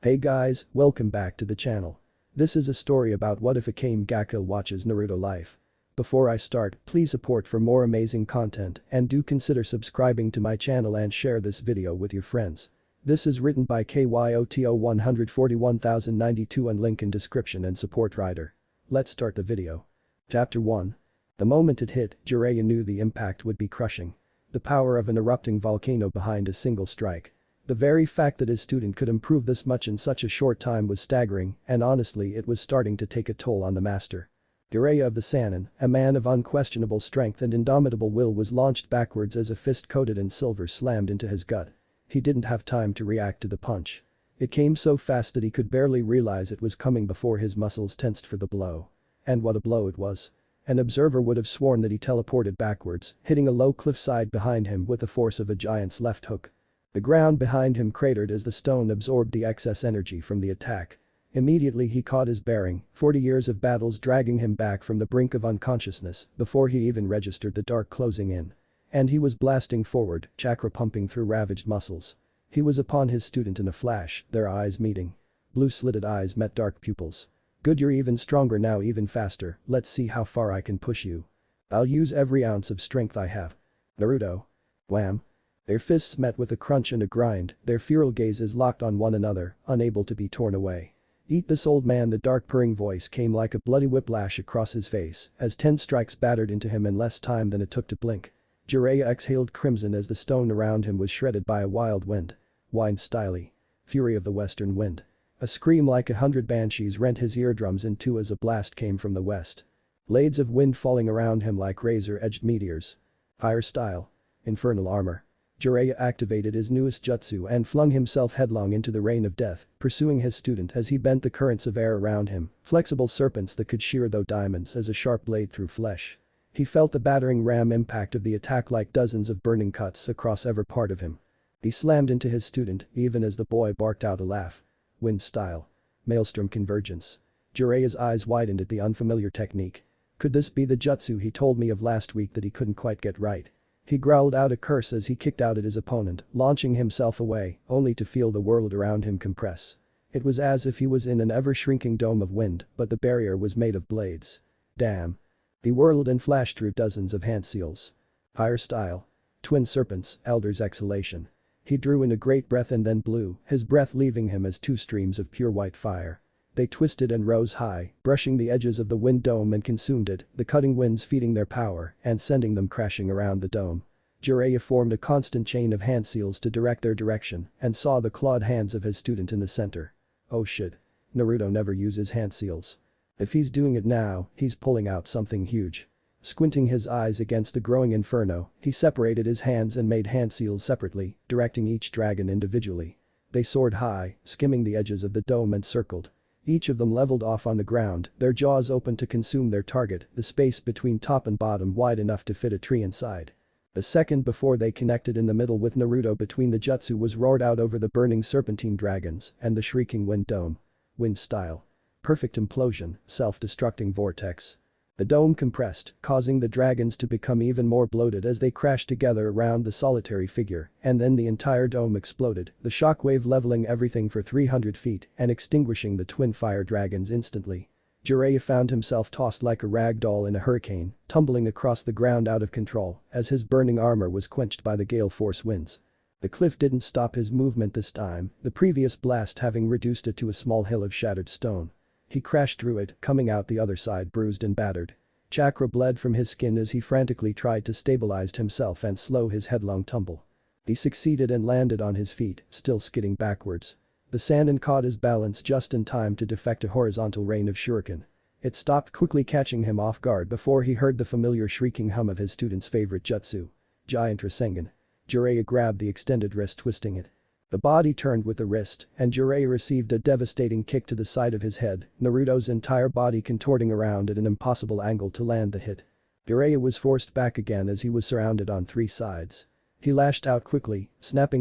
Hey guys, welcome back to the channel. This is a story about what if Akame gakill watches Naruto life. Before I start, please support for more amazing content and do consider subscribing to my channel and share this video with your friends. This is written by KYOTO 141092 and link in description and support writer. Let's start the video. Chapter 1. The moment it hit, Jiraiya knew the impact would be crushing. The power of an erupting volcano behind a single strike. The very fact that his student could improve this much in such a short time was staggering, and honestly it was starting to take a toll on the master. Jiraiya of the Sannin, a man of unquestionable strength and indomitable will, was launched backwards as a fist coated in silver slammed into his gut. He didn't have time to react to the punch. It came so fast that he could barely realize it was coming before his muscles tensed for the blow. And what a blow it was. An observer would have sworn that he teleported backwards, hitting a low cliffside behind him with the force of a giant's left hook. The ground behind him cratered as the stone absorbed the excess energy from the attack. Immediately he caught his bearing, 40 years of battles dragging him back from the brink of unconsciousness before he even registered the dark closing in. And he was blasting forward, chakra pumping through ravaged muscles. He was upon his student in a flash, their eyes meeting. Blue-slitted eyes met dark pupils. Good, you're even stronger now, even faster, let's see how far I can push you. I'll use every ounce of strength I have. Naruto. Wham. Their fists met with a crunch and a grind, their feral gazes locked on one another, unable to be torn away. Eat this, old man. The dark purring voice came like a bloody whiplash across his face as 10 strikes battered into him in less time than it took to blink. Jiraiya exhaled crimson as the stone around him was shredded by a wild wind. Wind styly. Fury of the western wind. A scream like 100 banshees rent his eardrums in two as a blast came from the west. Blades of wind falling around him like razor-edged meteors. Fire style. Infernal armor. Jiraiya activated his newest jutsu and flung himself headlong into the rain of death, pursuing his student as he bent the currents of air around him, flexible serpents that could shear though diamonds as a sharp blade through flesh. He felt the battering ram impact of the attack like dozens of burning cuts across every part of him. He slammed into his student even as the boy barked out a laugh. Wind style. Maelstrom convergence. Jiraiya's eyes widened at the unfamiliar technique. Could this be the jutsu he told me of last week that he couldn't quite get right? He growled out a curse as he kicked out at his opponent, launching himself away, only to feel the world around him compress. It was as if he was in an ever-shrinking dome of wind, but the barrier was made of blades. Damn. He whirled and flashed through dozens of hand seals. Fire style. Twin serpents, elder's exhalation. He drew in a great breath and then blew, his breath leaving him as two streams of pure white fire. They twisted and rose high, brushing the edges of the wind dome and consumed it, the cutting winds feeding their power and sending them crashing around the dome. Jiraiya formed a constant chain of hand seals to direct their direction and saw the clawed hands of his student in the center. Oh shit. Naruto never uses hand seals. If he's doing it now, he's pulling out something huge. Squinting his eyes against the growing inferno, he separated his hands and made hand seals separately, directing each dragon individually. They soared high, skimming the edges of the dome and circled. Each of them leveled off on the ground, their jaws open to consume their target, the space between top and bottom wide enough to fit a tree inside. The second before they connected in the middle with Naruto between the jutsu was roared out over the burning serpentine dragons and the shrieking wind dome. Wind style. Perfect implosion, self-destructing vortex. The dome compressed, causing the dragons to become even more bloated as they crashed together around the solitary figure, and then the entire dome exploded, the shockwave leveling everything for 300 feet and extinguishing the twin fire dragons instantly. Jiraiya found himself tossed like a rag doll in a hurricane, tumbling across the ground out of control as his burning armor was quenched by the gale force winds. The cliff didn't stop his movement this time, the previous blast having reduced it to a small hill of shattered stone. He crashed through it, coming out the other side bruised and battered. Chakra bled from his skin as he frantically tried to stabilize himself and slow his headlong tumble. He succeeded and landed on his feet, still skidding backwards. The Sannin caught his balance just in time to deflect a horizontal rain of shuriken. It stopped quickly, catching him off guard before he heard the familiar shrieking hum of his student's favorite jutsu. Giant Rasengan. Jiraiya grabbed the extended wrist, twisting it. The body turned with the wrist, and Jiraiya received a devastating kick to the side of his head, Naruto's entire body contorting around at an impossible angle to land the hit. Jiraiya was forced back again as he was surrounded on three sides. He lashed out quickly,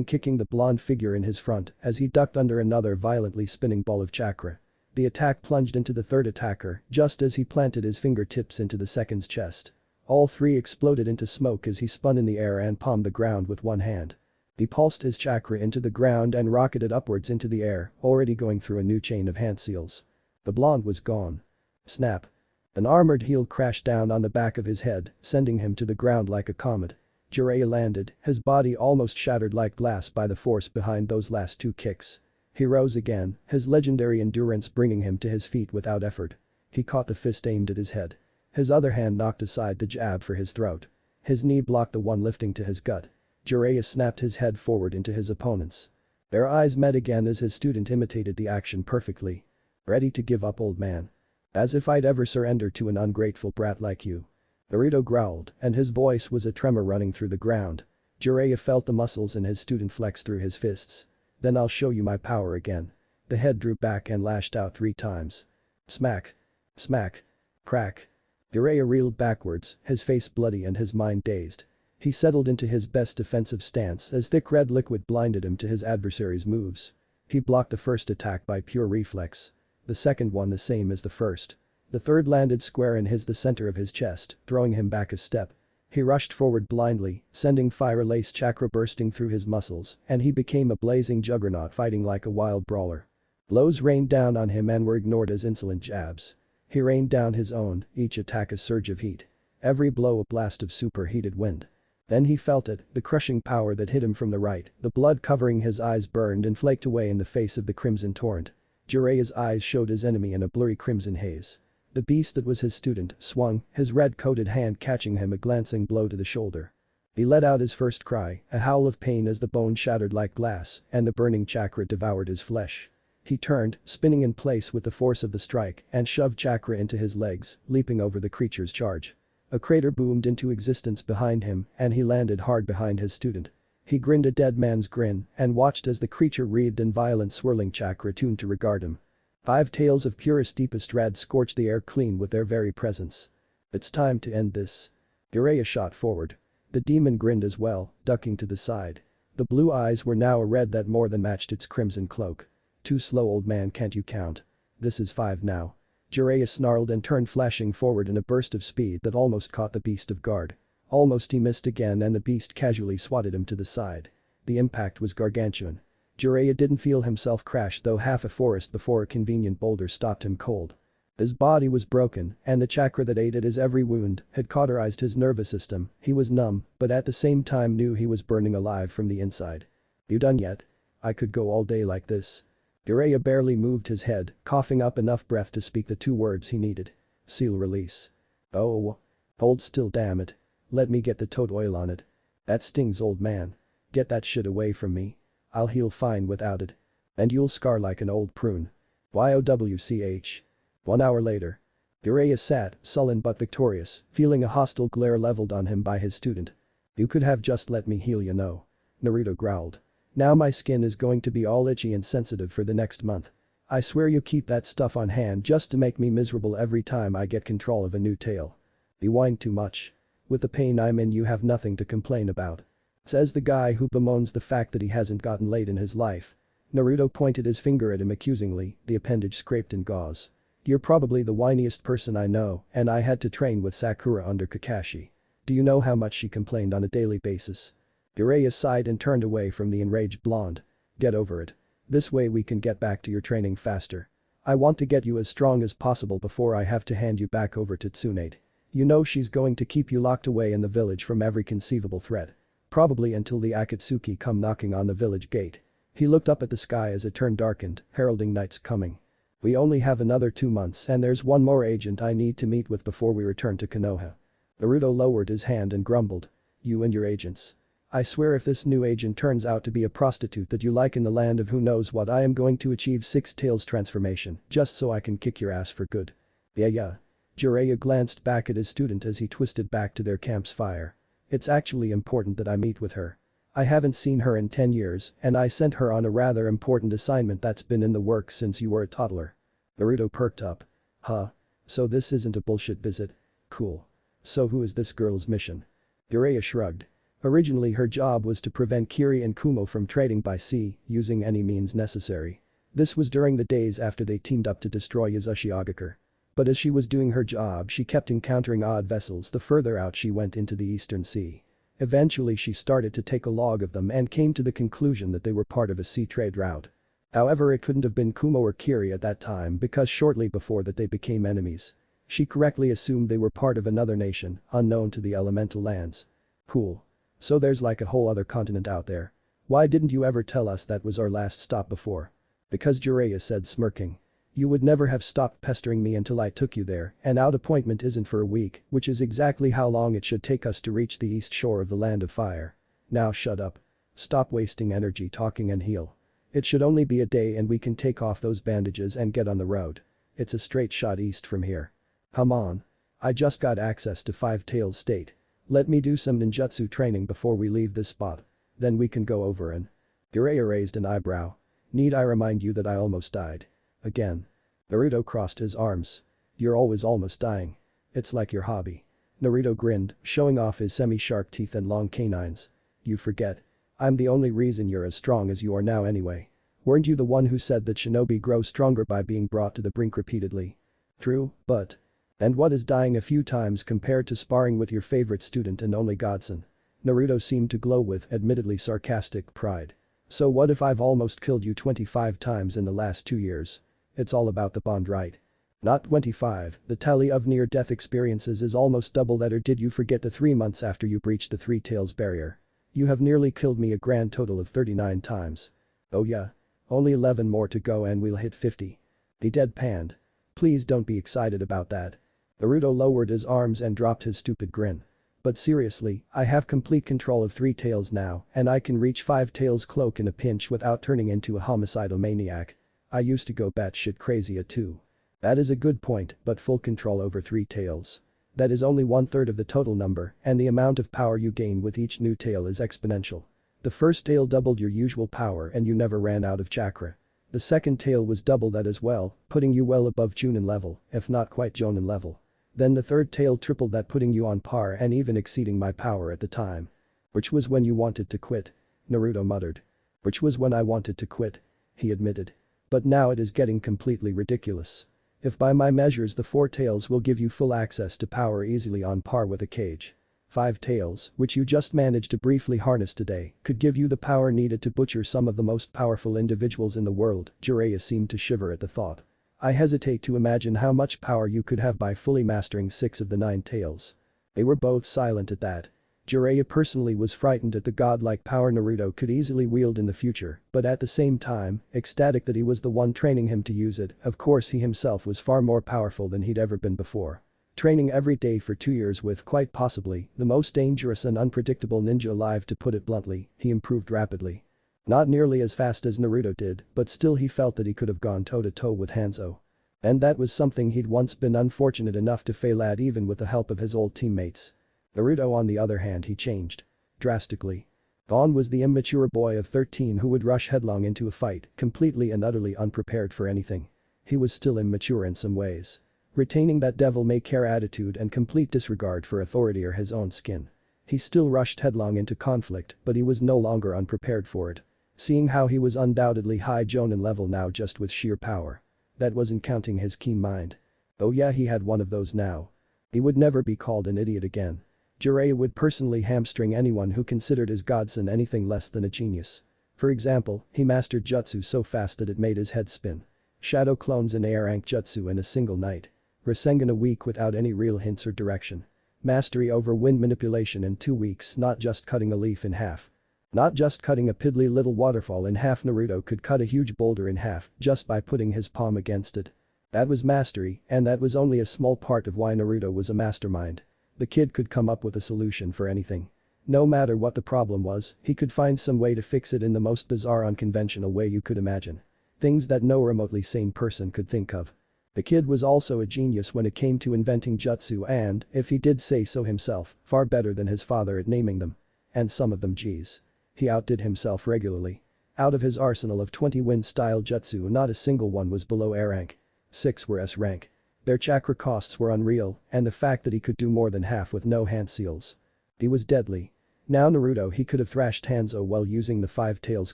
kicking the blonde figure in his front as he ducked under another violently spinning ball of chakra. The attack plunged into the third attacker just as he planted his fingertips into the second's chest. All three exploded into smoke as he spun in the air and palmed the ground with one hand. He pulsed his chakra into the ground and rocketed upwards into the air, already going through a new chain of hand seals. The blonde was gone. Snap. An armored heel crashed down on the back of his head, sending him to the ground like a comet. Jiraiya landed, his body almost shattered like glass by the force behind those last two kicks. He rose again, his legendary endurance bringing him to his feet without effort. He caught the fist aimed at his head. His other hand knocked aside the jab for his throat. His knee blocked the one lifting to his gut. Jiraiya snapped his head forward into his opponent's. Their eyes met again as his student imitated the action perfectly. Ready to give up, old man? As if I'd ever surrender to an ungrateful brat like you. Naruto growled, and his voice was a tremor running through the ground. Jiraiya felt the muscles in his student flex through his fists. Then I'll show you my power again. The head drew back and lashed out 3 times. Smack. Smack. Crack. Jiraiya reeled backwards, his face bloody and his mind dazed. He settled into his best defensive stance as thick red liquid blinded him to his adversary's moves. He blocked the first attack by pure reflex. The second one the same as the first. The third landed square in the center of his chest, throwing him back a step. He rushed forward blindly, sending fire-lace chakra bursting through his muscles, and he became a blazing juggernaut fighting like a wild brawler. Blows rained down on him and were ignored as insolent jabs. He rained down his own, each attack a surge of heat. Every blow a blast of superheated wind. Then he felt it, the crushing power that hit him from the right, the blood covering his eyes burned and flaked away in the face of the crimson torrent. Jiraiya's eyes showed his enemy in a blurry crimson haze. The beast that was his student swung, his red-coated hand catching him a glancing blow to the shoulder. He let out his first cry, a howl of pain as the bone shattered like glass and the burning chakra devoured his flesh. He turned, spinning in place with the force of the strike and shoved chakra into his legs, leaping over the creature's charge. A crater boomed into existence behind him and he landed hard behind his student. He grinned a dead man's grin and watched as the creature wreathed in violent swirling chakra tuned to regard him. 5 tails of purest deepest red scorched the air clean with their very presence. It's time to end this. Jiraiya shot forward. The demon grinned as well, ducking to the side. The blue eyes were now a red that more than matched its crimson cloak. Too slow, old man, can't you count? This is 5 now. Jiraiya snarled and turned flashing forward in a burst of speed that almost caught the beast off guard. Almost he missed again and the beast casually swatted him to the side. The impact was gargantuan. Jiraiya didn't feel himself crash though half a forest before a convenient boulder stopped him cold. His body was broken and the chakra that ate at his every wound had cauterized his nervous system. He was numb but at the same time knew he was burning alive from the inside. You done yet? I could go all day like this. Jiraiya barely moved his head, coughing up enough breath to speak the 2 words he needed. Seal release. Oh. Hold still, damn it. Let me get the toad oil on it. That stings, old man. Get that shit away from me. I'll heal fine without it. And you'll scar like an old prune. YOWCH. 1 hour later. Jiraiya sat, sullen but victorious, feeling a hostile glare leveled on him by his student. You could have just let me heal, you know. Naruto growled. Now my skin is going to be all itchy and sensitive for the next month. I swear you keep that stuff on hand just to make me miserable every time I get control of a new tail. You whine too much. With the pain I'm in you have nothing to complain about. Says the guy who bemoans the fact that he hasn't gotten laid in his life. Naruto pointed his finger at him accusingly, the appendage scraped in gauze. You're probably the whiniest person I know and I had to train with Sakura under Kakashi. Do you know how much she complained on a daily basis? Jiraiya sighed and turned away from the enraged blonde. Get over it. This way we can get back to your training faster. I want to get you as strong as possible before I have to hand you back over to Tsunade. You know she's going to keep you locked away in the village from every conceivable threat. Probably until the Akatsuki come knocking on the village gate. He looked up at the sky as it turned darkened, heralding night's coming. We only have another 2 months and there's one more agent I need to meet with before we return to Konoha. Naruto lowered his hand and grumbled. You and your agents. I swear if this new agent turns out to be a prostitute that you like in the land of who knows what I am going to achieve 6 tails transformation just so I can kick your ass for good. Yeah. Jiraiya glanced back at his student as he twisted back to their camp's fire. It's actually important that I meet with her. I haven't seen her in 10 years and I sent her on a rather important assignment that's been in the works since you were a toddler. Naruto perked up. Huh? So this isn't a bullshit visit? Cool. So who is this girl's mission? Jiraiya shrugged. Originally her job was to prevent Kiri and Kumo from trading by sea, using any means necessary. This was during the days after they teamed up to destroy Yuzushiogakure. But as she was doing her job she kept encountering odd vessels the further out she went into the Eastern Sea. Eventually she started to take a log of them and came to the conclusion that they were part of a sea trade route. However, it couldn't have been Kumo or Kiri at that time because shortly before that they became enemies. She correctly assumed they were part of another nation, unknown to the elemental lands. Cool. So there's like a whole other continent out there. Why didn't you ever tell us that was our last stop before? Because Jiraiya said, smirking. You would never have stopped pestering me until I took you there, and our appointment isn't for a week, which is exactly how long it should take us to reach the east shore of the Land of Fire. Now shut up. Stop wasting energy talking and heal. It should only be a day and we can take off those bandages and get on the road. It's a straight shot east from here. Come on. I just got access to Five Tails State. Let me do some ninjutsu training before we leave this spot. Then we can go over and… Jiraiya raised an eyebrow. Need I remind you that I almost died? Again. Naruto crossed his arms. You're always almost dying. It's like your hobby. Naruto grinned, showing off his semi-sharp teeth and long canines. You forget. I'm the only reason you're as strong as you are now anyway. Weren't you the one who said that shinobi grow stronger by being brought to the brink repeatedly? True, but… And what is dying a few times compared to sparring with your favorite student and only godson? Naruto seemed to glow with admittedly sarcastic pride. So what if I've almost killed you 25 times in the last 2 years? It's all about the bond, right? Not 25, the tally of near-death experiences is almost double that, or did you forget the 3 months after you breached the Three Tails barrier? You have nearly killed me a grand total of 39 times. Oh yeah? Only 11 more to go and we'll hit 50. He deadpanned. Please don't be excited about that. Naruto lowered his arms and dropped his stupid grin. But seriously, I have complete control of Three Tails now and I can reach Five Tails Cloak in a pinch without turning into a homicidal maniac. I used to go batshit crazy at 2. That is a good point, but full control over Three Tails. That is only 1/3 of the total number and the amount of power you gain with each new tail is exponential. The first tail doubled your usual power and you never ran out of chakra. The second tail was double that as well, putting you well above Chunin level, if not quite Jonin level. Then the third tail tripled that, putting you on par and even exceeding my power at the time. Which was when you wanted to quit. Naruto muttered. Which was when I wanted to quit. He admitted. But now it is getting completely ridiculous. If by my measures the 4 tails will give you full access to power easily on par with a cage. 5 tails, which you just managed to briefly harness today, could give you the power needed to butcher some of the most powerful individuals in the world. Jiraiya seemed to shiver at the thought. I hesitate to imagine how much power you could have by fully mastering 6 of the 9 tails. They were both silent at that. Jiraiya personally was frightened at the godlike power Naruto could easily wield in the future, but at the same time, ecstatic that he was the one training him to use it. Of course he himself was far more powerful than he'd ever been before. Training every day for 2 years with quite possibly the most dangerous and unpredictable ninja alive, to put it bluntly, he improved rapidly. Not nearly as fast as Naruto did, but still he felt that he could have gone toe-to-toe with Hanzo. And that was something he'd once been unfortunate enough to fail at, even with the help of his old teammates. Naruto, on the other hand, he changed. Drastically. Gon was the immature boy of 13 who would rush headlong into a fight, completely and utterly unprepared for anything. He was still immature in some ways. Retaining that devil-may-care attitude and complete disregard for authority or his own skin. He still rushed headlong into conflict, but he was no longer unprepared for it. Seeing how he was undoubtedly high Jonin level now just with sheer power. That wasn't counting his keen mind. Oh yeah, he had one of those now. He would never be called an idiot again. Jiraiya would personally hamstring anyone who considered his godson anything less than a genius. For example, he mastered jutsu so fast that it made his head spin. Shadow clones and A-rank jutsu in a single night. Rasengan a week without any real hints or direction. Mastery over wind manipulation in 2 weeks, not just cutting a leaf in half. Not just cutting a piddly little waterfall in half. Naruto could cut a huge boulder in half just by putting his palm against it. That was mastery, and that was only a small part of why Naruto was a mastermind. The kid could come up with a solution for anything. No matter what the problem was, he could find some way to fix it in the most bizarre, unconventional way you could imagine. Things that no remotely sane person could think of. The kid was also a genius when it came to inventing jutsu and, if he did say so himself, far better than his father at naming them. And some of them, geez. He outdid himself regularly. Out of his arsenal of 20 wind-style jutsu, not a single one was below A rank. 6 were S rank. Their chakra costs were unreal, and the fact that he could do more than half with no hand seals. He was deadly. Now Naruto, he could have thrashed Hanzo while using the Five Tails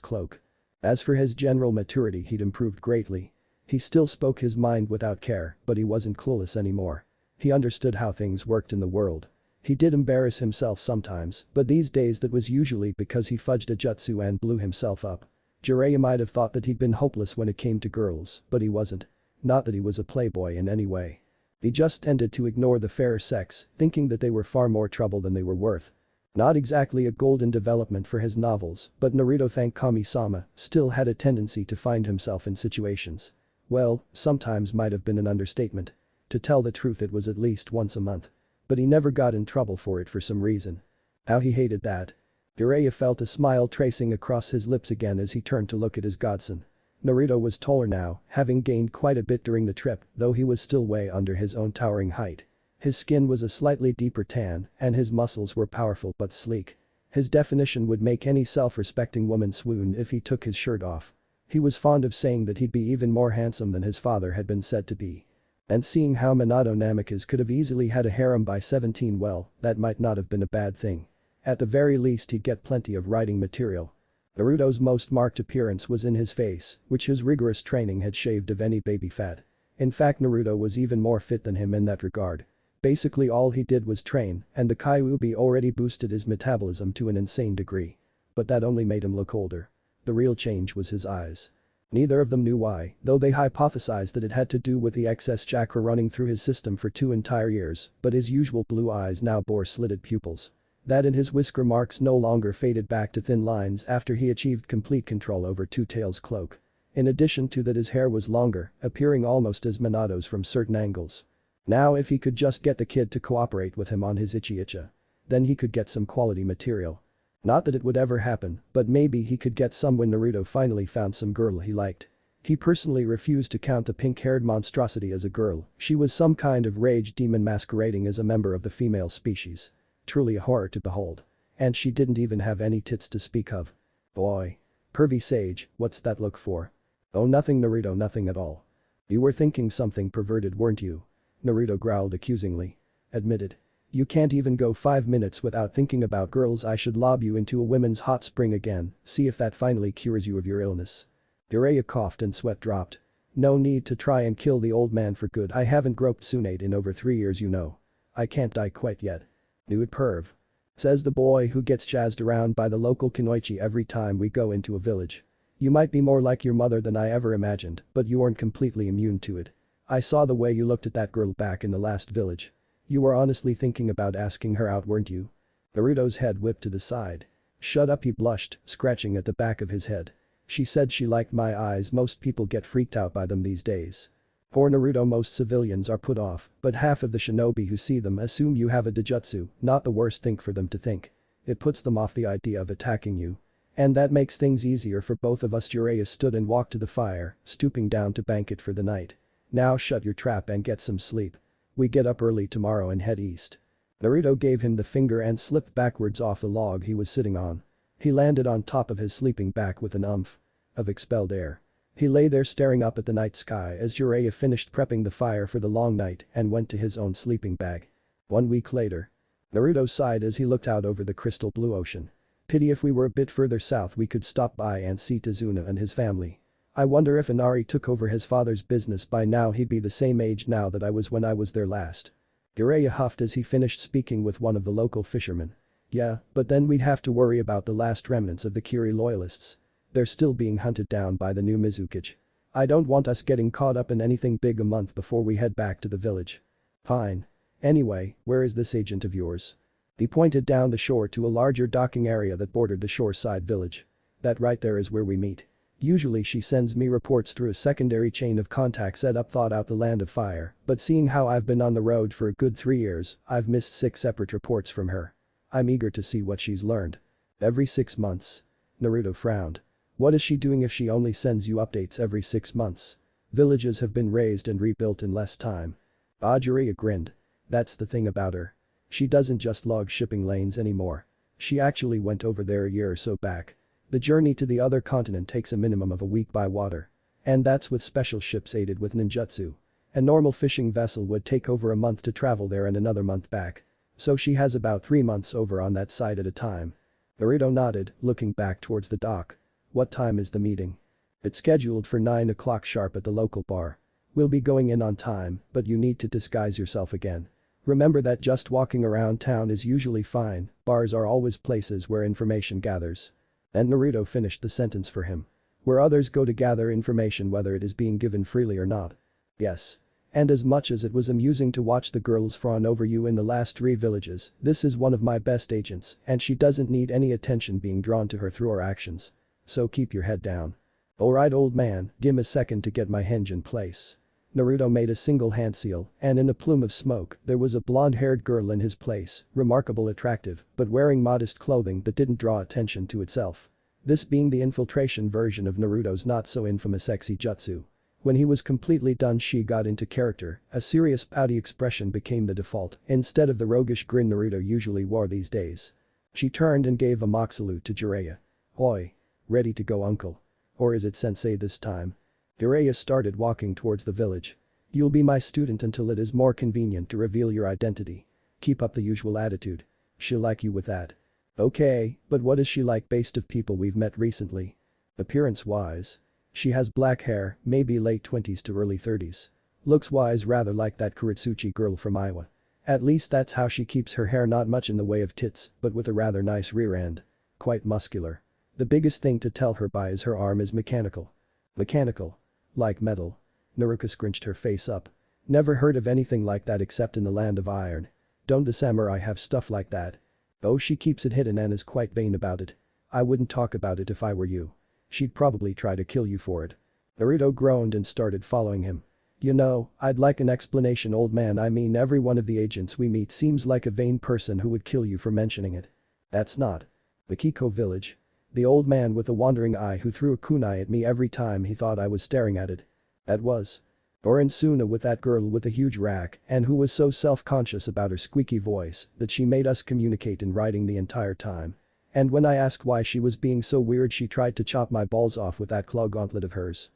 cloak. As for his general maturity, he'd improved greatly. He still spoke his mind without care, but he wasn't clueless anymore. He understood how things worked in the world. He did embarrass himself sometimes, but these days that was usually because he fudged a jutsu and blew himself up. Jiraiya might have thought that he'd been hopeless when it came to girls, but he wasn't. Not that he was a playboy in any way. He just tended to ignore the fairer sex, thinking that they were far more trouble than they were worth. Not exactly a golden development for his novels, but Naruto, thank Kami-sama, still had a tendency to find himself in situations. Well, sometimes might have been an understatement. To tell the truth, it was at least once a month. But he never got in trouble for it for some reason. How he hated that. Jiraiya felt a smile tracing across his lips again as he turned to look at his godson. Naruto was taller now, having gained quite a bit during the trip, though he was still way under his own towering height. His skin was a slightly deeper tan, and his muscles were powerful but sleek. His definition would make any self-respecting woman swoon if he took his shirt off. He was fond of saying that he'd be even more handsome than his father had been said to be. And seeing how Minato Namikaze could have easily had a harem by 17, well, that might not have been a bad thing. At the very least he'd get plenty of writing material. Naruto's most marked appearance was in his face, which his rigorous training had shaved of any baby fat. In fact, Naruto was even more fit than him in that regard. Basically all he did was train, and the Kyuubi already boosted his metabolism to an insane degree. But that only made him look older. The real change was his eyes. Neither of them knew why, though they hypothesized that it had to do with the excess chakra running through his system for 2 entire years, but his usual blue eyes now bore slitted pupils. That and his whisker marks no longer faded back to thin lines after he achieved complete control over Two Tails' cloak. In addition to that, his hair was longer, appearing almost as Minato's from certain angles. Now if he could just get the kid to cooperate with him on his ichi-icha. Then he could get some quality material. Not that it would ever happen, but maybe he could get some when Naruto finally found some girl he liked. He personally refused to count the pink-haired monstrosity as a girl. She was some kind of rage demon masquerading as a member of the female species. Truly a horror to behold. And she didn't even have any tits to speak of. Boy. Pervy sage, what's that look for? Oh, nothing, Naruto, nothing at all. You were thinking something perverted, weren't you? Naruto growled accusingly. Admit it. You can't even go 5 minutes without thinking about girls. I should lob you into a women's hot spring again, see if that finally cures you of your illness. Jiraiya coughed and sweat dropped. No need to try and kill the old man for good. I haven't groped Tsunade in over 3 years, you know. I can't die quite yet. Knew it, perv. Says the boy who gets jazzed around by the local kunoichi every time we go into a village. You might be more like your mother than I ever imagined, but you aren't completely immune to it. I saw the way you looked at that girl back in the last village. You were honestly thinking about asking her out, weren't you? Naruto's head whipped to the side. Shut up, he blushed, scratching at the back of his head. She said she liked my eyes. Most people get freaked out by them these days. Poor Naruto, most civilians are put off, but half of the shinobi who see them assume you have a dojutsu, not the worst thing for them to think. It puts them off the idea of attacking you. And that makes things easier for both of us. Jiraiya stood and walked to the fire, stooping down to bank it for the night. Now shut your trap and get some sleep. We get up early tomorrow and head east. Naruto gave him the finger and slipped backwards off the log he was sitting on. He landed on top of his sleeping bag with an umph of expelled air. He lay there staring up at the night sky as Jiraiya finished prepping the fire for the long night and went to his own sleeping bag. 1 week later. Naruto sighed as he looked out over the crystal blue ocean. Pity if we were a bit further south we could stop by and see Tazuna and his family. I wonder if Inari took over his father's business by now. He'd be the same age now that I was when I was there last. Jiraiya huffed as he finished speaking with one of the local fishermen. Yeah, but then we'd have to worry about the last remnants of the Kiri loyalists. They're still being hunted down by the new Mizukage. I don't want us getting caught up in anything big a month before we head back to the village. Fine. Anyway, where is this agent of yours? He pointed down the shore to a larger docking area that bordered the shoreside village. That right there is where we meet. Usually she sends me reports through a secondary chain of contacts set up thought out the Land of Fire, but seeing how I've been on the road for a good 3 years, I've missed 6 separate reports from her. I'm eager to see what she's learned. Every 6 months. Naruto frowned. What is she doing if she only sends you updates every 6 months? Villages have been raised and rebuilt in less time. Jiraiya grinned. That's the thing about her. She doesn't just log shipping lanes anymore. She actually went over there a year or so back. The journey to the other continent takes a minimum of a week by water. And that's with special ships aided with ninjutsu. A normal fishing vessel would take over a month to travel there and another month back. So she has about 3 months over on that side at a time. Naruto nodded, looking back towards the dock. What time is the meeting? It's scheduled for 9 o'clock sharp at the local bar. We'll be going in on time, but you need to disguise yourself again. Remember that just walking around town is usually fine, bars are always places where information gathers. And Naruto finished the sentence for him. Where others go to gather information whether it is being given freely or not. Yes. And as much as it was amusing to watch the girls fawn over you in the last 3 villages, this is one of my best agents and she doesn't need any attention being drawn to her through her actions. So keep your head down. Alright old man, give me a second to get my henge in place. Naruto made a single hand seal and in a plume of smoke there was a blonde-haired girl in his place, remarkable attractive but wearing modest clothing that didn't draw attention to itself. This being the infiltration version of Naruto's not-so-infamous sexy jutsu. When he was completely done she got into character, a serious pouty expression became the default instead of the roguish grin Naruto usually wore these days. She turned and gave a mock salute to Jiraiya. Oi. Ready to go uncle. Or is it sensei this time? Jiraiya started walking towards the village. You'll be my student until it is more convenient to reveal your identity. Keep up the usual attitude. She'll like you with that. Okay, but what is she like based of people we've met recently? Appearance-wise. She has black hair, maybe late 20s to early 30s. Looks-wise rather like that Kuretsuchi girl from Iowa. At least that's how she keeps her hair, not much in the way of tits, but with a rather nice rear end. Quite muscular. The biggest thing to tell her by is her arm is mechanical. Mechanical. Like metal. Naruto scrunched her face up. Never heard of anything like that except in the land of iron. Don't the samurai have stuff like that? Oh, she keeps it hidden and is quite vain about it. I wouldn't talk about it if I were you. She'd probably try to kill you for it. Naruto groaned and started following him. You know, I'd like an explanation old man. I mean every one of the agents we meet seems like a vain person who would kill you for mentioning it. That's not. The Kiko village. The old man with a wandering eye who threw a kunai at me every time he thought I was staring at it. That was. Or in Suna with that girl with a huge rack and who was so self-conscious about her squeaky voice that she made us communicate in writing the entire time. And when I asked why she was being so weird she tried to chop my balls off with that claw gauntlet of hers.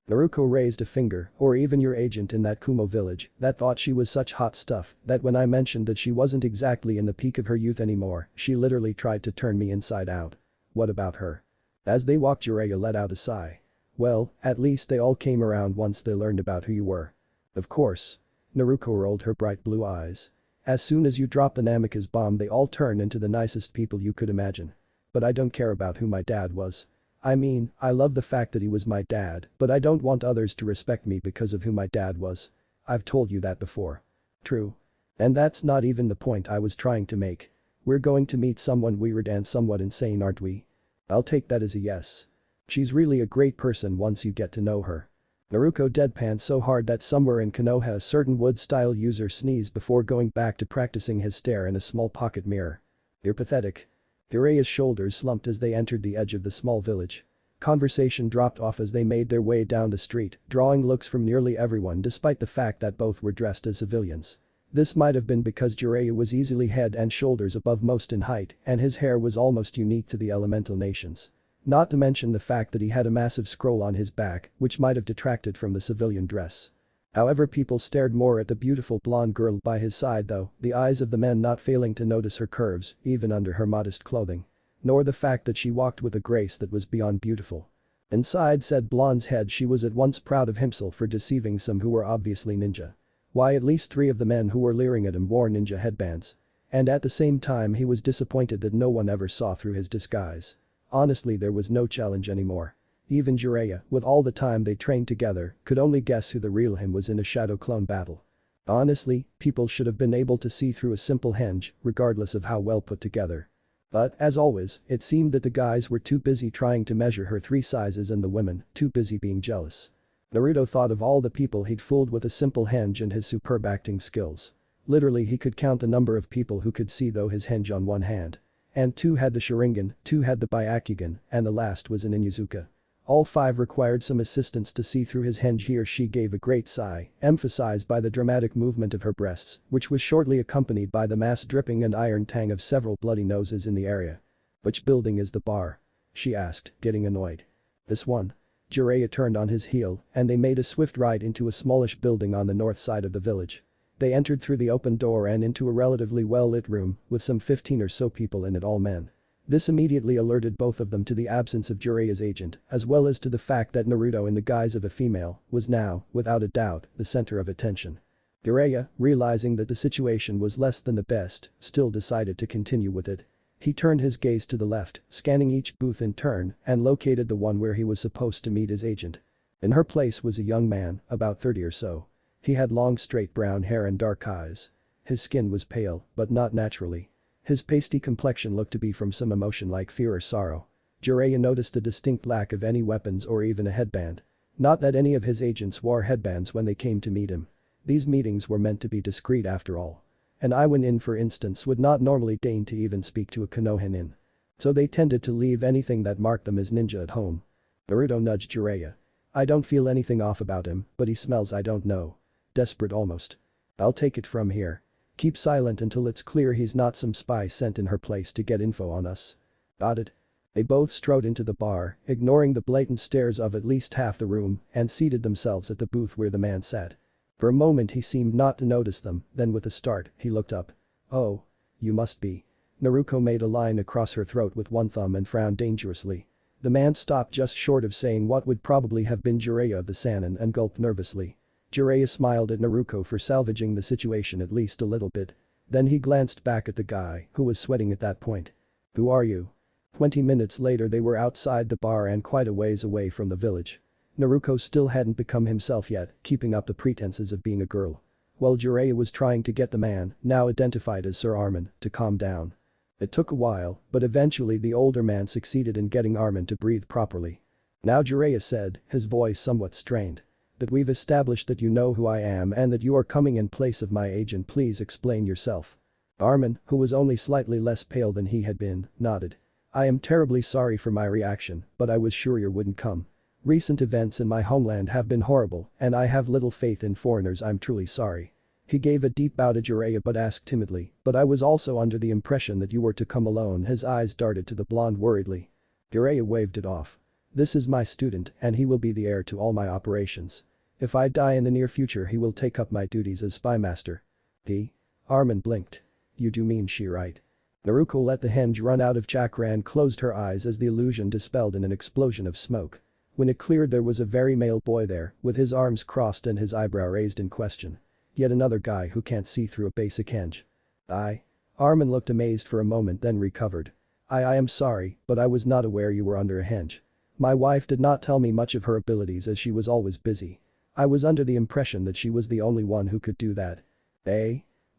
Naruto raised a finger, or even your agent in that Kumo village that thought she was such hot stuff that when I mentioned that she wasn't exactly in the peak of her youth anymore, she literally tried to turn me inside out. What about her? As they walked Jiraiya let out a sigh. Well, at least they all came around once they learned about who you were. Of course. Naruto rolled her bright blue eyes. As soon as you drop the Namikaze bomb they all turn into the nicest people you could imagine. But I don't care about who my dad was. I mean, I love the fact that he was my dad, but I don't want others to respect me because of who my dad was. I've told you that before. True. And that's not even the point I was trying to make. We're going to meet someone weird and somewhat insane, aren't we? I'll take that as a yes. She's really a great person once you get to know her. Naruto deadpanned so hard that somewhere in Konoha a certain wood-style user sneezed before going back to practicing his stare in a small pocket mirror. You're pathetic. Jiraiya's shoulders slumped as they entered the edge of the small village. Conversation dropped off as they made their way down the street, drawing looks from nearly everyone despite the fact that both were dressed as civilians. This might have been because Jiraiya was easily head and shoulders above most in height and his hair was almost unique to the elemental nations. Not to mention the fact that he had a massive scroll on his back, which might have detracted from the civilian dress. However, people stared more at the beautiful blonde girl by his side though, the eyes of the men not failing to notice her curves, even under her modest clothing. Nor the fact that she walked with a grace that was beyond beautiful. Inside said blonde's head she was at once proud of himself for deceiving some who were obviously ninja. Why, at least 3 of the men who were leering at him wore ninja headbands. And at the same time he was disappointed that no one ever saw through his disguise. Honestly, there was no challenge anymore. Even Jiraiya, with all the time they trained together, could only guess who the real him was in a shadow clone battle. Honestly, people should have been able to see through a simple henge, regardless of how well put together. But, as always, it seemed that the guys were too busy trying to measure her 3 sizes and the women, too busy being jealous. Naruto thought of all the people he'd fooled with a simple henge and his superb acting skills. Literally he could count the number of people who could see though his henge on one hand. And 2 had the Sharingan, 2 had the Byakugan, and the last was an Inuzuka. All 5 required some assistance to see through his henge. He or she gave a great sigh, emphasized by the dramatic movement of her breasts, which was shortly accompanied by the mass dripping and iron tang of several bloody noses in the area. Which building is the bar? She asked, getting annoyed. This one. Jiraiya turned on his heel, and they made a swift ride into a smallish building on the north side of the village. They entered through the open door and into a relatively well-lit room, with some 15 or so people in it, all men. This immediately alerted both of them to the absence of Jiraiya's agent, as well as to the fact that Naruto in the guise of a female was now, without a doubt, the center of attention. Jiraiya, realizing that the situation was less than the best, still decided to continue with it. He turned his gaze to the left, scanning each booth in turn, and located the one where he was supposed to meet his agent. In her place was a young man, about 30 or so. He had long straight brown hair and dark eyes. His skin was pale, but not naturally. His pasty complexion looked to be from some emotion like fear or sorrow. Jiraiya noticed a distinct lack of any weapons or even a headband. Not that any of his agents wore headbands when they came to meet him. These meetings were meant to be discreet after all. An Iwan-in for instance would not normally deign to even speak to a Konoha-in. So they tended to leave anything that marked them as ninja at home. Naruto nudged Jiraiya. I don't feel anything off about him, but he smells I don't know. Desperate almost. I'll take it from here. Keep silent until it's clear he's not some spy sent in her place to get info on us. Got it? They both strode into the bar, ignoring the blatant stares of at least half the room, and seated themselves at the booth where the man sat. For a moment he seemed not to notice them, then with a start, he looked up. Oh. You must be. Naruto made a line across her throat with one thumb and frowned dangerously. The man stopped just short of saying what would probably have been Jiraiya of the Sannin and gulped nervously. Jiraiya smiled at Naruto for salvaging the situation at least a little bit. Then he glanced back at the guy, who was sweating at that point. Who are you? 20 minutes later they were outside the bar and quite a ways away from the village. Naruto still hadn't become himself yet, keeping up the pretenses of being a girl. While Jiraiya was trying to get the man, now identified as Sir Armin, to calm down. It took a while, but eventually the older man succeeded in getting Armin to breathe properly. Now Jiraiya said, his voice somewhat strained. That we've established that you know who I am and that you are coming in place of my agent, please explain yourself. Armin, who was only slightly less pale than he had been, nodded. I am terribly sorry for my reaction, but I was sure you wouldn't come. Recent events in my homeland have been horrible and I have little faith in foreigners, I'm truly sorry. He gave a deep bow to Jiraiya but asked timidly, but I was also under the impression that you were to come alone. His eyes darted to the blonde worriedly. Jiraiya waved it off. This is my student and he will be the heir to all my operations. If I die in the near future he will take up my duties as spy master. He? Armin blinked. You do mean she right? Naruto let the henge run out of chakra and closed her eyes as the illusion dispelled in an explosion of smoke. When it cleared there was a very male boy there, with his arms crossed and his eyebrow raised in question. Yet another guy who can't see through a basic henge. Armin looked amazed for a moment then recovered. I am sorry, but I was not aware you were under a henge. My wife did not tell me much of her abilities as she was always busy. I was under the impression that she was the only one who could do that.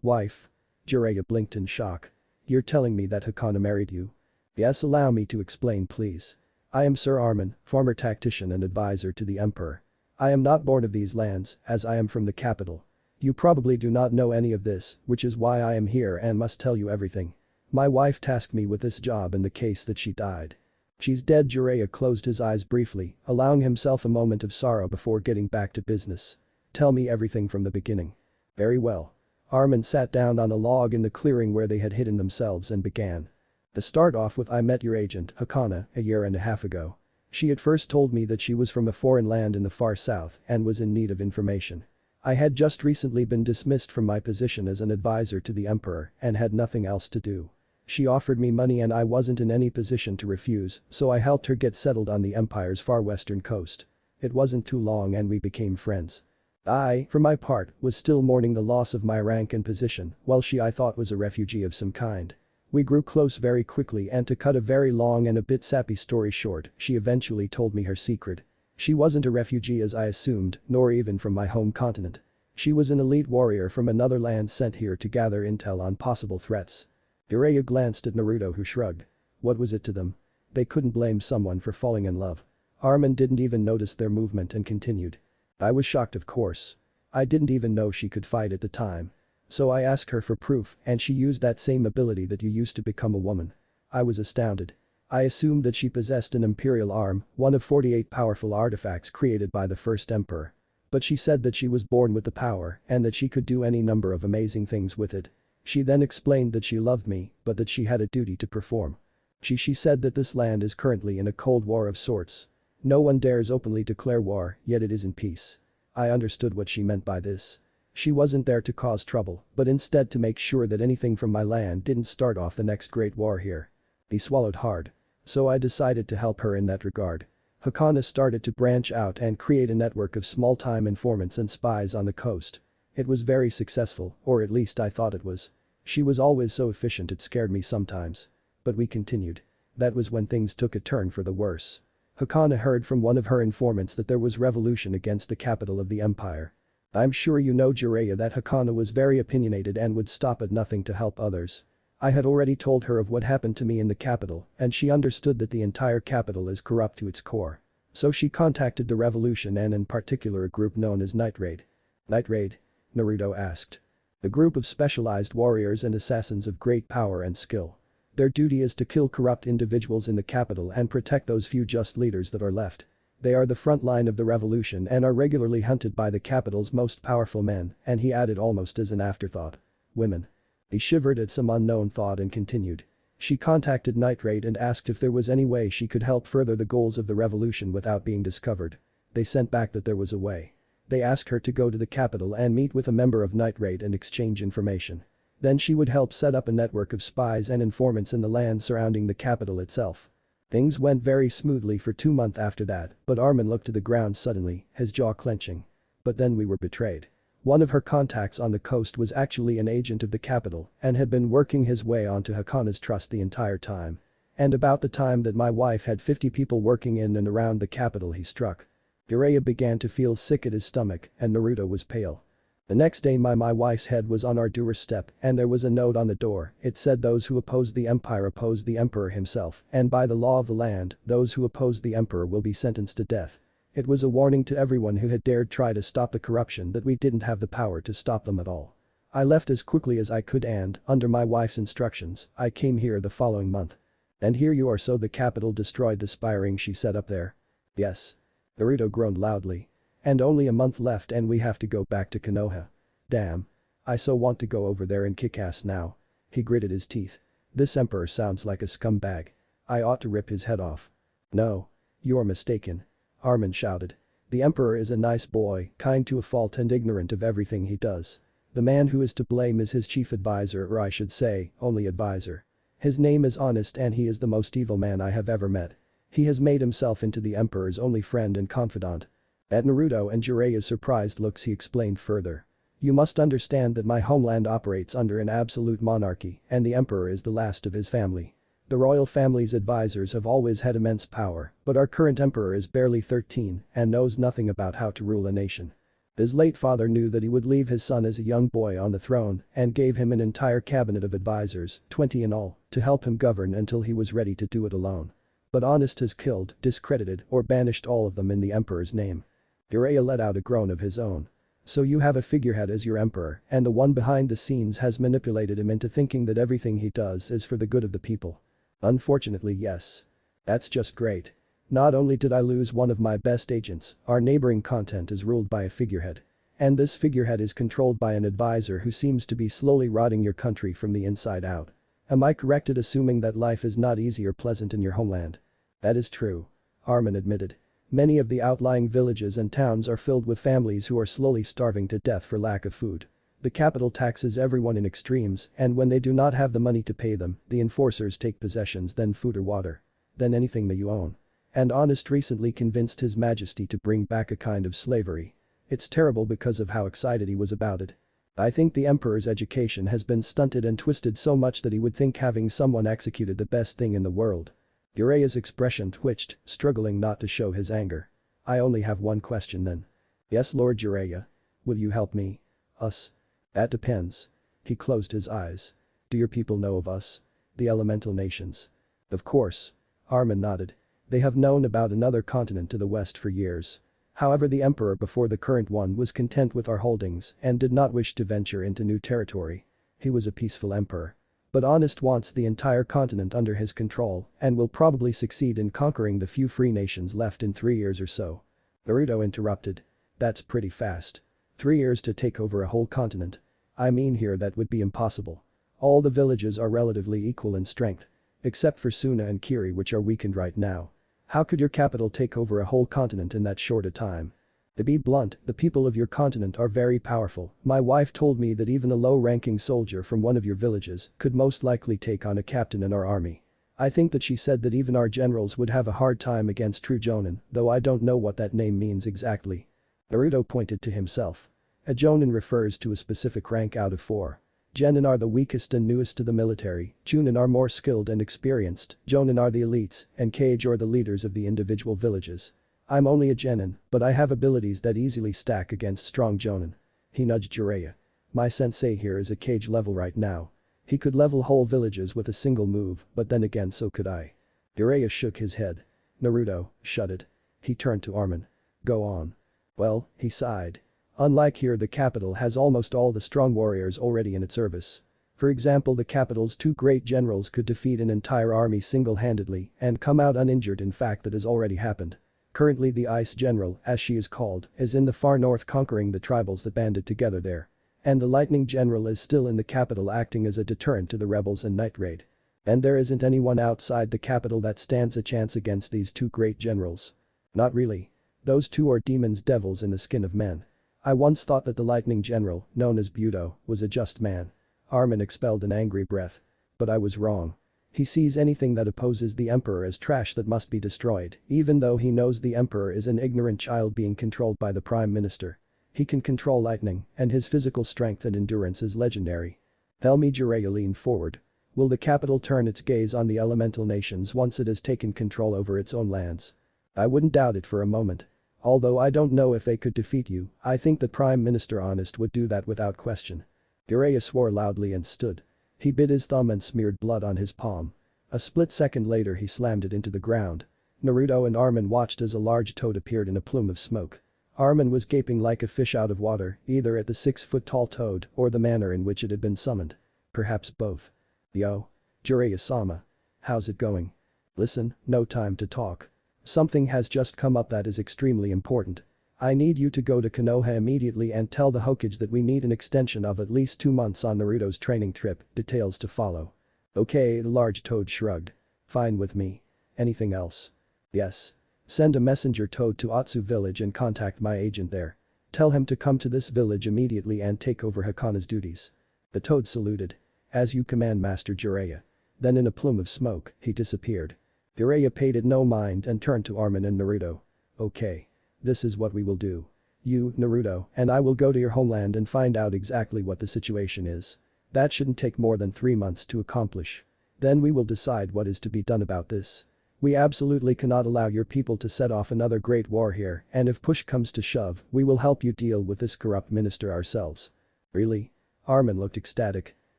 Wife? Jiraiya blinked in shock. You're telling me that Hakana married you? Yes, allow me to explain please. I am Sir Armin, former tactician and advisor to the Emperor. I am not born of these lands, as I am from the capital. You probably do not know any of this, which is why I am here and must tell you everything. My wife tasked me with this job in the case that she died. She's dead. Jiraiya closed his eyes briefly, allowing himself a moment of sorrow before getting back to business. Tell me everything from the beginning. Very well. Armin sat down on a log in the clearing where they had hidden themselves and began. To start off with, I met your agent, Hakana, a year and a half ago. She had first told me that she was from a foreign land in the far south and was in need of information. I had just recently been dismissed from my position as an advisor to the Emperor and had nothing else to do. She offered me money and I wasn't in any position to refuse, so I helped her get settled on the Empire's far western coast. It wasn't too long and we became friends. I, for my part, was still mourning the loss of my rank and position, while she I thought was a refugee of some kind. We grew close very quickly and to cut a very long and a bit sappy story short, she eventually told me her secret. She wasn't a refugee as I assumed, nor even from my home continent. She was an elite warrior from another land sent here to gather intel on possible threats. Jiraiya glanced at Naruto who shrugged. What was it to them? They couldn't blame someone for falling in love. Armin didn't even notice their movement and continued. I was shocked of course. I didn't even know she could fight at the time. So I asked her for proof and she used that same ability that you used to become a woman. I was astounded. I assumed that she possessed an imperial arm, one of 48 powerful artifacts created by the first emperor. But she said that she was born with the power and that she could do any number of amazing things with it. She then explained that she loved me, but that she had a duty to perform. She said that this land is currently in a cold war of sorts. No one dares openly declare war, yet it is in peace. I understood what she meant by this. She wasn't there to cause trouble, but instead to make sure that anything from my land didn't start off the next great war here. He swallowed hard. So I decided to help her in that regard. Hakana started to branch out and create a network of small-time informants and spies on the coast. It was very successful, or at least I thought it was. She was always so efficient it scared me sometimes. But we continued. That was when things took a turn for the worse. Hakana heard from one of her informants that there was revolution against the capital of the empire. I'm sure you know Jiraiya that Hakana was very opinionated and would stop at nothing to help others. I had already told her of what happened to me in the capital and she understood that the entire capital is corrupt to its core. So she contacted the revolution and in particular a group known as Night Raid. Night Raid? Naruto asked. A group of specialized warriors and assassins of great power and skill. Their duty is to kill corrupt individuals in the capital and protect those few just leaders that are left. They are the front line of the revolution and are regularly hunted by the capital's most powerful men, and he added almost as an afterthought. Women. He shivered at some unknown thought and continued. She contacted Night Raid and asked if there was any way she could help further the goals of the revolution without being discovered. They sent back that there was a way. They asked her to go to the capital and meet with a member of Night Raid and exchange information. Then she would help set up a network of spies and informants in the land surrounding the capital itself. Things went very smoothly for 2 months after that, but Armin looked to the ground suddenly, his jaw clenching. But then we were betrayed. One of her contacts on the coast was actually an agent of the capital and had been working his way onto Hakana's trust the entire time. And about the time that my wife had 50 people working in and around the capital he struck. Jiraiya began to feel sick at his stomach and Naruto was pale. The next day my wife's head was on our doorstep and there was a note on the door. It said those who oppose the empire oppose the emperor himself and by the law of the land, those who oppose the emperor will be sentenced to death. It was a warning to everyone who had dared try to stop the corruption that we didn't have the power to stop them at all. I left as quickly as I could and, under my wife's instructions, I came here the following month. And here you are, so the capital destroyed the spy ring she set up there. Yes. Naruto groaned loudly. And only a month left and we have to go back to Konoha. Damn. I so want to go over there and kick ass now. He gritted his teeth. This emperor sounds like a scumbag. I ought to rip his head off. No. You're mistaken. Armin shouted. The emperor is a nice boy, kind to a fault and ignorant of everything he does. The man who is to blame is his chief advisor, or I should say, only advisor. His name is Honest and he is the most evil man I have ever met. He has made himself into the emperor's only friend and confidant. At Naruto and Jiraiya's surprised looks he explained further. You must understand that my homeland operates under an absolute monarchy and the emperor is the last of his family. The royal family's advisors have always had immense power, but our current emperor is barely 13 and knows nothing about how to rule a nation. His late father knew that he would leave his son as a young boy on the throne and gave him an entire cabinet of advisors, 20 in all, to help him govern until he was ready to do it alone. But Honest has killed, discredited, or banished all of them in the emperor's name. Jiraiya let out a groan of his own. So you have a figurehead as your emperor and the one behind the scenes has manipulated him into thinking that everything he does is for the good of the people. Unfortunately, yes. That's just great. Not only did I lose one of my best agents, our neighboring continent is ruled by a figurehead. And this figurehead is controlled by an advisor who seems to be slowly rotting your country from the inside out. Am I correct at assuming that life is not easy or pleasant in your homeland? That is true. Armin admitted. Many of the outlying villages and towns are filled with families who are slowly starving to death for lack of food. The capital taxes everyone in extremes and when they do not have the money to pay them, the enforcers take possessions, then food or water. Then anything that you own. And Honest recently convinced His Majesty to bring back a kind of slavery. It's terrible because of how excited he was about it. I think the emperor's education has been stunted and twisted so much that he would think having someone executed the best thing in the world. Jiraiya's expression twitched, struggling not to show his anger. I only have one question then. Yes, Lord Jiraiya. Will you help me? Us? That depends. He closed his eyes. Do your people know of us? The elemental nations. Of course. Armin nodded. They have known about another continent to the west for years. However, the emperor before the current one was content with our holdings and did not wish to venture into new territory. He was a peaceful emperor. But Honest wants the entire continent under his control and will probably succeed in conquering the few free nations left in 3 years or so. Naruto interrupted. That's pretty fast. 3 years to take over a whole continent. I mean, here that would be impossible. All the villages are relatively equal in strength. Except for Suna and Kiri, which are weakened right now. How could your capital take over a whole continent in that short a time? To be blunt, the people of your continent are very powerful. My wife told me that even a low-ranking soldier from one of your villages could most likely take on a captain in our army. I think that she said that even our generals would have a hard time against true Jonin, though I don't know what that name means exactly. Naruto pointed to himself. A jonin refers to a specific rank out of 4. Genin are the weakest and newest to the military, chunin are more skilled and experienced, jonin are the elites, and kage are the leaders of the individual villages. I'm only a genin, but I have abilities that easily stack against strong jonin. He nudged Jiraiya. My sensei here is a kage level right now. He could level whole villages with a single move, but then again so could I. Jiraiya shook his head. Naruto, shut it. He turned to Armin. Go on. Well, he sighed. Unlike here, the capital has almost all the strong warriors already in its service. For example, the capital's 2 great generals could defeat an entire army single-handedly and come out uninjured. In fact, that has already happened. Currently the Ice General, as she is called, is in the far north conquering the tribals that banded together there. And the Lightning General is still in the capital acting as a deterrent to the rebels and Night Raid. And there isn't anyone outside the capital that stands a chance against these 2 great generals. Not really. Those 2 are demons, devils in the skin of men. I once thought that the Lightning General, known as Budo, was a just man. Armin expelled an angry breath. But I was wrong. He sees anything that opposes the Emperor as trash that must be destroyed, even though he knows the Emperor is an ignorant child being controlled by the Prime Minister. He can control lightning, and his physical strength and endurance is legendary. Tell me, Jiraiya leaned forward. Will the capital turn its gaze on the elemental nations once it has taken control over its own lands? I wouldn't doubt it for a moment. Although I don't know if they could defeat you, I think that Prime Minister Honest would do that without question. Jiraiya swore loudly and stood. He bit his thumb and smeared blood on his palm. A split second later he slammed it into the ground. Naruto and Armin watched as a large toad appeared in a plume of smoke. Armin was gaping like a fish out of water, either at the 6-foot-tall toad or the manner in which it had been summoned. Perhaps both. Yo. Jiraiya-sama. How's it going? Listen, no time to talk. Something has just come up that is extremely important. I need you to go to Konoha immediately and tell the Hokage that we need an extension of at least 2 months on Naruto's training trip, details to follow. Okay, the large toad shrugged. Fine with me. Anything else? Yes. Send a messenger toad to Otsu village and contact my agent there. Tell him to come to this village immediately and take over Hakana's duties. The toad saluted. As you command, Master Jiraiya. Then in a plume of smoke, he disappeared. Jiraiya paid it no mind and turned to Armin and Naruto. Okay. This is what we will do. You, Naruto, and I will go to your homeland and find out exactly what the situation is. That shouldn't take more than 3 months to accomplish. Then we will decide what is to be done about this. We absolutely cannot allow your people to set off another great war here, and if push comes to shove, we will help you deal with this corrupt minister ourselves. Really? Armin looked ecstatic.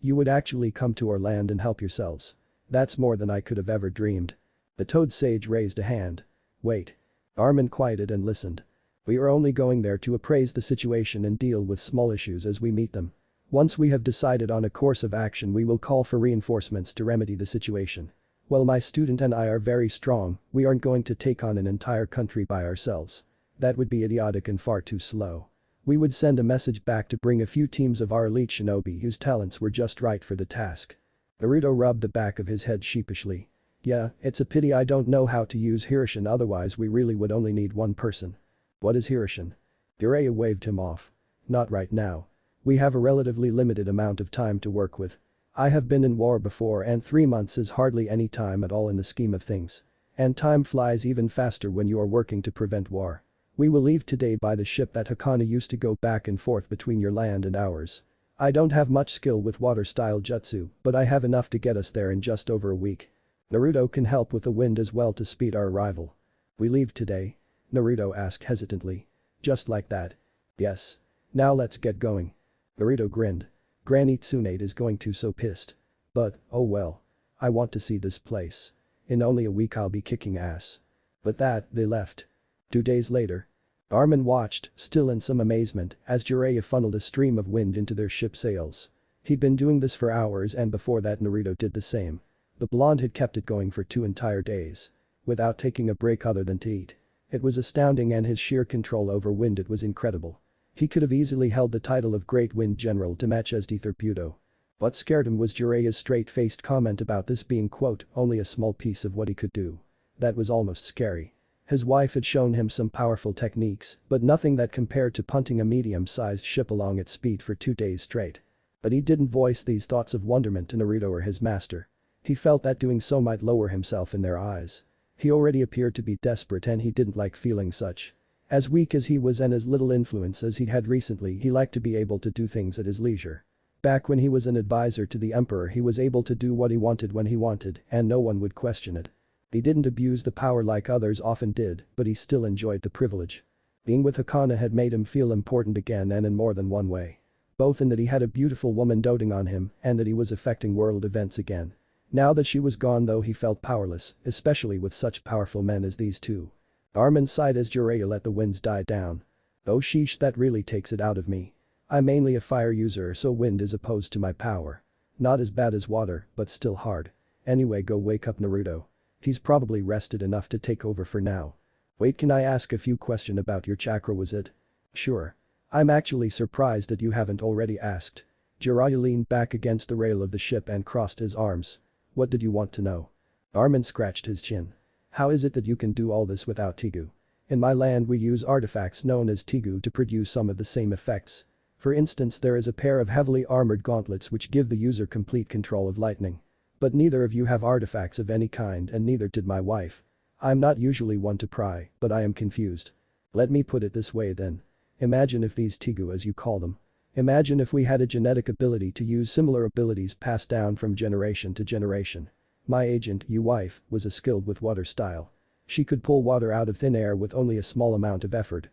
You would actually come to our land and help yourselves. That's more than I could have ever dreamed. The Toad Sage raised a hand. Wait. Armin quieted and listened. We are only going there to appraise the situation and deal with small issues as we meet them. Once we have decided on a course of action, we will call for reinforcements to remedy the situation. While my student and I are very strong, we aren't going to take on an entire country by ourselves. That would be idiotic and far too slow. We would send a message back to bring a few teams of our elite shinobi whose talents were just right for the task. Naruto rubbed the back of his head sheepishly. Yeah, it's a pity I don't know how to use Hirishin, otherwise we really would only need 1 person. What is Hirishin? Jiraiya waved him off. Not right now. We have a relatively limited amount of time to work with. I have been in war before and 3 months is hardly any time at all in the scheme of things. And time flies even faster when you are working to prevent war. We will leave today by the ship that Hakana used to go back and forth between your land and ours. I don't have much skill with water-style jutsu, but I have enough to get us there in just over a week. Naruto can help with the wind as well to speed our arrival. We leave today? Naruto asked hesitantly. Just like that? Yes. Now let's get going. Naruto grinned. Granny Tsunade is going to so pissed. But, oh well. I want to see this place. In only a week I'll be kicking ass. With that, they left. 2 days later. Armin watched, still in some amazement, as Jiraiya funneled a stream of wind into their ship sails. He'd been doing this for hours and before that Naruto did the same. The blonde had kept it going for 2 entire days. Without taking a break other than to eat. It was astounding, and his sheer control over wind, it was incredible. He could have easily held the title of Great Wind General to match Esdithur Budo. What scared him was Jiraiya's straight-faced comment about this being, quote, only a small piece of what he could do. That was almost scary. His wife had shown him some powerful techniques, but nothing that compared to punting a medium-sized ship along its speed for 2 days straight. But he didn't voice these thoughts of wonderment to Naruto or his master. He felt that doing so might lower himself in their eyes. He already appeared to be desperate and he didn't like feeling such. As weak as he was and as little influence as he'd had recently, he liked to be able to do things at his leisure. Back when he was an advisor to the emperor, he was able to do what he wanted when he wanted, and no one would question it. He didn't abuse the power like others often did, but he still enjoyed the privilege. Being with Hakana had made him feel important again, and in more than one way. Both in that he had a beautiful woman doting on him and that he was affecting world events again. Now that she was gone though, he felt powerless, especially with such powerful men as these two. Armin sighed as Jiraiya let the winds die down. Oh sheesh, that really takes it out of me. I'm mainly a fire user, so wind is opposed to my power. Not as bad as water, but still hard. Anyway, go wake up Naruto. He's probably rested enough to take over for now. Wait, can I ask a few questions about your chakra, was it? Sure. I'm actually surprised that you haven't already asked. Jiraiya leaned back against the rail of the ship and crossed his arms. What did you want to know? Armin scratched his chin. How is it that you can do all this without Tegu? In my land we use artifacts known as Tegu to produce some of the same effects. For instance, there is a pair of heavily armored gauntlets which give the user complete control of lightning. But neither of you have artifacts of any kind, and neither did my wife. I'm not usually one to pry, but I am confused. Let me put it this way then. Imagine if these Tegu, as you call them. Imagine if we had a genetic ability to use similar abilities passed down from generation to generation. My agent, your wife, was skilled with water style. She could pull water out of thin air with only a small amount of effort.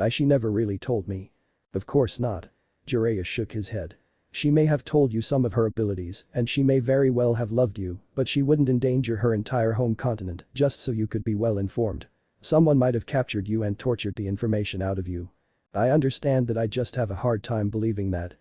She never really told me. Of course not. Jiraiya shook his head. She may have told you some of her abilities, and she may very well have loved you, but she wouldn't endanger her entire home continent just so you could be well informed. Someone might have captured you and tortured the information out of you. I understand that, I just have a hard time believing that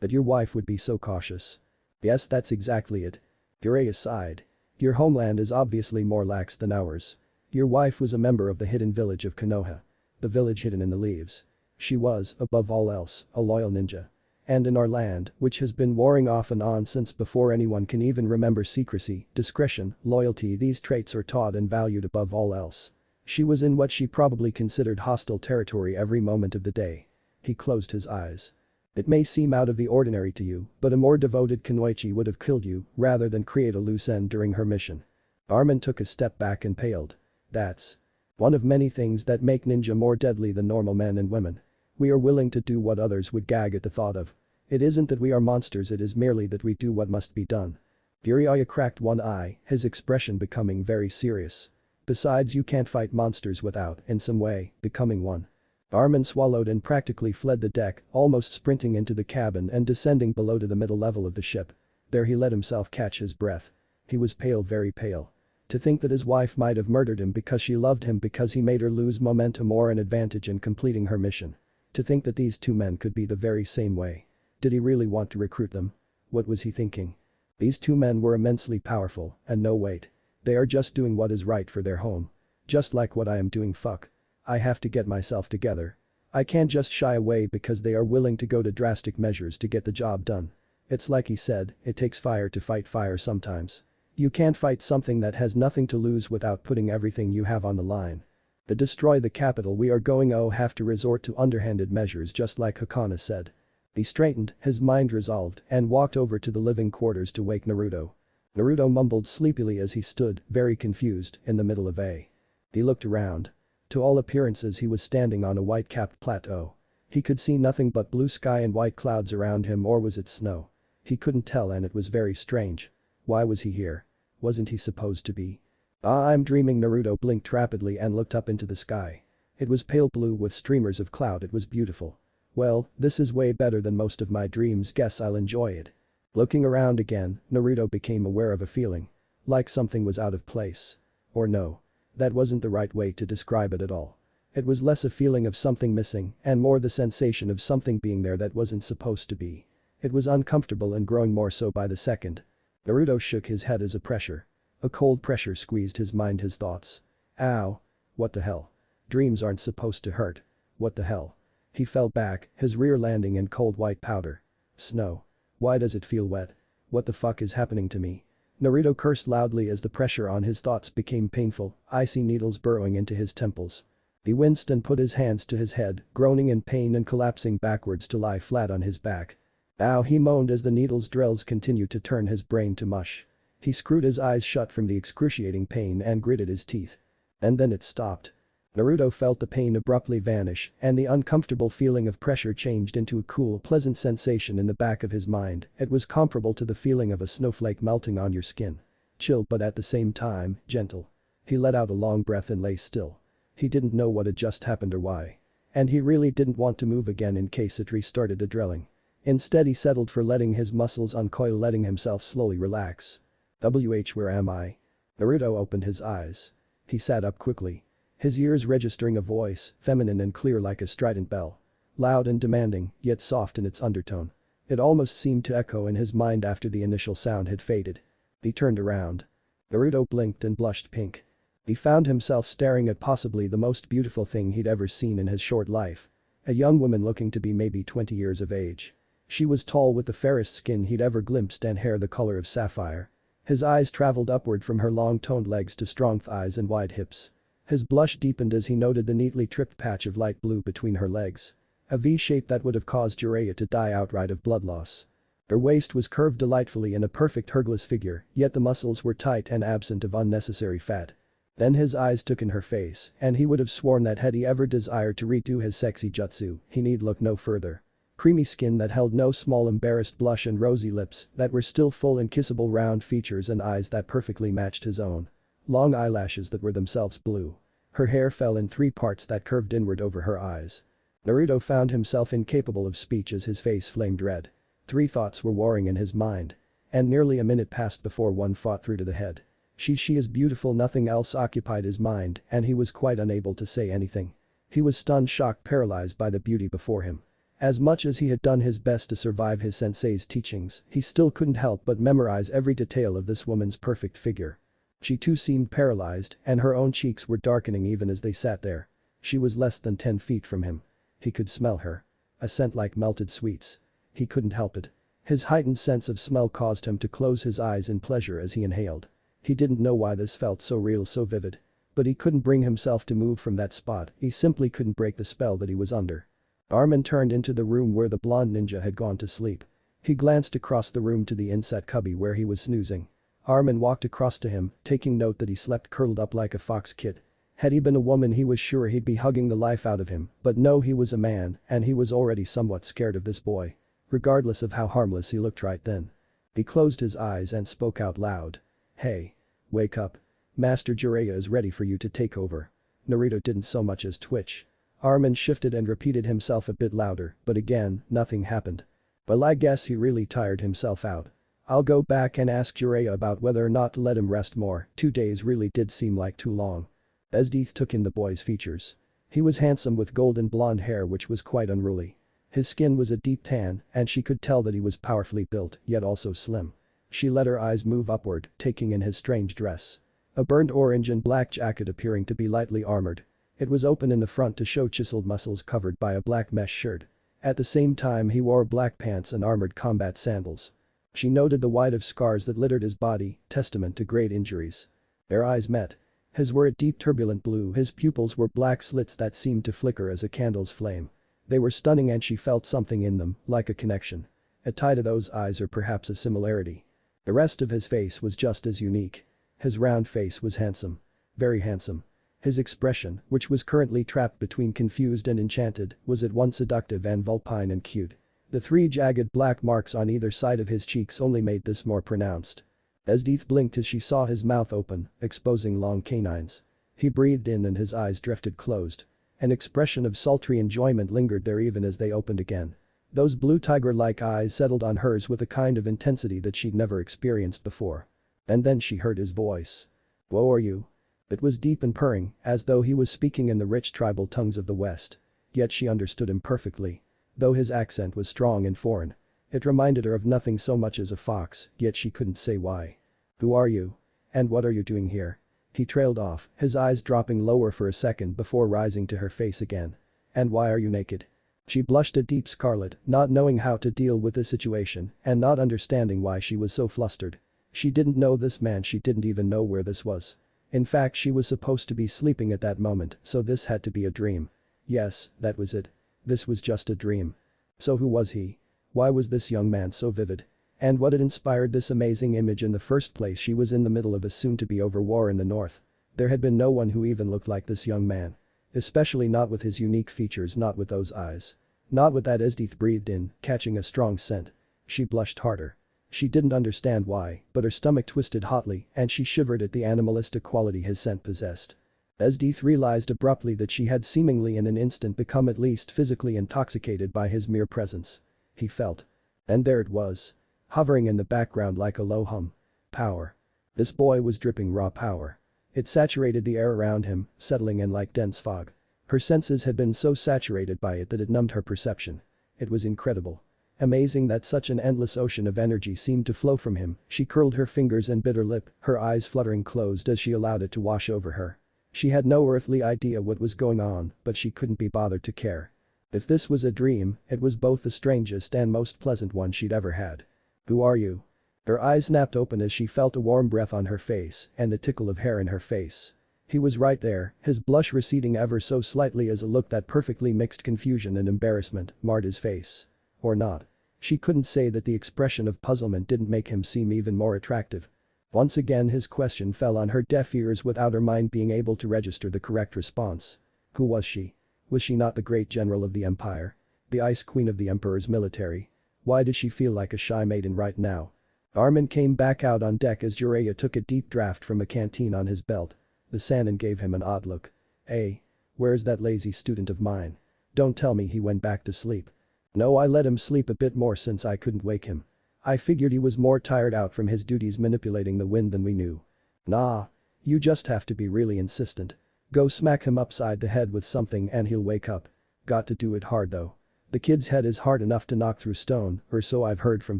your wife would be so cautious. Yes, that's exactly it. Jiraiya sighed. Your homeland is obviously more lax than ours. Your wife was a member of the hidden village of Konoha. The village hidden in the leaves. She was, above all else, a loyal ninja. And in our land, which has been warring off and on since before anyone can even remember, secrecy, discretion, loyalty, these traits are taught and valued above all else. She was in what she probably considered hostile territory every moment of the day. He closed his eyes. It may seem out of the ordinary to you, but a more devoted Kunoichi would have killed you rather than create a loose end during her mission. Armin took a step back and paled. That's one of many things that make ninja more deadly than normal men and women. We are willing to do what others would gag at the thought of. It isn't that we are monsters, it is merely that we do what must be done. Jiraiya cracked one eye, his expression becoming very serious. Besides, you can't fight monsters without, in some way, becoming one. Armin swallowed and practically fled the deck, almost sprinting into the cabin and descending below to the middle level of the ship. There he let himself catch his breath. He was pale, very pale. To think that his wife might have murdered him because she loved him, because he made her lose momentum or an advantage in completing her mission. To think that these two men could be the very same way. Did he really want to recruit them? What was he thinking? These two men were immensely powerful, and no wait. They are just doing what is right for their home. Just like what I am doing. Fuck. I have to get myself together. I can't just shy away because they are willing to go to drastic measures to get the job done. It's like he said, it takes fire to fight fire sometimes. You can't fight something that has nothing to lose without putting everything you have on the line. To destroy the capital we are going to have to resort to underhanded measures, just like Hakana said. He straightened, his mind resolved, and walked over to the living quarters to wake Naruto. Naruto mumbled sleepily as he stood, very confused, in the middle of a. He looked around. To all appearances he was standing on a white-capped plateau. He could see nothing but blue sky and white clouds around him, or was it snow? He couldn't tell, and it was very strange. Why was he here? Wasn't he supposed to be? I'm dreaming. Naruto blinked rapidly and looked up into the sky. It was pale blue with streamers of cloud. It was beautiful. Well, this is way better than most of my dreams, guess I'll enjoy it. Looking around again, Naruto became aware of a feeling. Like something was out of place. Or no. That wasn't the right way to describe it at all. It was less a feeling of something missing and more the sensation of something being there that wasn't supposed to be. It was uncomfortable and growing more so by the second. Naruto shook his head as a pressure. A cold pressure squeezed his mind, his thoughts. Ow. What the hell? Dreams aren't supposed to hurt. What the hell? He fell back, his rear landing in cold white powder. Snow. Why does it feel wet? What the fuck is happening to me? Naruto cursed loudly as the pressure on his thoughts became painful, icy needles burrowing into his temples. He winced and put his hands to his head, groaning in pain and collapsing backwards to lie flat on his back. Ow, he moaned as the needle's drills continued to turn his brain to mush. He screwed his eyes shut from the excruciating pain and gritted his teeth. And then it stopped. Naruto felt the pain abruptly vanish and the uncomfortable feeling of pressure changed into a cool, pleasant sensation in the back of his mind. It was comparable to the feeling of a snowflake melting on your skin. Chill but at the same time, gentle. He let out a long breath and lay still. He didn't know what had just happened or why. And he really didn't want to move again in case it restarted a drilling. Instead he settled for letting his muscles uncoil, letting himself slowly relax. Where am I? Naruto opened his eyes. He sat up quickly. His ears registering a voice, feminine and clear like a strident bell. Loud and demanding, yet soft in its undertone. It almost seemed to echo in his mind after the initial sound had faded. He turned around. Naruto blinked and blushed pink. He found himself staring at possibly the most beautiful thing he'd ever seen in his short life. A young woman looking to be maybe 20 years of age. She was tall with the fairest skin he'd ever glimpsed and hair the color of sapphire. His eyes traveled upward from her long toned legs to strong thighs and wide hips. His blush deepened as he noted the neatly tripped patch of light blue between her legs. A V shape that would have caused Jiraiya to die outright of blood loss. Her waist was curved delightfully in a perfect hergless figure, yet the muscles were tight and absent of unnecessary fat. Then his eyes took in her face, and he would have sworn that had he ever desired to redo his sexy jutsu, he need look no further. Creamy skin that held no small embarrassed blush and rosy lips that were still full and kissable, round features and eyes that perfectly matched his own. Long eyelashes that were themselves blue. Her hair fell in 3 parts that curved inward over her eyes. Naruto found himself incapable of speech as his face flamed red. 3 thoughts were warring in his mind. And nearly a minute passed before one fought through to the head. She is beautiful, nothing else occupied his mind and he was quite unable to say anything. He was stunned, shocked, paralyzed by the beauty before him. As much as he had done his best to survive his sensei's teachings, he still couldn't help but memorize every detail of this woman's perfect figure. She too seemed paralyzed and her own cheeks were darkening even as they sat there. She was less than 10 feet from him. He could smell her. A scent like melted sweets. He couldn't help it. His heightened sense of smell caused him to close his eyes in pleasure as he inhaled. He didn't know why this felt so real, so vivid. But he couldn't bring himself to move from that spot, he simply couldn't break the spell that he was under. Armin turned into the room where the blonde ninja had gone to sleep. He glanced across the room to the inset cubby where he was snoozing. Armin walked across to him, taking note that he slept curled up like a fox kid. Had he been a woman he was sure he'd be hugging the life out of him, but no, he was a man and he was already somewhat scared of this boy. Regardless of how harmless he looked right then. He closed his eyes and spoke out loud. Hey. Wake up. Master Jiraiya is ready for you to take over. Naruto didn't so much as twitch. Armin shifted and repeated himself a bit louder, but again, nothing happened. Well, I guess he really tired himself out. I'll go back and ask Jiraiya about whether or not to let him rest more. 2 days really did seem like too long. Esdeath took in the boy's features. He was handsome with golden blonde hair which was quite unruly. His skin was a deep tan and she could tell that he was powerfully built yet also slim. She let her eyes move upward, taking in his strange dress. A burnt orange and black jacket appearing to be lightly armored. It was open in the front to show chiseled muscles covered by a black mesh shirt. At the same time he wore black pants and armored combat sandals. She noted the white of scars that littered his body, testament to great injuries. Their eyes met. His were a deep turbulent blue, his pupils were black slits that seemed to flicker as a candle's flame. They were stunning and she felt something in them, like a connection. A tie to those eyes or perhaps a similarity. The rest of his face was just as unique. His round face was handsome. Very handsome. His expression, which was currently trapped between confused and enchanted, was at once seductive and vulpine and cute. The 3 jagged black marks on either side of his cheeks only made this more pronounced. Esdeath blinked as she saw his mouth open, exposing long canines. He breathed in and his eyes drifted closed. An expression of sultry enjoyment lingered there even as they opened again. Those blue tiger-like eyes settled on hers with a kind of intensity that she'd never experienced before. And then she heard his voice. "Who are you?" It was deep and purring, as though he was speaking in the rich tribal tongues of the West. Yet she understood him perfectly. Though his accent was strong and foreign. It reminded her of nothing so much as a fox, yet she couldn't say why. "Who are you? And what are you doing here?" He trailed off, his eyes dropping lower for a second before rising to her face again. "And why are you naked?" She blushed a deep scarlet, not knowing how to deal with the situation and not understanding why she was so flustered. She didn't know this man, she didn't even know where this was. In fact, she was supposed to be sleeping at that moment, so this had to be a dream. Yes, that was it. This was just a dream. So who was he? Why was this young man so vivid? And what had inspired this amazing image in the first place? She was in the middle of a soon-to-be-over war in the north. There had been no one who even looked like this young man. Especially not with his unique features, not with those eyes. Not with that. Esdeath breathed in, catching a strong scent. She blushed harder. She didn't understand why, but her stomach twisted hotly and she shivered at the animalistic quality his scent possessed. Esdeath realized abruptly that she had seemingly in an instant become at least physically intoxicated by his mere presence. He felt. And there it was. Hovering in the background like a low hum. Power. This boy was dripping raw power. It saturated the air around him, settling in like dense fog. Her senses had been so saturated by it that it numbed her perception. It was incredible. Amazing that such an endless ocean of energy seemed to flow from him. She curled her fingers and bit her lip, her eyes fluttering closed as she allowed it to wash over her. She had no earthly idea what was going on, but she couldn't be bothered to care. If this was a dream, it was both the strangest and most pleasant one she'd ever had. Who are you? Her eyes snapped open as she felt a warm breath on her face and the tickle of hair in her face. He was right there, his blush receding ever so slightly as a look that perfectly mixed confusion and embarrassment marred his face. Or not. She couldn't say that the expression of puzzlement didn't make him seem even more attractive. Once again his question fell on her deaf ears without her mind being able to register the correct response. Who was she? Was she not the great general of the empire? The ice queen of the emperor's military? Why did she feel like a shy maiden right now? Armin came back out on deck as Jiraiya took a deep draft from a canteen on his belt. The Sannin gave him an odd look. Hey. Where's that lazy student of mine? Don't tell me he went back to sleep. No, I let him sleep a bit more since I couldn't wake him. I figured he was more tired out from his duties manipulating the wind than we knew. Nah. You just have to be really insistent. Go smack him upside the head with something and he'll wake up. Got to do it hard though. The kid's head is hard enough to knock through stone, or so I've heard from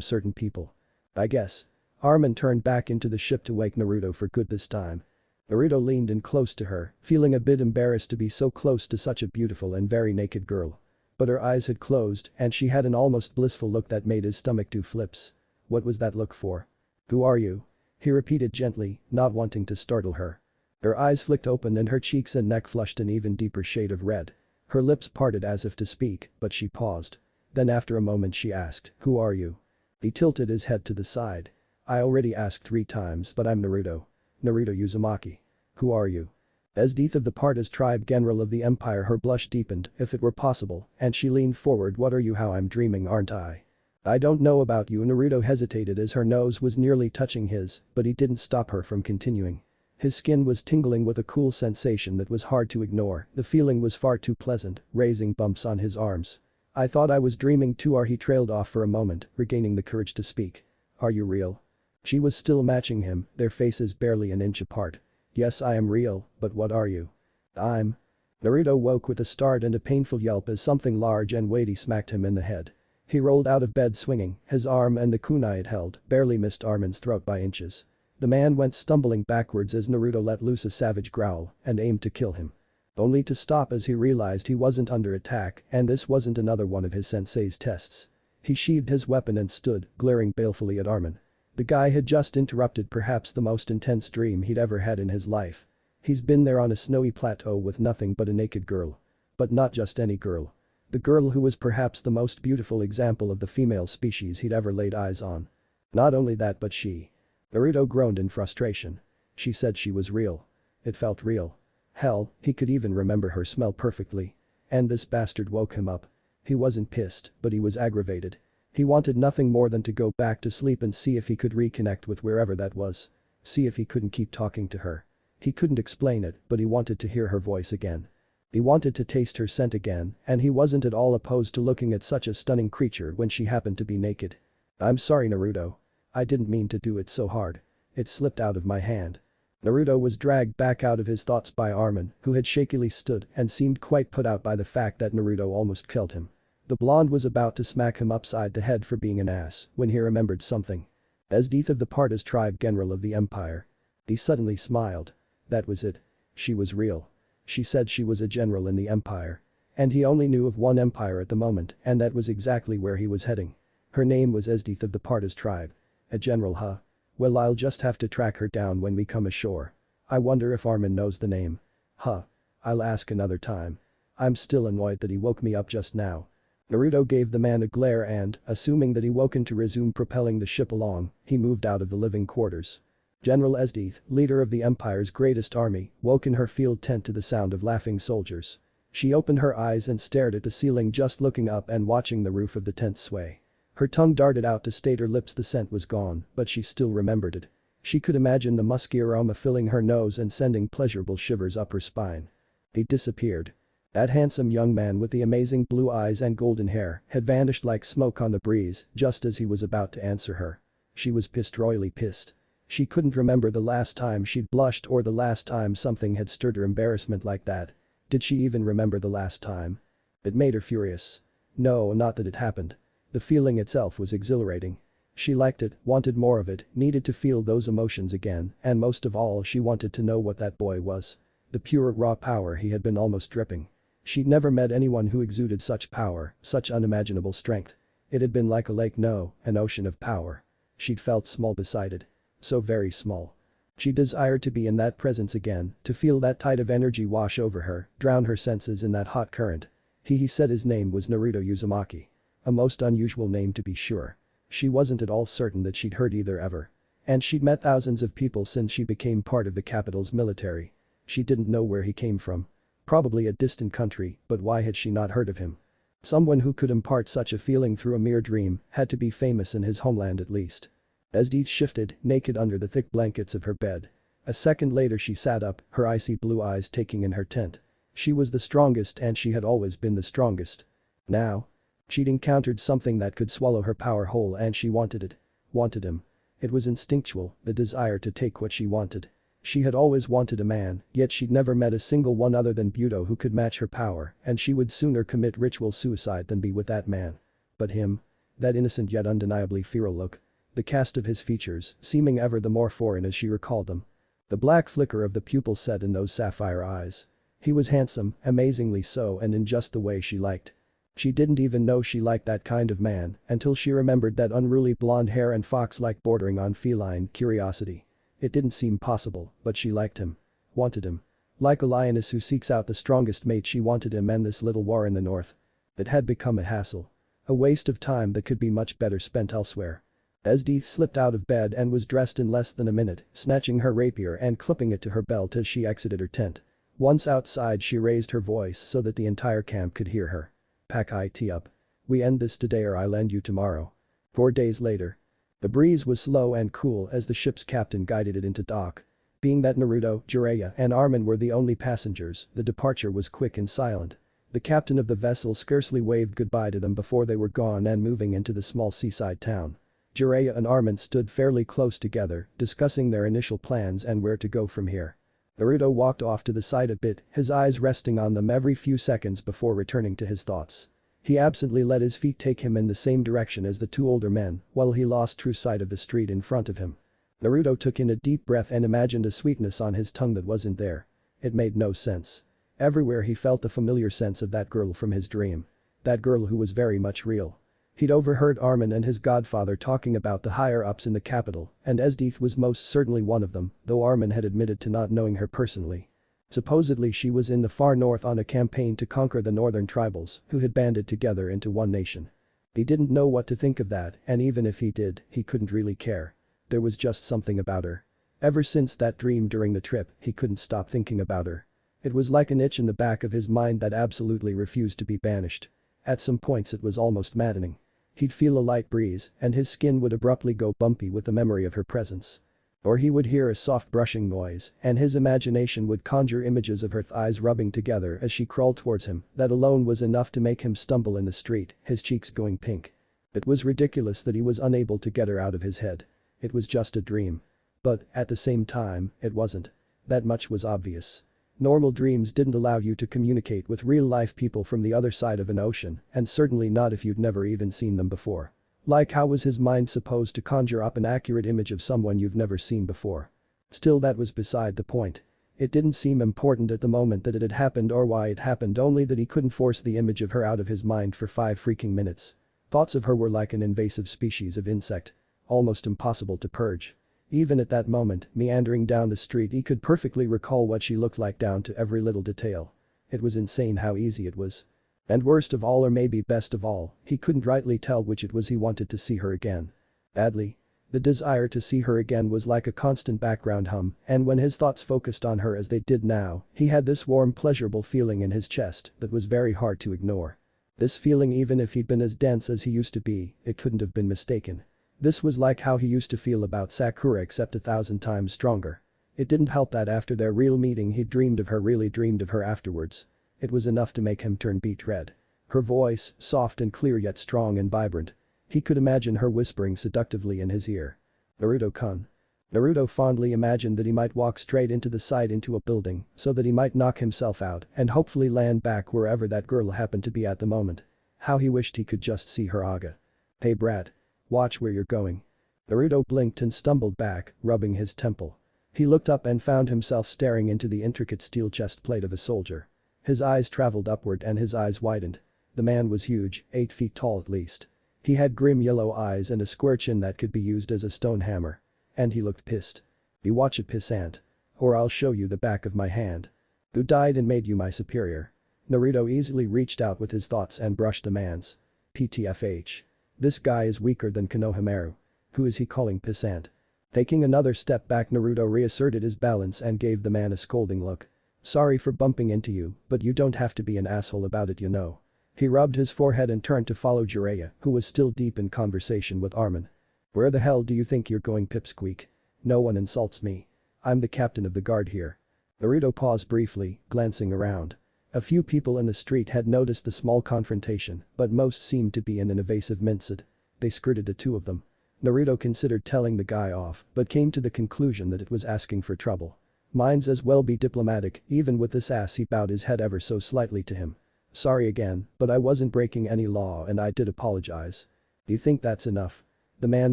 certain people. I guess. Armin turned back into the ship to wake Naruto for good this time. Naruto leaned in close to her, feeling a bit embarrassed to be so close to such a beautiful and very naked girl. But her eyes had closed and she had an almost blissful look that made his stomach do flips. What was that look for? Who are you? He repeated gently, not wanting to startle her. Her eyes flicked open and her cheeks and neck flushed an even deeper shade of red. Her lips parted as if to speak, but she paused. Then after a moment she asked, who are you? He tilted his head to the side. I already asked 3 times but I'm Naruto. Naruto Uzumaki. Who are you? Esdeath of the Partas tribe general of the empire. Her blush deepened, if it were possible, and she leaned forward. What are you? How I'm dreaming, aren't I? I don't know about you. Naruto hesitated as her nose was nearly touching his, but he didn't stop her from continuing. His skin was tingling with a cool sensation that was hard to ignore. The feeling was far too pleasant, raising bumps on his arms. I thought I was dreaming too. He trailed off for a moment, regaining the courage to speak. Are you real? She was still matching him, their faces barely an inch apart. Yes, I am real, but what are you? I'm. Naruto woke with a start and a painful yelp as something large and weighty smacked him in the head. He rolled out of bed swinging, his arm and the kunai it held barely missed Armin's throat by inches. The man went stumbling backwards as Naruto let loose a savage growl and aimed to kill him. Only to stop as he realized he wasn't under attack and this wasn't another one of his sensei's tests. He sheathed his weapon and stood, glaring balefully at Armin. The guy had just interrupted perhaps the most intense dream he'd ever had in his life. He's been there on a snowy plateau with nothing but a naked girl. But not just any girl. The girl who was perhaps the most beautiful example of the female species he'd ever laid eyes on. Not only that but she. Naruto groaned in frustration. She said she was real. It felt real. Hell, he could even remember her smell perfectly. And this bastard woke him up. He wasn't pissed, but he was aggravated. He wanted nothing more than to go back to sleep and see if he could reconnect with wherever that was. See if he couldn't keep talking to her. He couldn't explain it, but he wanted to hear her voice again. He wanted to taste her scent again, and he wasn't at all opposed to looking at such a stunning creature when she happened to be naked. I'm sorry, Naruto. I didn't mean to do it so hard. It slipped out of my hand. Naruto was dragged back out of his thoughts by Armin, who had shakily stood and seemed quite put out by the fact that Naruto almost killed him. The blonde was about to smack him upside the head for being an ass when he remembered something. Esdeath of the Partas tribe general of the empire. He suddenly smiled. That was it. She was real. She said she was a general in the empire. And he only knew of one empire at the moment and that was exactly where he was heading. Her name was Esdeath of the Partas tribe. A general, huh? Well, I'll just have to track her down when we come ashore. I wonder if Armin knows the name. Huh. I'll ask another time. I'm still annoyed that he woke me up just now. Naruto gave the man a glare and, assuming that he woken to resume propelling the ship along, he moved out of the living quarters. General Esdeath, leader of the Empire's greatest army, woke in her field tent to the sound of laughing soldiers. She opened her eyes and stared at the ceiling, just looking up and watching the roof of the tent sway. Her tongue darted out to state her lips the scent was gone, but she still remembered it. She could imagine the musky aroma filling her nose and sending pleasurable shivers up her spine. It disappeared. That handsome young man with the amazing blue eyes and golden hair had vanished like smoke on the breeze just as he was about to answer her. She was pissed, royally pissed. She couldn't remember the last time she'd blushed or the last time something had stirred her embarrassment like that. Did she even remember the last time? It made her furious. No, not that it happened. The feeling itself was exhilarating. She liked it, wanted more of it, needed to feel those emotions again, and most of all she wanted to know what that boy was. The pure raw power he had been almost dripping. She'd never met anyone who exuded such power, such unimaginable strength. It had been like a lake, no, an ocean of power. She'd felt small beside it. So very small. She desired to be in that presence again, to feel that tide of energy wash over her, drown her senses in that hot current. He said his name was Naruto Uzumaki. A most unusual name, to be sure. She wasn't at all certain that she'd heard either ever. And she'd met thousands of people since she became part of the capital's military. She didn't know where he came from. Probably a distant country, but why had she not heard of him? Someone who could impart such a feeling through a mere dream had to be famous in his homeland at least. As Edith shifted, naked under the thick blankets of her bed. A second later she sat up, her icy blue eyes taking in her tent. She was the strongest and she had always been the strongest. Now? She'd encountered something that could swallow her power whole and she wanted it. Wanted him. It was instinctual, the desire to take what she wanted. She had always wanted a man, yet she'd never met a single one other than Buto who could match her power, and she would sooner commit ritual suicide than be with that man. But him? That innocent yet undeniably feral look. The cast of his features, seeming ever the more foreign as she recalled them. The black flicker of the pupil set in those sapphire eyes. He was handsome, amazingly so, and in just the way she liked. She didn't even know she liked that kind of man until she remembered that unruly blonde hair and fox-like bordering on feline curiosity. It didn't seem possible, but she liked him. Wanted him. Like a lioness who seeks out the strongest mate, she wanted him and this little war in the north. It had become a hassle. A waste of time that could be much better spent elsewhere. As Edith slipped out of bed and was dressed in less than a minute, snatching her rapier and clipping it to her belt as she exited her tent. Once outside she raised her voice so that the entire camp could hear her. Pack it up. We end this today or I'll end you tomorrow. 4 days later. The breeze was slow and cool as the ship's captain guided it into dock. Being that Naruto, Jiraiya and Armin were the only passengers, the departure was quick and silent. The captain of the vessel scarcely waved goodbye to them before they were gone and moving into the small seaside town. Jiraiya and Armin stood fairly close together, discussing their initial plans and where to go from here. Naruto walked off to the side a bit, his eyes resting on them every few seconds before returning to his thoughts. He absently let his feet take him in the same direction as the two older men while he lost true sight of the street in front of him. Naruto took in a deep breath and imagined a sweetness on his tongue that wasn't there. It made no sense. Everywhere he felt the familiar sense of that girl from his dream. That girl who was very much real. He'd overheard Armin and his godfather talking about the higher-ups in the capital, and Edith was most certainly one of them, though Armin had admitted to not knowing her personally. Supposedly she was in the far north on a campaign to conquer the northern tribals who had banded together into one nation. He didn't know what to think of that, and even if he did, he couldn't really care. There was just something about her. Ever since that dream during the trip, he couldn't stop thinking about her. It was like an itch in the back of his mind that absolutely refused to be banished. At some points it was almost maddening. He'd feel a light breeze, and his skin would abruptly go bumpy with the memory of her presence. Or he would hear a soft brushing noise, and his imagination would conjure images of her thighs rubbing together as she crawled towards him. That alone was enough to make him stumble in the street, his cheeks going pink. It was ridiculous that he was unable to get her out of his head. It was just a dream. But, at the same time, it wasn't. That much was obvious. Normal dreams didn't allow you to communicate with real-life people from the other side of an ocean, and certainly not if you'd never even seen them before. Like, how was his mind supposed to conjure up an accurate image of someone you've never seen before? Still, that was beside the point. It didn't seem important at the moment that it had happened or why it happened, only that he couldn't force the image of her out of his mind for 5 freaking minutes. Thoughts of her were like an invasive species of insect. Almost impossible to purge. Even at that moment, meandering down the street, he could perfectly recall what she looked like down to every little detail. It was insane how easy it was. And worst of all, or maybe best of all, he couldn't rightly tell which it was he wanted to see her again. Badly. The desire to see her again was like a constant background hum, and when his thoughts focused on her as they did now, he had this warm pleasurable feeling in his chest that was very hard to ignore. This feeling, even if he'd been as dense as he used to be, it couldn't have been mistaken. This was like how he used to feel about Sakura, except 1,000 times stronger. It didn't help that after their real meeting he really dreamed of her afterwards. It was enough to make him turn beet red. Her voice, soft and clear yet strong and vibrant. He could imagine her whispering seductively in his ear. Naruto-kun. Naruto fondly imagined that he might walk straight into the side into a building so that he might knock himself out and hopefully land back wherever that girl happened to be at the moment. How he wished he could just see her aga. Hey brat. Watch where you're going. Naruto blinked and stumbled back, rubbing his temple. He looked up and found himself staring into the intricate steel chest plate of a soldier. His eyes traveled upward and his eyes widened. The man was huge, 8 feet tall at least. He had grim yellow eyes and a square chin that could be used as a stone hammer. And he looked pissed. You watch it, pissant. Or I'll show you the back of my hand. Who died and made you my superior? Naruto easily reached out with his thoughts and brushed the man's. PTFH. This guy is weaker than Konohamaru. Who is he calling pissant? Taking another step back, Naruto reasserted his balance and gave the man a scolding look. Sorry for bumping into you, but you don't have to be an asshole about it, you know. He rubbed his forehead and turned to follow Jiraiya, who was still deep in conversation with Armin. Where the hell do you think you're going, pipsqueak? No one insults me. I'm the captain of the guard here. Naruto paused briefly, glancing around. A few people in the street had noticed the small confrontation, but most seemed to be in an evasive mindset. They skirted the two of them. Naruto considered telling the guy off, but came to the conclusion that it was asking for trouble. Might as well be diplomatic, even with this ass. He bowed his head ever so slightly to him. Sorry again, but I wasn't breaking any law and I did apologize. Do you think that's enough? The man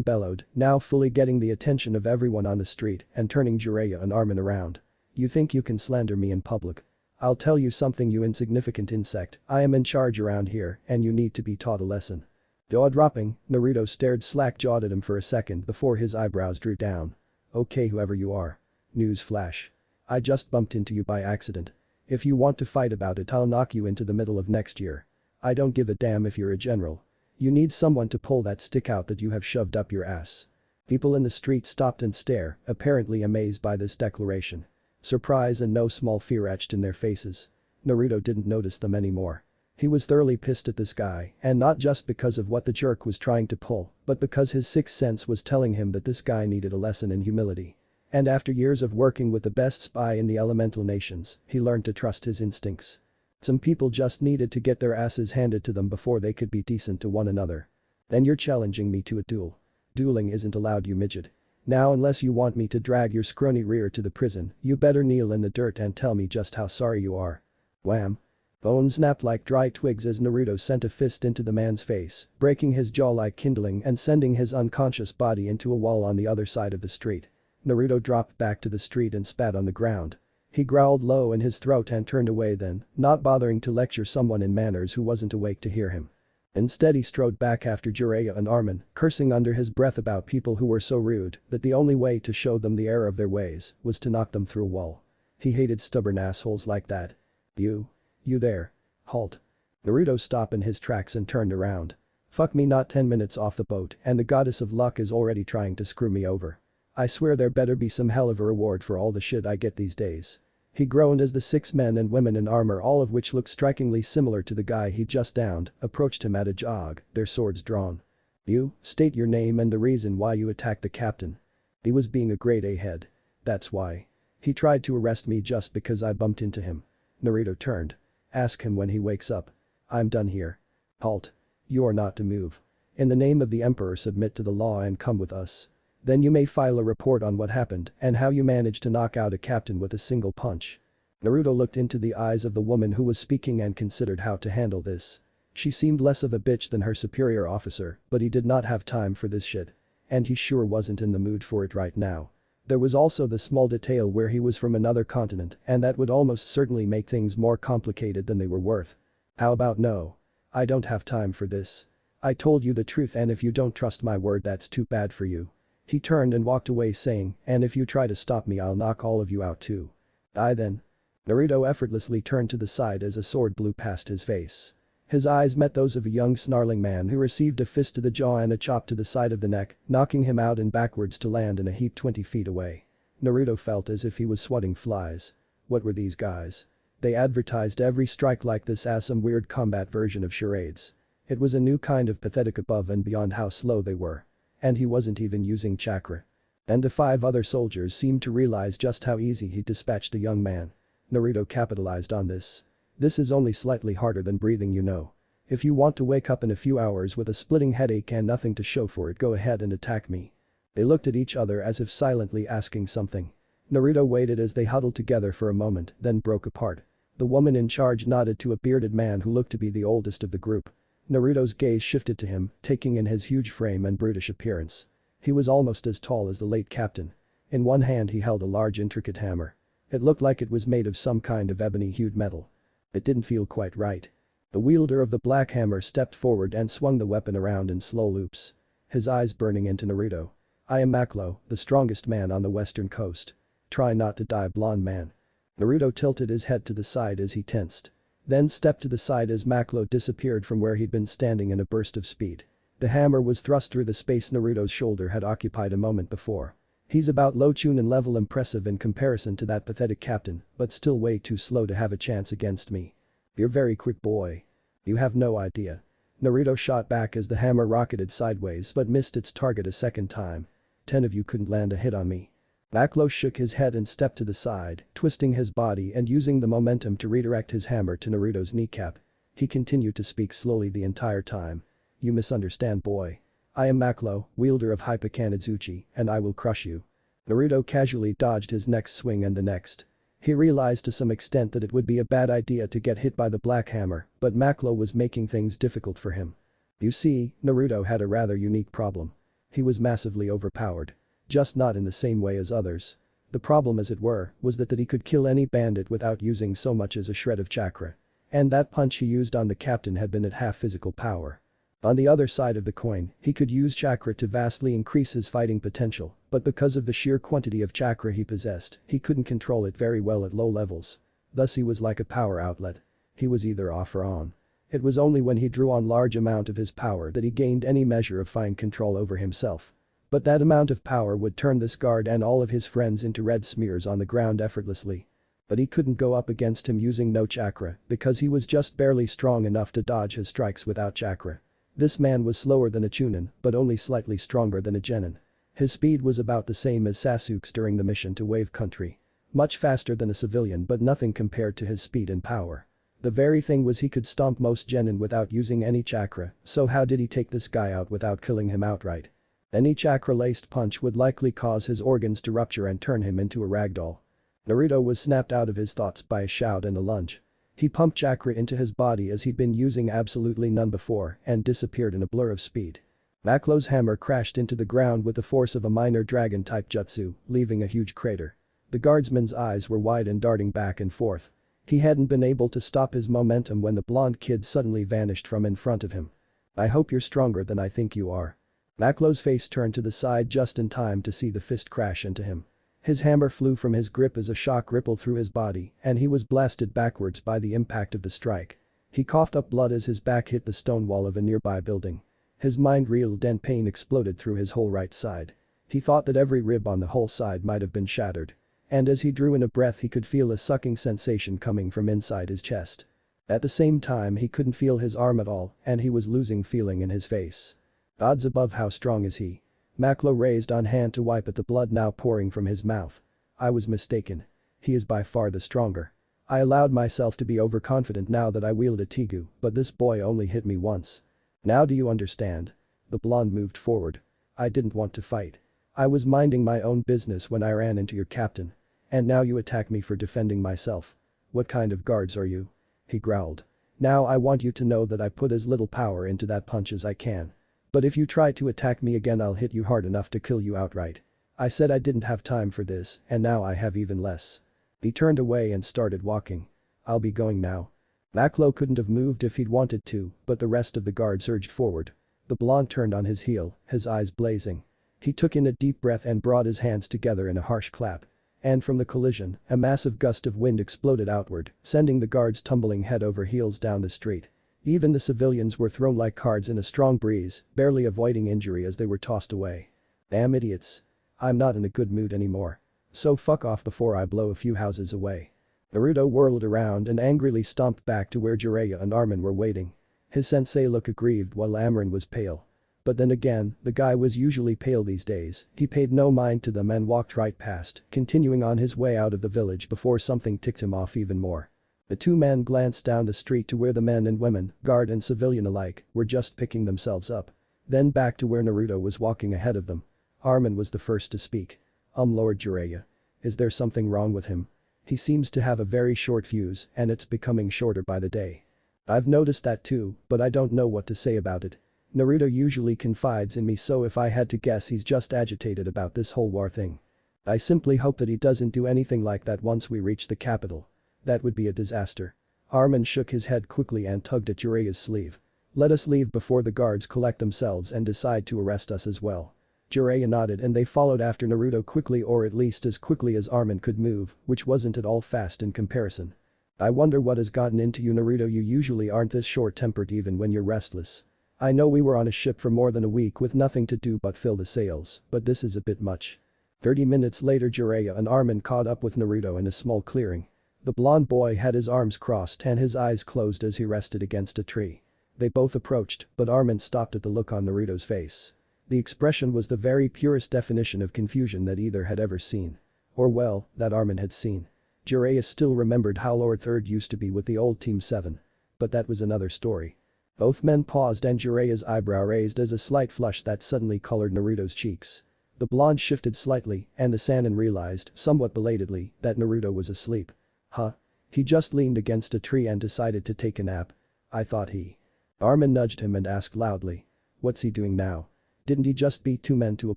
bellowed, now fully getting the attention of everyone on the street and turning Jiraiya and Armin around. You think you can slander me in public? I'll tell you something, you insignificant insect. I am in charge around here and you need to be taught a lesson. Jaw-dropping, Naruto stared slack-jawed at him for a second before his eyebrows drew down. Okay, whoever you are. News flash. I just bumped into you by accident. If you want to fight about it, I'll knock you into the middle of next year. I don't give a damn if you're a general. You need someone to pull that stick out that you have shoved up your ass. People in the street stopped and stared, apparently amazed by this declaration. Surprise and no small fear etched in their faces. Naruto didn't notice them anymore. He was thoroughly pissed at this guy, and not just because of what the jerk was trying to pull, but because his sixth sense was telling him that this guy needed a lesson in humility. And after years of working with the best spy in the elemental nations, he learned to trust his instincts. Some people just needed to get their asses handed to them before they could be decent to one another. Then you're challenging me to a duel. Dueling isn't allowed, you midget. Now, unless you want me to drag your scrawny rear to the prison, you better kneel in the dirt and tell me just how sorry you are. Wham! Bones snapped like dry twigs as Naruto sent a fist into the man's face, breaking his jaw like kindling and sending his unconscious body into a wall on the other side of the street. Naruto dropped back to the street and spat on the ground. He growled low in his throat and turned away then, not bothering to lecture someone in manners who wasn't awake to hear him. Instead he strode back after Jiraiya and Armin, cursing under his breath about people who were so rude that the only way to show them the error of their ways was to knock them through a wall. He hated stubborn assholes like that. You there. Halt. Naruto stopped in his tracks and turned around. Fuck me, not 10 minutes off the boat and the goddess of luck is already trying to screw me over. I swear there better be some hell of a reward for all the shit I get these days. He groaned as the 6 men and women in armor, all of which looked strikingly similar to the guy he just downed, approached him at a jog, their swords drawn. You, state your name and the reason why you attacked the captain. He was being a grade A head. That's why. He tried to arrest me just because I bumped into him. Naruto turned. Ask him when he wakes up. I'm done here. Halt. You are not to move. In the name of the Emperor, submit to the law and come with us. Then you may file a report on what happened and how you managed to knock out a captain with a single punch. Naruto looked into the eyes of the woman who was speaking and considered how to handle this. She seemed less of a bitch than her superior officer, but he did not have time for this shit. And he sure wasn't in the mood for it right now. There was also the small detail where he was from another continent and that would almost certainly make things more complicated than they were worth. How about no? I don't have time for this. I told you the truth and if you don't trust my word that's too bad for you. He turned and walked away saying, and if you try to stop me I'll knock all of you out too. Die then. Naruto effortlessly turned to the side as a sword blew past his face. His eyes met those of a young snarling man who received a fist to the jaw and a chop to the side of the neck, knocking him out and backwards to land in a heap 20 feet away. Naruto felt as if he was swatting flies. What were these guys? They advertised every strike like this as some weird combat version of charades. It was a new kind of pathetic above and beyond how slow they were. And he wasn't even using chakra. And the 5 other soldiers seemed to realize just how easy he dispatched the young man. Naruto capitalized on this. This is only slightly harder than breathing, you know. If you want to wake up in a few hours with a splitting headache and nothing to show for it, go ahead and attack me. They looked at each other as if silently asking something. Naruto waited as they huddled together for a moment, then broke apart. The woman in charge nodded to a bearded man who looked to be the oldest of the group. Naruto's gaze shifted to him, taking in his huge frame and brutish appearance. He was almost as tall as the late captain. In one hand he held a large intricate hammer. It looked like it was made of some kind of ebony-hued metal. It didn't feel quite right. The wielder of the black hammer stepped forward and swung the weapon around in slow loops. His eyes burning into Naruto. I am Maklo, the strongest man on the western coast. Try not to die, blonde man. Naruto tilted his head to the side as he tensed. Then stepped to the side as Maklo disappeared from where he'd been standing in a burst of speed. The hammer was thrust through the space Naruto's shoulder had occupied a moment before. He's about low chunin level impressive in comparison to that pathetic captain, but still way too slow to have a chance against me. You're very quick, boy. You have no idea. Naruto shot back as the hammer rocketed sideways but missed its target a second time. 10 of you couldn't land a hit on me. Maklo shook his head and stepped to the side, twisting his body and using the momentum to redirect his hammer to Naruto's kneecap. He continued to speak slowly the entire time. You misunderstand, boy. I am Maklo, wielder of Hypokanazuchi, and I will crush you. Naruto casually dodged his next swing and the next. He realized to some extent that it would be a bad idea to get hit by the black hammer, but Maklo was making things difficult for him. You see, Naruto had a rather unique problem. He was massively overpowered. Just not in the same way as others. The problem, as it were, was that he could kill any bandit without using so much as a shred of chakra. And that punch he used on the captain had been at half physical power. On the other side of the coin, he could use chakra to vastly increase his fighting potential, but because of the sheer quantity of chakra he possessed, he couldn't control it very well at low levels. Thus he was like a power outlet. He was either off or on. It was only when he drew on large amount of his power that he gained any measure of fine control over himself. But that amount of power would turn this guard and all of his friends into red smears on the ground effortlessly. But he couldn't go up against him using no chakra because he was just barely strong enough to dodge his strikes without chakra. This man was slower than a Chunin, but only slightly stronger than a Genin. His speed was about the same as Sasuke's during the mission to Wave Country. Much faster than a civilian, but nothing compared to his speed and power. The very thing was he could stomp most Genin without using any chakra, so how did he take this guy out without killing him outright? Any chakra-laced punch would likely cause his organs to rupture and turn him into a ragdoll. Naruto was snapped out of his thoughts by a shout and a lunge. He pumped chakra into his body as he'd been using absolutely none before and disappeared in a blur of speed. Maklo's hammer crashed into the ground with the force of a minor dragon-type jutsu, leaving a huge crater. The guardsman's eyes were wide and darting back and forth. He hadn't been able to stop his momentum when the blonde kid suddenly vanished from in front of him. I hope you're stronger than I think you are. Maklo's face turned to the side just in time to see the fist crash into him. His hammer flew from his grip as a shock rippled through his body and he was blasted backwards by the impact of the strike. He coughed up blood as his back hit the stone wall of a nearby building. His mind reeled and pain exploded through his whole right side. He thought that every rib on the whole side might have been shattered. And as he drew in a breath he could feel a sucking sensation coming from inside his chest. At the same time he couldn't feel his arm at all and he was losing feeling in his face. Odds above, how strong is he? Maklo raised on hand to wipe at the blood now pouring from his mouth. I was mistaken. He is by far the stronger. I allowed myself to be overconfident now that I wield a Tigu, but this boy only hit me once. Now do you understand? The blonde moved forward. I didn't want to fight. I was minding my own business when I ran into your captain. And now you attack me for defending myself. What kind of guards are you? He growled. Now I want you to know that I put as little power into that punch as I can. But if you try to attack me again I'll hit you hard enough to kill you outright. I said I didn't have time for this, and now I have even less. He turned away and started walking. I'll be going now. Maklo couldn't have moved if he'd wanted to, but the rest of the guard surged forward. The blonde turned on his heel, his eyes blazing. He took in a deep breath and brought his hands together in a harsh clap. And from the collision, a massive gust of wind exploded outward, sending the guards tumbling head over heels down the street. Even the civilians were thrown like cards in a strong breeze, barely avoiding injury as they were tossed away. Damn idiots. I'm not in a good mood anymore. So fuck off before I blow a few houses away. Naruto whirled around and angrily stomped back to where Jiraiya and Armin were waiting. His sensei looked aggrieved while Amarin was pale. But then again, the guy was usually pale these days. He paid no mind to them and walked right past, continuing on his way out of the village before something ticked him off even more. The two men glanced down the street to where the men and women, guard and civilian alike, were just picking themselves up. Then back to where Naruto was walking ahead of them. Armin was the first to speak. Lord Jiraiya. Is there something wrong with him? He seems to have a very short fuse and it's becoming shorter by the day. I've noticed that too, but I don't know what to say about it. Naruto usually confides in me, so if I had to guess, he's just agitated about this whole war thing. I simply hope that he doesn't do anything like that once we reach the capital. That would be a disaster. Armin shook his head quickly and tugged at Jiraiya's sleeve. Let us leave before the guards collect themselves and decide to arrest us as well. Jiraiya nodded and they followed after Naruto quickly, or at least as quickly as Armin could move, which wasn't at all fast in comparison. I wonder what has gotten into you, Naruto. You usually aren't this short-tempered even when you're restless. I know we were on a ship for more than a week with nothing to do but fill the sails, but this is a bit much. 30 minutes later, Jiraiya and Armin caught up with Naruto in a small clearing. The blonde boy had his arms crossed and his eyes closed as he rested against a tree. They both approached, but Armin stopped at the look on Naruto's face. The expression was the very purest definition of confusion that either had ever seen. Or well, that Armin had seen. Jiraiya still remembered how Lord Third used to be with the old Team 7. But that was another story. Both men paused and Jiraiya's eyebrow raised as a slight flush that suddenly colored Naruto's cheeks. The blonde shifted slightly and the Sannin realized, somewhat belatedly, that Naruto was asleep. Huh? He just leaned against a tree and decided to take a nap. I thought he. Armin nudged him and asked loudly. What's he doing now? Didn't he just beat two men to a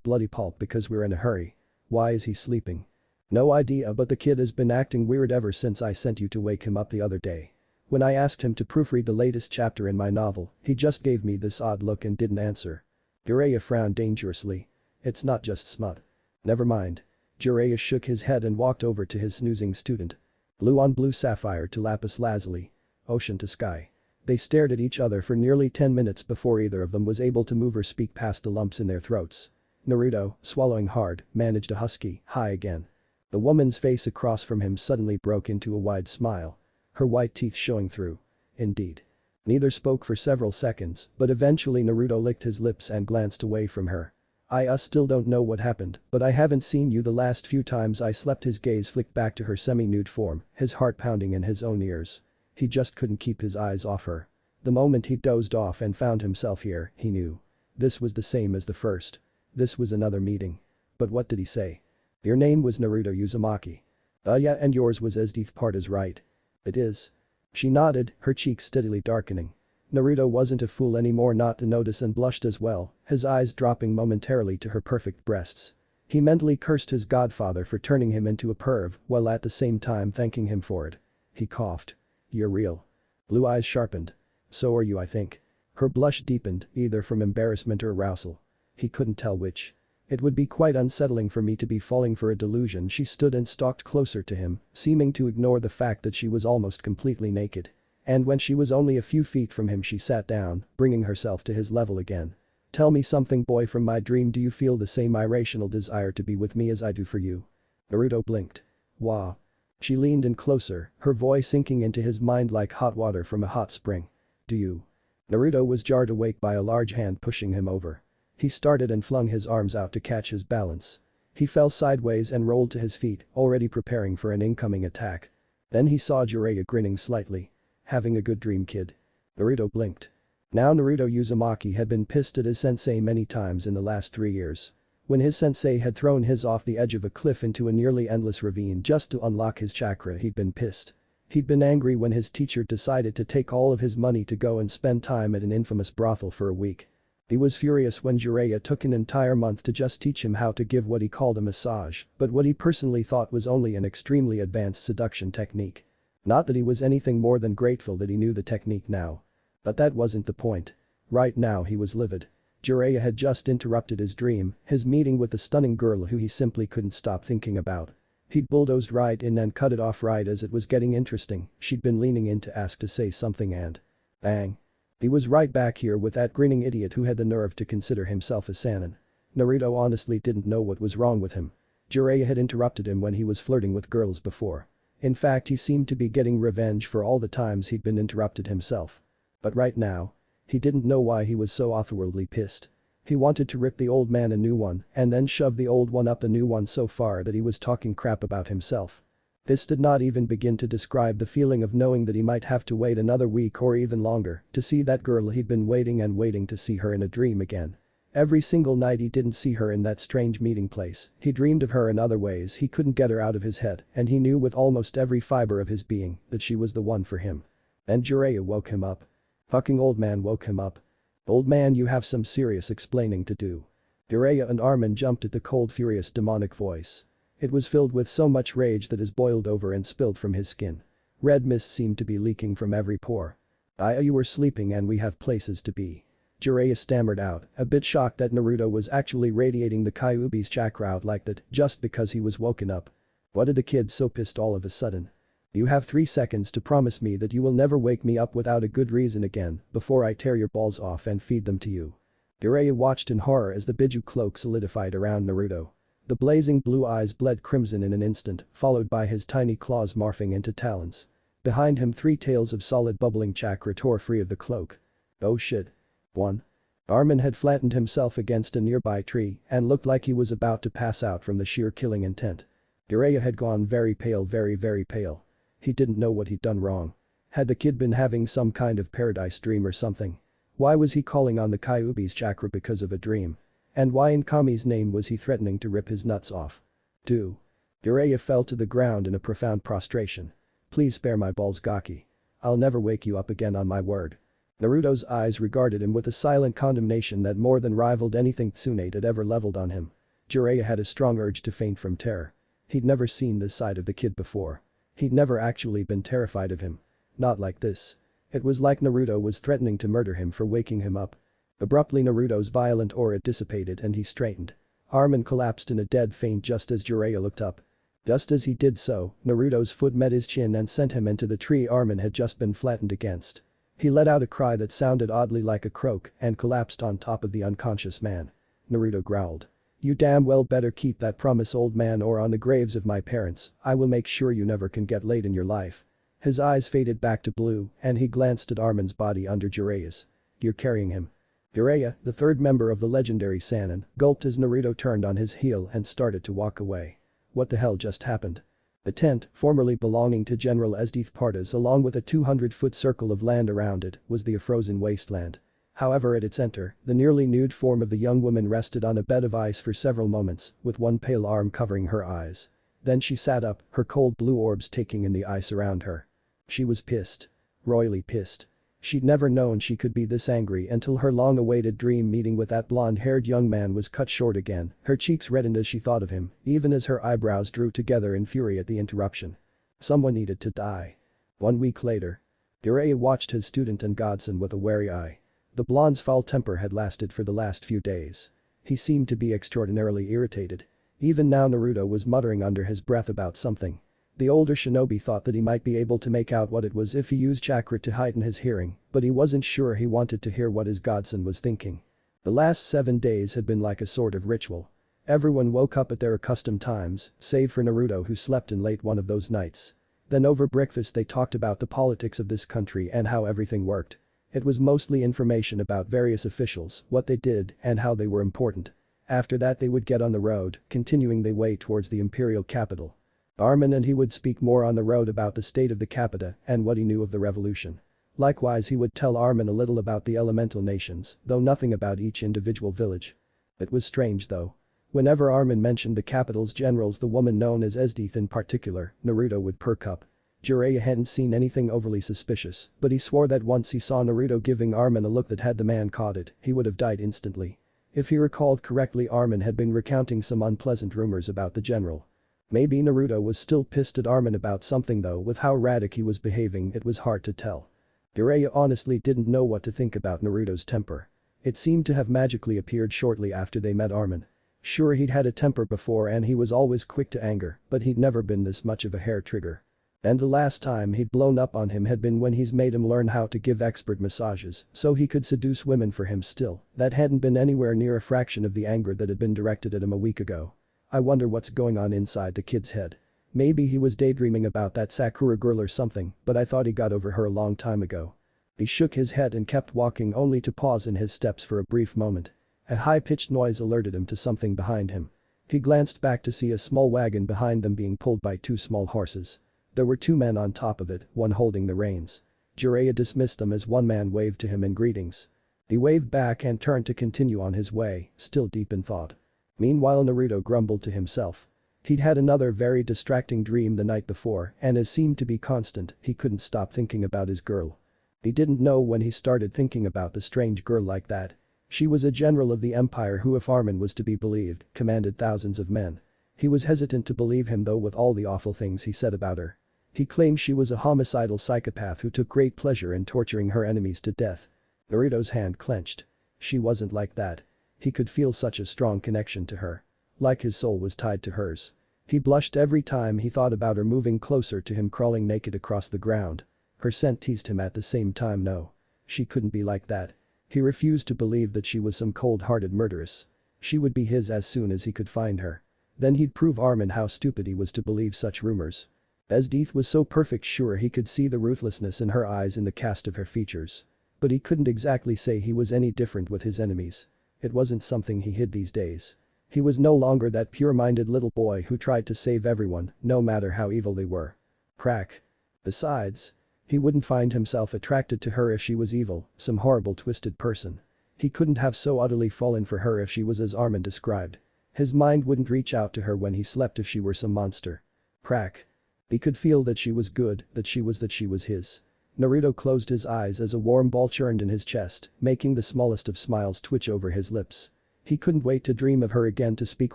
bloody pulp because we're in a hurry? Why is he sleeping? No idea, but the kid has been acting weird ever since I sent you to wake him up the other day. When I asked him to proofread the latest chapter in my novel, he just gave me this odd look and didn't answer. Jiraiya frowned dangerously. It's not just smut. Never mind. Jiraiya shook his head and walked over to his snoozing student. Blue on blue, sapphire to lapis lazuli. Ocean to sky. They stared at each other for nearly 10 minutes before either of them was able to move or speak past the lumps in their throats. Naruto, swallowing hard, managed a husky "hi" again. The woman's face across from him suddenly broke into a wide smile. Her white teeth showing through. Indeed. Neither spoke for several seconds, but eventually Naruto licked his lips and glanced away from her. I still don't know what happened, but I haven't seen you the last few times I slept. His gaze flicked back to her semi-nude form, his heart pounding in his own ears. He just couldn't keep his eyes off her. The moment he dozed off and found himself here, he knew. This was the same as the first. This was another meeting. But what did he say? Your name was Naruto Uzumaki. Yeah, and yours was Esdeath part is right. It is. She nodded, her cheeks steadily darkening. Naruto wasn't a fool anymore not to notice and blushed as well, his eyes dropping momentarily to her perfect breasts. He mentally cursed his godfather for turning him into a perv while at the same time thanking him for it. He coughed. You're real. Blue eyes sharpened. So are you, I think. Her blush deepened, either from embarrassment or arousal. He couldn't tell which. It would be quite unsettling for me to be falling for a delusion. She stood and stalked closer to him, seeming to ignore the fact that she was almost completely naked. And when she was only a few feet from him, she sat down, bringing herself to his level again. Tell me something, boy from my dream. Do you feel the same irrational desire to be with me as I do for you? Naruto blinked. Wow. She leaned in closer, her voice sinking into his mind like hot water from a hot spring. Do you? Naruto was jarred awake by a large hand pushing him over. He started and flung his arms out to catch his balance. He fell sideways and rolled to his feet, already preparing for an incoming attack. Then he saw Jiraiya grinning slightly. Having a good dream, kid? Naruto blinked. Now Naruto Uzumaki had been pissed at his sensei many times in the last 3 years. When his sensei had thrown his off the edge of a cliff into a nearly endless ravine just to unlock his chakra, he'd been pissed. He'd been angry when his teacher decided to take all of his money to go and spend time at an infamous brothel for a week. He was furious when Jiraiya took an entire month to just teach him how to give what he called a massage, but what he personally thought was only an extremely advanced seduction technique. Not that he was anything more than grateful that he knew the technique now. But that wasn't the point. Right now he was livid. Jiraiya had just interrupted his dream, his meeting with the stunning girl who he simply couldn't stop thinking about. He'd bulldozed right in and cut it off right as it was getting interesting. She'd been leaning in to ask to say something and bang. He was right back here with that grinning idiot who had the nerve to consider himself a Sannin. Naruto honestly didn't know what was wrong with him. Jiraiya had interrupted him when he was flirting with girls before. In fact, he seemed to be getting revenge for all the times he'd been interrupted himself. But right now, he didn't know why he was so otherworldly pissed. He wanted to rip the old man a new one and then shove the old one up the new one so far that he was talking crap about himself. This did not even begin to describe the feeling of knowing that he might have to wait another week or even longer to see that girl he'd been waiting and waiting to see her in a dream again. Every single night he didn't see her in that strange meeting place, he dreamed of her in other ways he couldn't get her out of his head and he knew with almost every fiber of his being that she was the one for him. And Jiraiya woke him up. Fucking old man woke him up. Old man, you have some serious explaining to do. Jiraiya and Armin jumped at the cold, furious demonic voice. It was filled with so much rage that it boiled over and spilled from his skin. Red mist seemed to be leaking from every pore. You were sleeping and we have places to be. Jiraiya stammered out, a bit shocked that Naruto was actually radiating the Kyuubi's chakra out like that just because he was woken up. What did the kid so pissed all of a sudden? You have 3 seconds to promise me that you will never wake me up without a good reason again before I tear your balls off and feed them to you. Jiraiya watched in horror as the Biju cloak solidified around Naruto. The blazing blue eyes bled crimson in an instant, followed by his tiny claws morphing into talons. Behind him 3 tails of solid bubbling chakra tore free of the cloak. Oh shit. 1. Armin had flattened himself against a nearby tree and looked like he was about to pass out from the sheer killing intent. Jiraiya had gone very pale, very pale. He didn't know what he'd done wrong. Had the kid been having some kind of paradise dream or something? Why was he calling on the Kyuubi's chakra because of a dream? And why in Kami's name was he threatening to rip his nuts off? 2. Jiraiya fell to the ground in a profound prostration. Please spare my balls, Gaki. I'll never wake you up again on my word. Naruto's eyes regarded him with a silent condemnation that more than rivaled anything Tsunade had ever leveled on him. Jiraiya had a strong urge to faint from terror. He'd never seen this side of the kid before. He'd never actually been terrified of him. Not like this. It was like Naruto was threatening to murder him for waking him up. Abruptly Naruto's violent aura dissipated and he straightened. Armin collapsed in a dead faint just as Jiraiya looked up. Just as he did so, Naruto's foot met his chin and sent him into the tree Armin had just been flattened against. He let out a cry that sounded oddly like a croak and collapsed on top of the unconscious man. Naruto growled. You damn well better keep that promise, old man, or on the graves of my parents, I will make sure you never can get laid in your life. His eyes faded back to blue and he glanced at Armin's body under Jiraiya's. You're carrying him. Jiraiya, the 3rd member of the legendary Sannin, gulped as Naruto turned on his heel and started to walk away. What the hell just happened? The tent, formerly belonging to General Esdeath Partas along with a 200-foot circle of land around it, was the frozen wasteland. However, at its center, the nearly nude form of the young woman rested on a bed of ice for several moments, with one pale arm covering her eyes. Then she sat up, her cold blue orbs taking in the ice around her. She was pissed. Royally pissed. She'd never known she could be this angry until her long-awaited dream meeting with that blonde-haired young man was cut short again. Her cheeks reddened as she thought of him, even as her eyebrows drew together in fury at the interruption. Someone needed to die. 1 week later. Jiraiya watched his student and godson with a wary eye. The blonde's foul temper had lasted for the last few days. He seemed to be extraordinarily irritated. Even now Naruto was muttering under his breath about something. The older shinobi thought that he might be able to make out what it was if he used chakra to heighten his hearing, but he wasn't sure he wanted to hear what his godson was thinking. The last 7 days had been like a sort of ritual. Everyone woke up at their accustomed times, save for Naruto who slept in late one of those nights. Then over breakfast they talked about the politics of this country and how everything worked. It was mostly information about various officials, what they did, and how they were important. After that they would get on the road, continuing their way towards the imperial capital. Armin and he would speak more on the road about the state of the capita and what he knew of the revolution. Likewise he would tell Armin a little about the elemental nations, though nothing about each individual village. It was strange though. Whenever Armin mentioned the capital's generals, the woman known as Esdeath in particular, Naruto would perk up. Jiraiya hadn't seen anything overly suspicious, but he swore that once he saw Naruto giving Armin a look that had the man caught it, he would have died instantly. If he recalled correctly, Armin had been recounting some unpleasant rumors about the general. Maybe Naruto was still pissed at Armin about something though. With how erratic he was behaving, it was hard to tell. Jiraiya honestly didn't know what to think about Naruto's temper. It seemed to have magically appeared shortly after they met Armin. Sure, he'd had a temper before and he was always quick to anger, but he'd never been this much of a hair trigger. And the last time he'd blown up on him had been when he's made him learn how to give expert massages so he could seduce women for him still. That hadn't been anywhere near a fraction of the anger that had been directed at him a week ago. I wonder what's going on inside the kid's head. Maybe he was daydreaming about that Sakura girl or something, but I thought he got over her a long time ago. He shook his head and kept walking only to pause in his steps for a brief moment. A high-pitched noise alerted him to something behind him. He glanced back to see a small wagon behind them being pulled by two small horses. There were two men on top of it, one holding the reins. Jiraiya dismissed them as one man waved to him in greetings. He waved back and turned to continue on his way, still deep in thought. Meanwhile Naruto grumbled to himself. He'd had another very distracting dream the night before and as seemed to be constant, he couldn't stop thinking about his girl. He didn't know when he started thinking about the strange girl like that. She was a general of the empire who, if Armin was to be believed, commanded thousands of men. He was hesitant to believe him though with all the awful things he said about her. He claimed she was a homicidal psychopath who took great pleasure in torturing her enemies to death. Naruto's hand clenched. She wasn't like that. He could feel such a strong connection to her. Like his soul was tied to hers. He blushed every time he thought about her moving closer to him crawling naked across the ground. Her scent teased him at the same time. No. She couldn't be like that. He refused to believe that she was some cold-hearted murderess. She would be his as soon as he could find her. Then he'd prove Armin how stupid he was to believe such rumors. As Deeth was so perfect sure he could see the ruthlessness in her eyes in the cast of her features. But he couldn't exactly say he was any different with his enemies. It wasn't something he hid these days. He was no longer that pure-minded little boy who tried to save everyone, no matter how evil they were. Crack. Besides, he wouldn't find himself attracted to her if she was evil, some horrible twisted person. He couldn't have so utterly fallen for her if she was as Armin described. His mind wouldn't reach out to her when he slept if she were some monster. Crack. He could feel that she was good, that she was his. Naruto closed his eyes as a warm ball churned in his chest, making the smallest of smiles twitch over his lips. He couldn't wait to dream of her again, to speak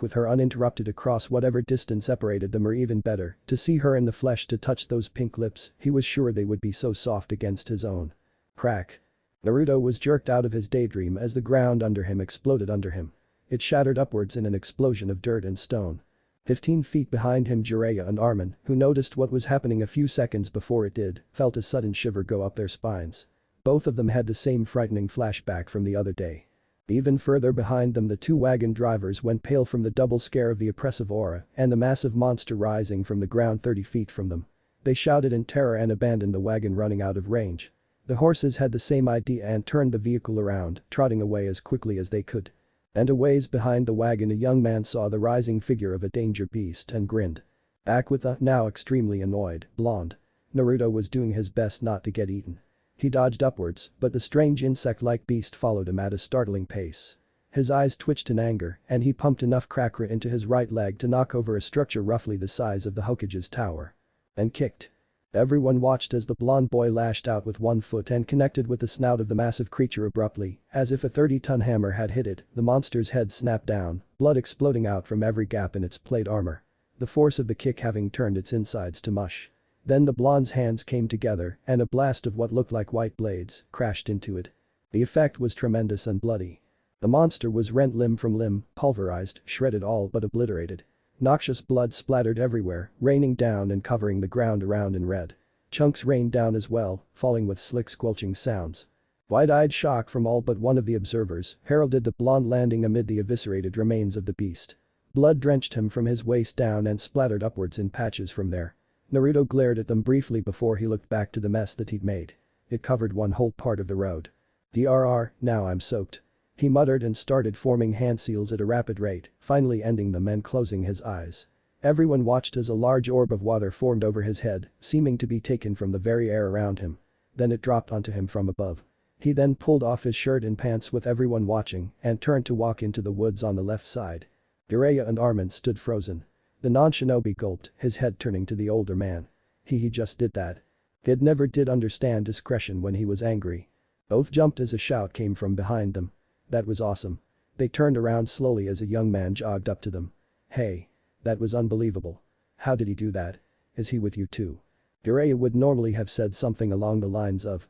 with her uninterrupted across whatever distance separated them, or even better, to see her in the flesh, to touch those pink lips. He was sure they would be so soft against his own. Crack. Naruto was jerked out of his daydream as the ground under him exploded under him. It shattered upwards in an explosion of dirt and stone. 15 feet behind him Jiraiya and Armin, who noticed what was happening a few seconds before it did, felt a sudden shiver go up their spines. Both of them had the same frightening flashback from the other day. Even further behind them the two wagon drivers went pale from the double scare of the oppressive aura and the massive monster rising from the ground 30 feet from them. They shouted in terror and abandoned the wagon, running out of range. The horses had the same idea and turned the vehicle around, trotting away as quickly as they could. And a ways behind the wagon a young man saw the rising figure of a danger beast and grinned. Back with the, now extremely annoyed, blonde. Naruto was doing his best not to get eaten. He dodged upwards, but the strange insect-like beast followed him at a startling pace. His eyes twitched in anger and he pumped enough chakra into his right leg to knock over a structure roughly the size of the Hokage's tower. And kicked. Everyone watched as the blonde boy lashed out with one foot and connected with the snout of the massive creature abruptly, as if a 30-ton hammer had hit it. The monster's head snapped down, blood exploding out from every gap in its plate armor. The force of the kick having turned its insides to mush. Then the blonde's hands came together and a blast of what looked like white blades crashed into it. The effect was tremendous and bloody. The monster was rent limb from limb, pulverized, shredded, all but obliterated. Noxious blood splattered everywhere, raining down and covering the ground around in red. Chunks rained down as well, falling with slick squelching sounds. Wide-eyed shock from all but one of the observers heralded the blonde landing amid the eviscerated remains of the beast. Blood drenched him from his waist down and splattered upwards in patches from there. Naruto glared at them briefly before he looked back to the mess that he'd made. It covered one whole part of the road. Now I'm soaked. He muttered and started forming hand seals at a rapid rate, finally ending them and closing his eyes. Everyone watched as a large orb of water formed over his head, seeming to be taken from the very air around him. Then it dropped onto him from above. He then pulled off his shirt and pants with everyone watching and turned to walk into the woods on the left side. Jiraiya and Armin stood frozen. The non-shinobi gulped, his head turning to the older man. He just did that. He'd never did understand discretion when he was angry. Both jumped as a shout came from behind them. That was awesome. They turned around slowly as a young man jogged up to them. Hey. That was unbelievable. How did he do that? Is he with you too? Jiraiya would normally have said something along the lines of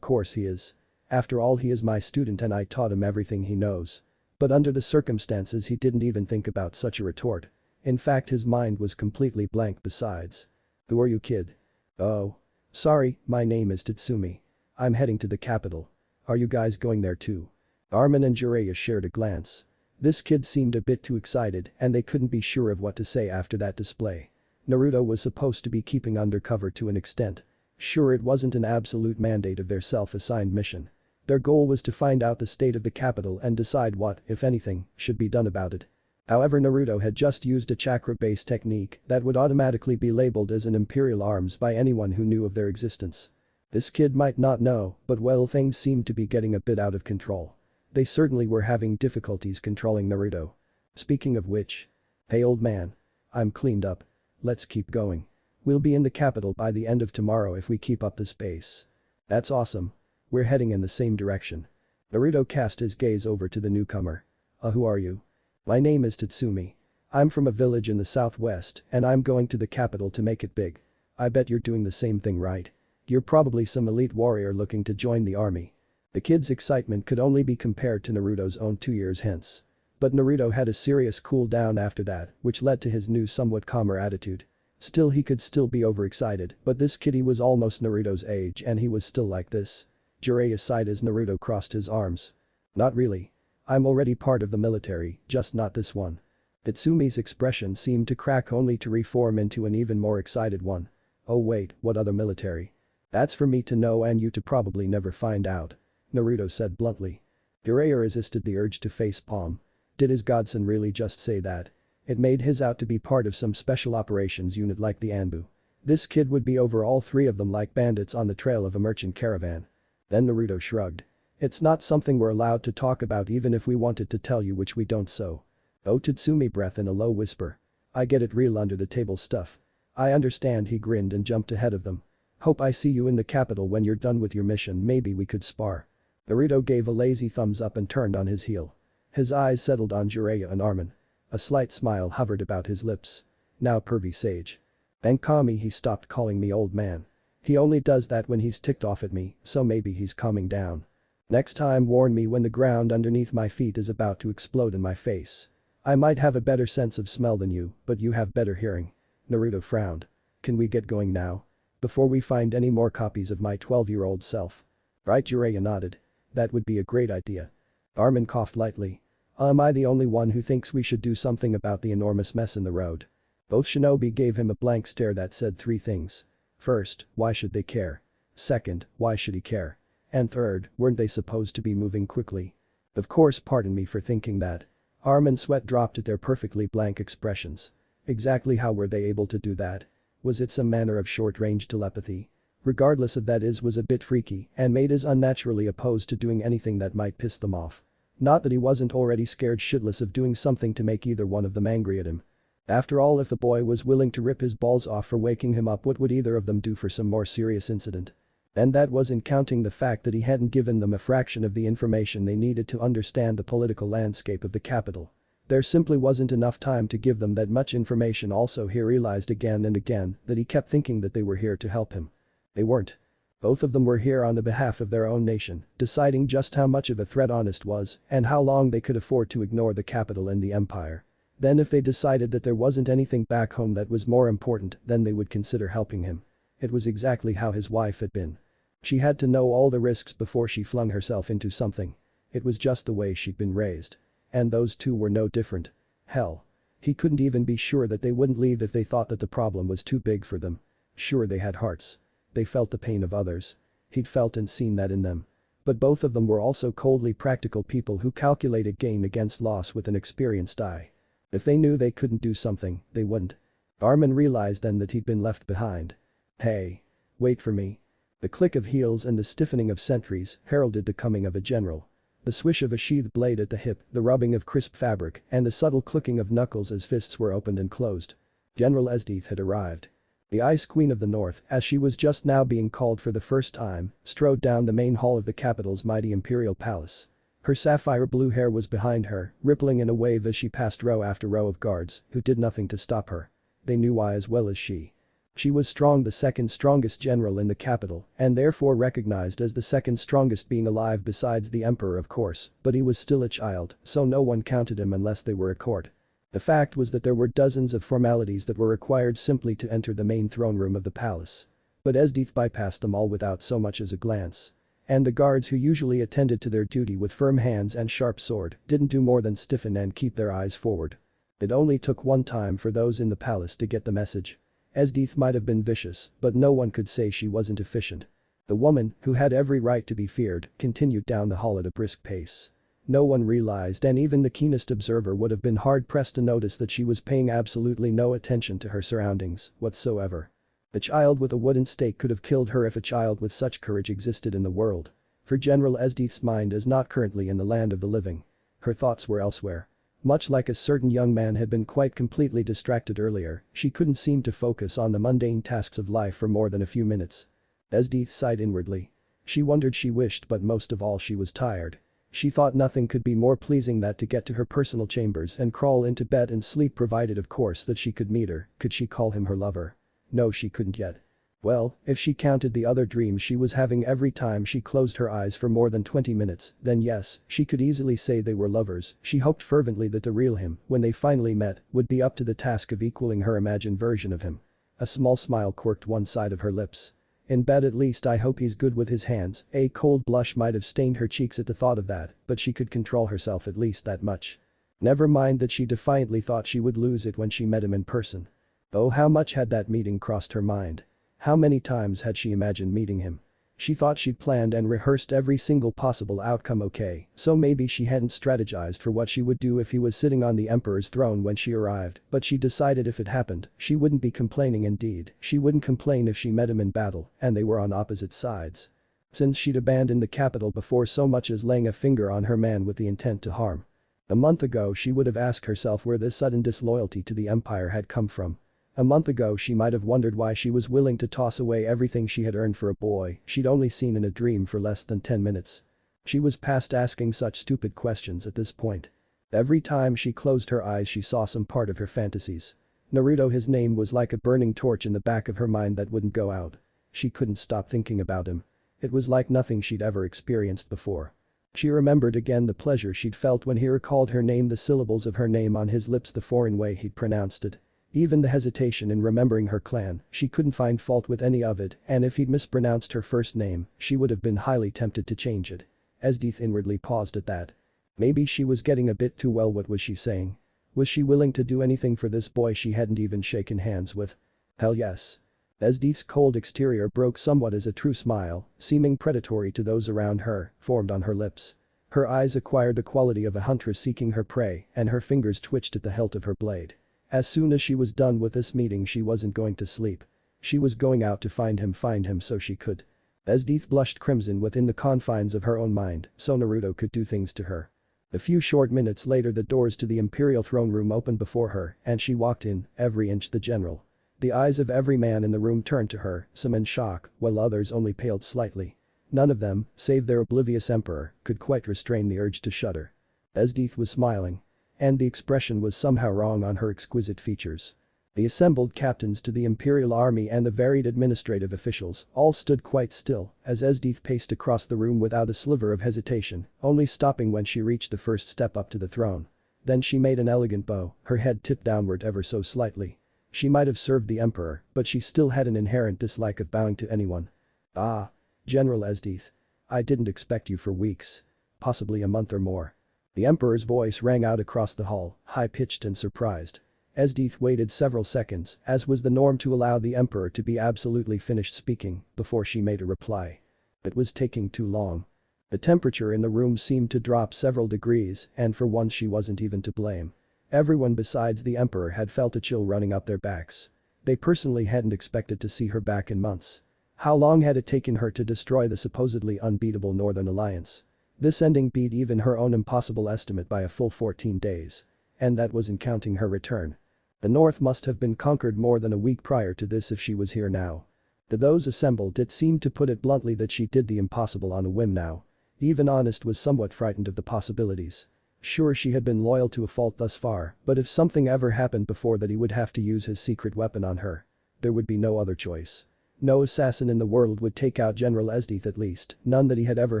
course he is. After all, he is my student and I taught him everything he knows. But under the circumstances he didn't even think about such a retort. In fact his mind was completely blank besides. Who are you, kid? Oh. Sorry, my name is Tatsumi. I'm heading to the capital. Are you guys going there too? Armin and Jiraiya shared a glance. This kid seemed a bit too excited and they couldn't be sure of what to say after that display. Naruto was supposed to be keeping undercover to an extent. Sure, it wasn't an absolute mandate of their self-assigned mission. Their goal was to find out the state of the capital and decide what, if anything, should be done about it. However, Naruto had just used a chakra-based technique that would automatically be labeled as an Imperial Arms by anyone who knew of their existence. This kid might not know, but well, things seemed to be getting a bit out of control. They certainly were having difficulties controlling Naruto. Speaking of which. Hey old man. I'm cleaned up. Let's keep going. We'll be in the capital by the end of tomorrow if we keep up this pace. That's awesome. We're heading in the same direction. Naruto cast his gaze over to the newcomer. Who are you? My name is Tatsumi. I'm from a village in the southwest and I'm going to the capital to make it big. I bet you're doing the same thing, right? You're probably some elite warrior looking to join the army. The kid's excitement could only be compared to Naruto's own 2 years hence. But Naruto had a serious cool down after that, which led to his new somewhat calmer attitude. Still, he could still be overexcited, but this kitty was almost Naruto's age and he was still like this. Jiraiya sighed as Naruto crossed his arms. Not really. I'm already part of the military, just not this one. Tatsumi's expression seemed to crack only to reform into an even more excited one. Oh wait, what other military? That's for me to know and you to probably never find out. Naruto said bluntly. Jiraiya resisted the urge to facepalm. Did his godson really just say that? It made his out to be part of some special operations unit like the Anbu. This kid would be over all three of them like bandits on the trail of a merchant caravan. Then Naruto shrugged. It's not something we're allowed to talk about even if we wanted to tell you, which we don't, so. Oh, Tatsumi breath in a low whisper. I get it, real under the table stuff. I understand, he grinned and jumped ahead of them. Hope I see you in the capital when you're done with your mission, maybe we could spar. Naruto gave a lazy thumbs up and turned on his heel. His eyes settled on Jiraiya and Armin. A slight smile hovered about his lips. Now pervy sage. And Kami, he stopped calling me old man. He only does that when he's ticked off at me, so maybe he's calming down. Next time warn me when the ground underneath my feet is about to explode in my face. I might have a better sense of smell than you, but you have better hearing. Naruto frowned. Can we get going now? Before we find any more copies of my 12-year-old self. Right, Jiraiya nodded. That would be a great idea. Armin coughed lightly. Am I the only one who thinks we should do something about the enormous mess in the road? Both shinobi gave him a blank stare that said three things. First, why should they care? Second, why should he care? And third, weren't they supposed to be moving quickly? Of course, pardon me for thinking that. Armin's sweat dropped at their perfectly blank expressions. Exactly how were they able to do that? Was it some manner of short-range telepathy? Regardless of that, was a bit freaky and made us unnaturally opposed to doing anything that might piss them off. Not that he wasn't already scared shitless of doing something to make either one of them angry at him. After all, if the boy was willing to rip his balls off for waking him up, what would either of them do for some more serious incident? And that wasn't counting the fact that he hadn't given them a fraction of the information they needed to understand the political landscape of the capital. There simply wasn't enough time to give them that much information. Also, he realized again and again that he kept thinking that they were here to help him. They weren't. Both of them were here on the behalf of their own nation, deciding just how much of a threat Honest was and how long they could afford to ignore the capital and the empire. Then if they decided that there wasn't anything back home that was more important, then they would consider helping him. It was exactly how his wife had been. She had to know all the risks before she flung herself into something. It was just the way she'd been raised. And those two were no different. Hell. He couldn't even be sure that they wouldn't leave if they thought that the problem was too big for them. Sure, they had hearts. They felt the pain of others. He'd felt and seen that in them. But both of them were also coldly practical people who calculated gain against loss with an experienced eye. If they knew they couldn't do something, they wouldn't. Armin realized then that he'd been left behind. Hey. Wait for me. The click of heels and the stiffening of sentries heralded the coming of a general. The swish of a sheathed blade at the hip, the rubbing of crisp fabric, and the subtle clicking of knuckles as fists were opened and closed. General Esdeath had arrived. The Ice Queen of the North, as she was just now being called for the first time, strode down the main hall of the capital's mighty imperial palace. Her sapphire blue hair was behind her, rippling in a wave as she passed row after row of guards, who did nothing to stop her. They knew why as well as she. She was strong, the second strongest general in the capital, and therefore recognized as the second strongest being alive besides the emperor, of course, but he was still a child, so no one counted him unless they were at court. The fact was that there were dozens of formalities that were required simply to enter the main throne room of the palace. But Esdeath bypassed them all without so much as a glance. And the guards who usually attended to their duty with firm hands and sharp sword didn't do more than stiffen and keep their eyes forward. It only took one time for those in the palace to get the message. Esdeath might have been vicious, but no one could say she wasn't efficient. The woman, who had every right to be feared, continued down the hall at a brisk pace. No one realized, and even the keenest observer would have been hard-pressed to notice, that she was paying absolutely no attention to her surroundings whatsoever. A child with a wooden stake could have killed her if a child with such courage existed in the world. For General Esdeath's mind is not currently in the land of the living. Her thoughts were elsewhere. Much like a certain young man had been quite completely distracted earlier, she couldn't seem to focus on the mundane tasks of life for more than a few minutes. Esdeath sighed inwardly. She wondered, she wished, but most of all she was tired. She thought nothing could be more pleasing than to get to her personal chambers and crawl into bed and sleep, provided of course that she could meet her. Could she call him her lover? No, she couldn't yet. Well, if she counted the other dreams she was having every time she closed her eyes for more than 20 minutes, then yes, she could easily say they were lovers. She hoped fervently that the real him, when they finally met, would be up to the task of equaling her imagined version of him. A small smile quirked one side of her lips. In bed, at least I hope he's good with his hands. A cold blush might have stained her cheeks at the thought of that, but she could control herself at least that much. Never mind that she defiantly thought she would lose it when she met him in person. Oh, how much had that meeting crossed her mind? How many times had she imagined meeting him? She thought she'd planned and rehearsed every single possible outcome. Okay, so maybe she hadn't strategized for what she would do if he was sitting on the emperor's throne when she arrived, but she decided if it happened, she wouldn't be complaining. Indeed, she wouldn't complain if she met him in battle and they were on opposite sides. Since she'd abandoned the capital before so much as laying a finger on her man with the intent to harm. A month ago she would have asked herself where this sudden disloyalty to the empire had come from. A month ago she might have wondered why she was willing to toss away everything she had earned for a boy she'd only seen in a dream for less than 10 minutes. She was past asking such stupid questions at this point. Every time she closed her eyes she saw some part of her fantasies. Naruto, his name was like a burning torch in the back of her mind that wouldn't go out. She couldn't stop thinking about him. It was like nothing she'd ever experienced before. She remembered again the pleasure she'd felt when he recalled her name, the syllables of her name on his lips, the foreign way he'd pronounced it. Even the hesitation in remembering her clan, she couldn't find fault with any of it, and if he'd mispronounced her first name, she would have been highly tempted to change it. Esdeath inwardly paused at that. Maybe she was getting a bit too well. What was she saying? Was she willing to do anything for this boy she hadn't even shaken hands with? Hell yes. Esdeath's cold exterior broke somewhat as a true smile, seeming predatory to those around her, formed on her lips. Her eyes acquired the quality of a huntress seeking her prey, and her fingers twitched at the hilt of her blade. As soon as she was done with this meeting she wasn't going to sleep. She was going out to find him so she could. Esdeath blushed crimson within the confines of her own mind, so Naruto could do things to her. A few short minutes later the doors to the imperial throne room opened before her and she walked in, every inch the general. The eyes of every man in the room turned to her, some in shock, while others only paled slightly. None of them, save their oblivious emperor, could quite restrain the urge to shudder. Esdeath was smiling. And the expression was somehow wrong on her exquisite features. The assembled captains to the imperial army and the varied administrative officials all stood quite still as Esdeath paced across the room without a sliver of hesitation, only stopping when she reached the first step up to the throne. Then she made an elegant bow, her head tipped downward ever so slightly. She might have served the emperor, but she still had an inherent dislike of bowing to anyone. Ah. General Esdeath. I didn't expect you for weeks. Possibly a month or more. The emperor's voice rang out across the hall, high-pitched and surprised. Esdeath waited several seconds, as was the norm to allow the emperor to be absolutely finished speaking, before she made a reply. It was taking too long. The temperature in the room seemed to drop several degrees, and for once she wasn't even to blame. Everyone besides the emperor had felt a chill running up their backs. They personally hadn't expected to see her back in months. How long had it taken her to destroy the supposedly unbeatable Northern Alliance? This ending beat even her own impossible estimate by a full 14 days. And that wasn't counting her return. The North must have been conquered more than a week prior to this if she was here now. To those assembled it seemed, to put it bluntly, that she did the impossible on a whim now. Even Honest was somewhat frightened of the possibilities. Sure, she had been loyal to a fault thus far, but if something ever happened before that, he would have to use his secret weapon on her. There would be no other choice. No assassin in the world would take out General Esdeath, at least, none that he had ever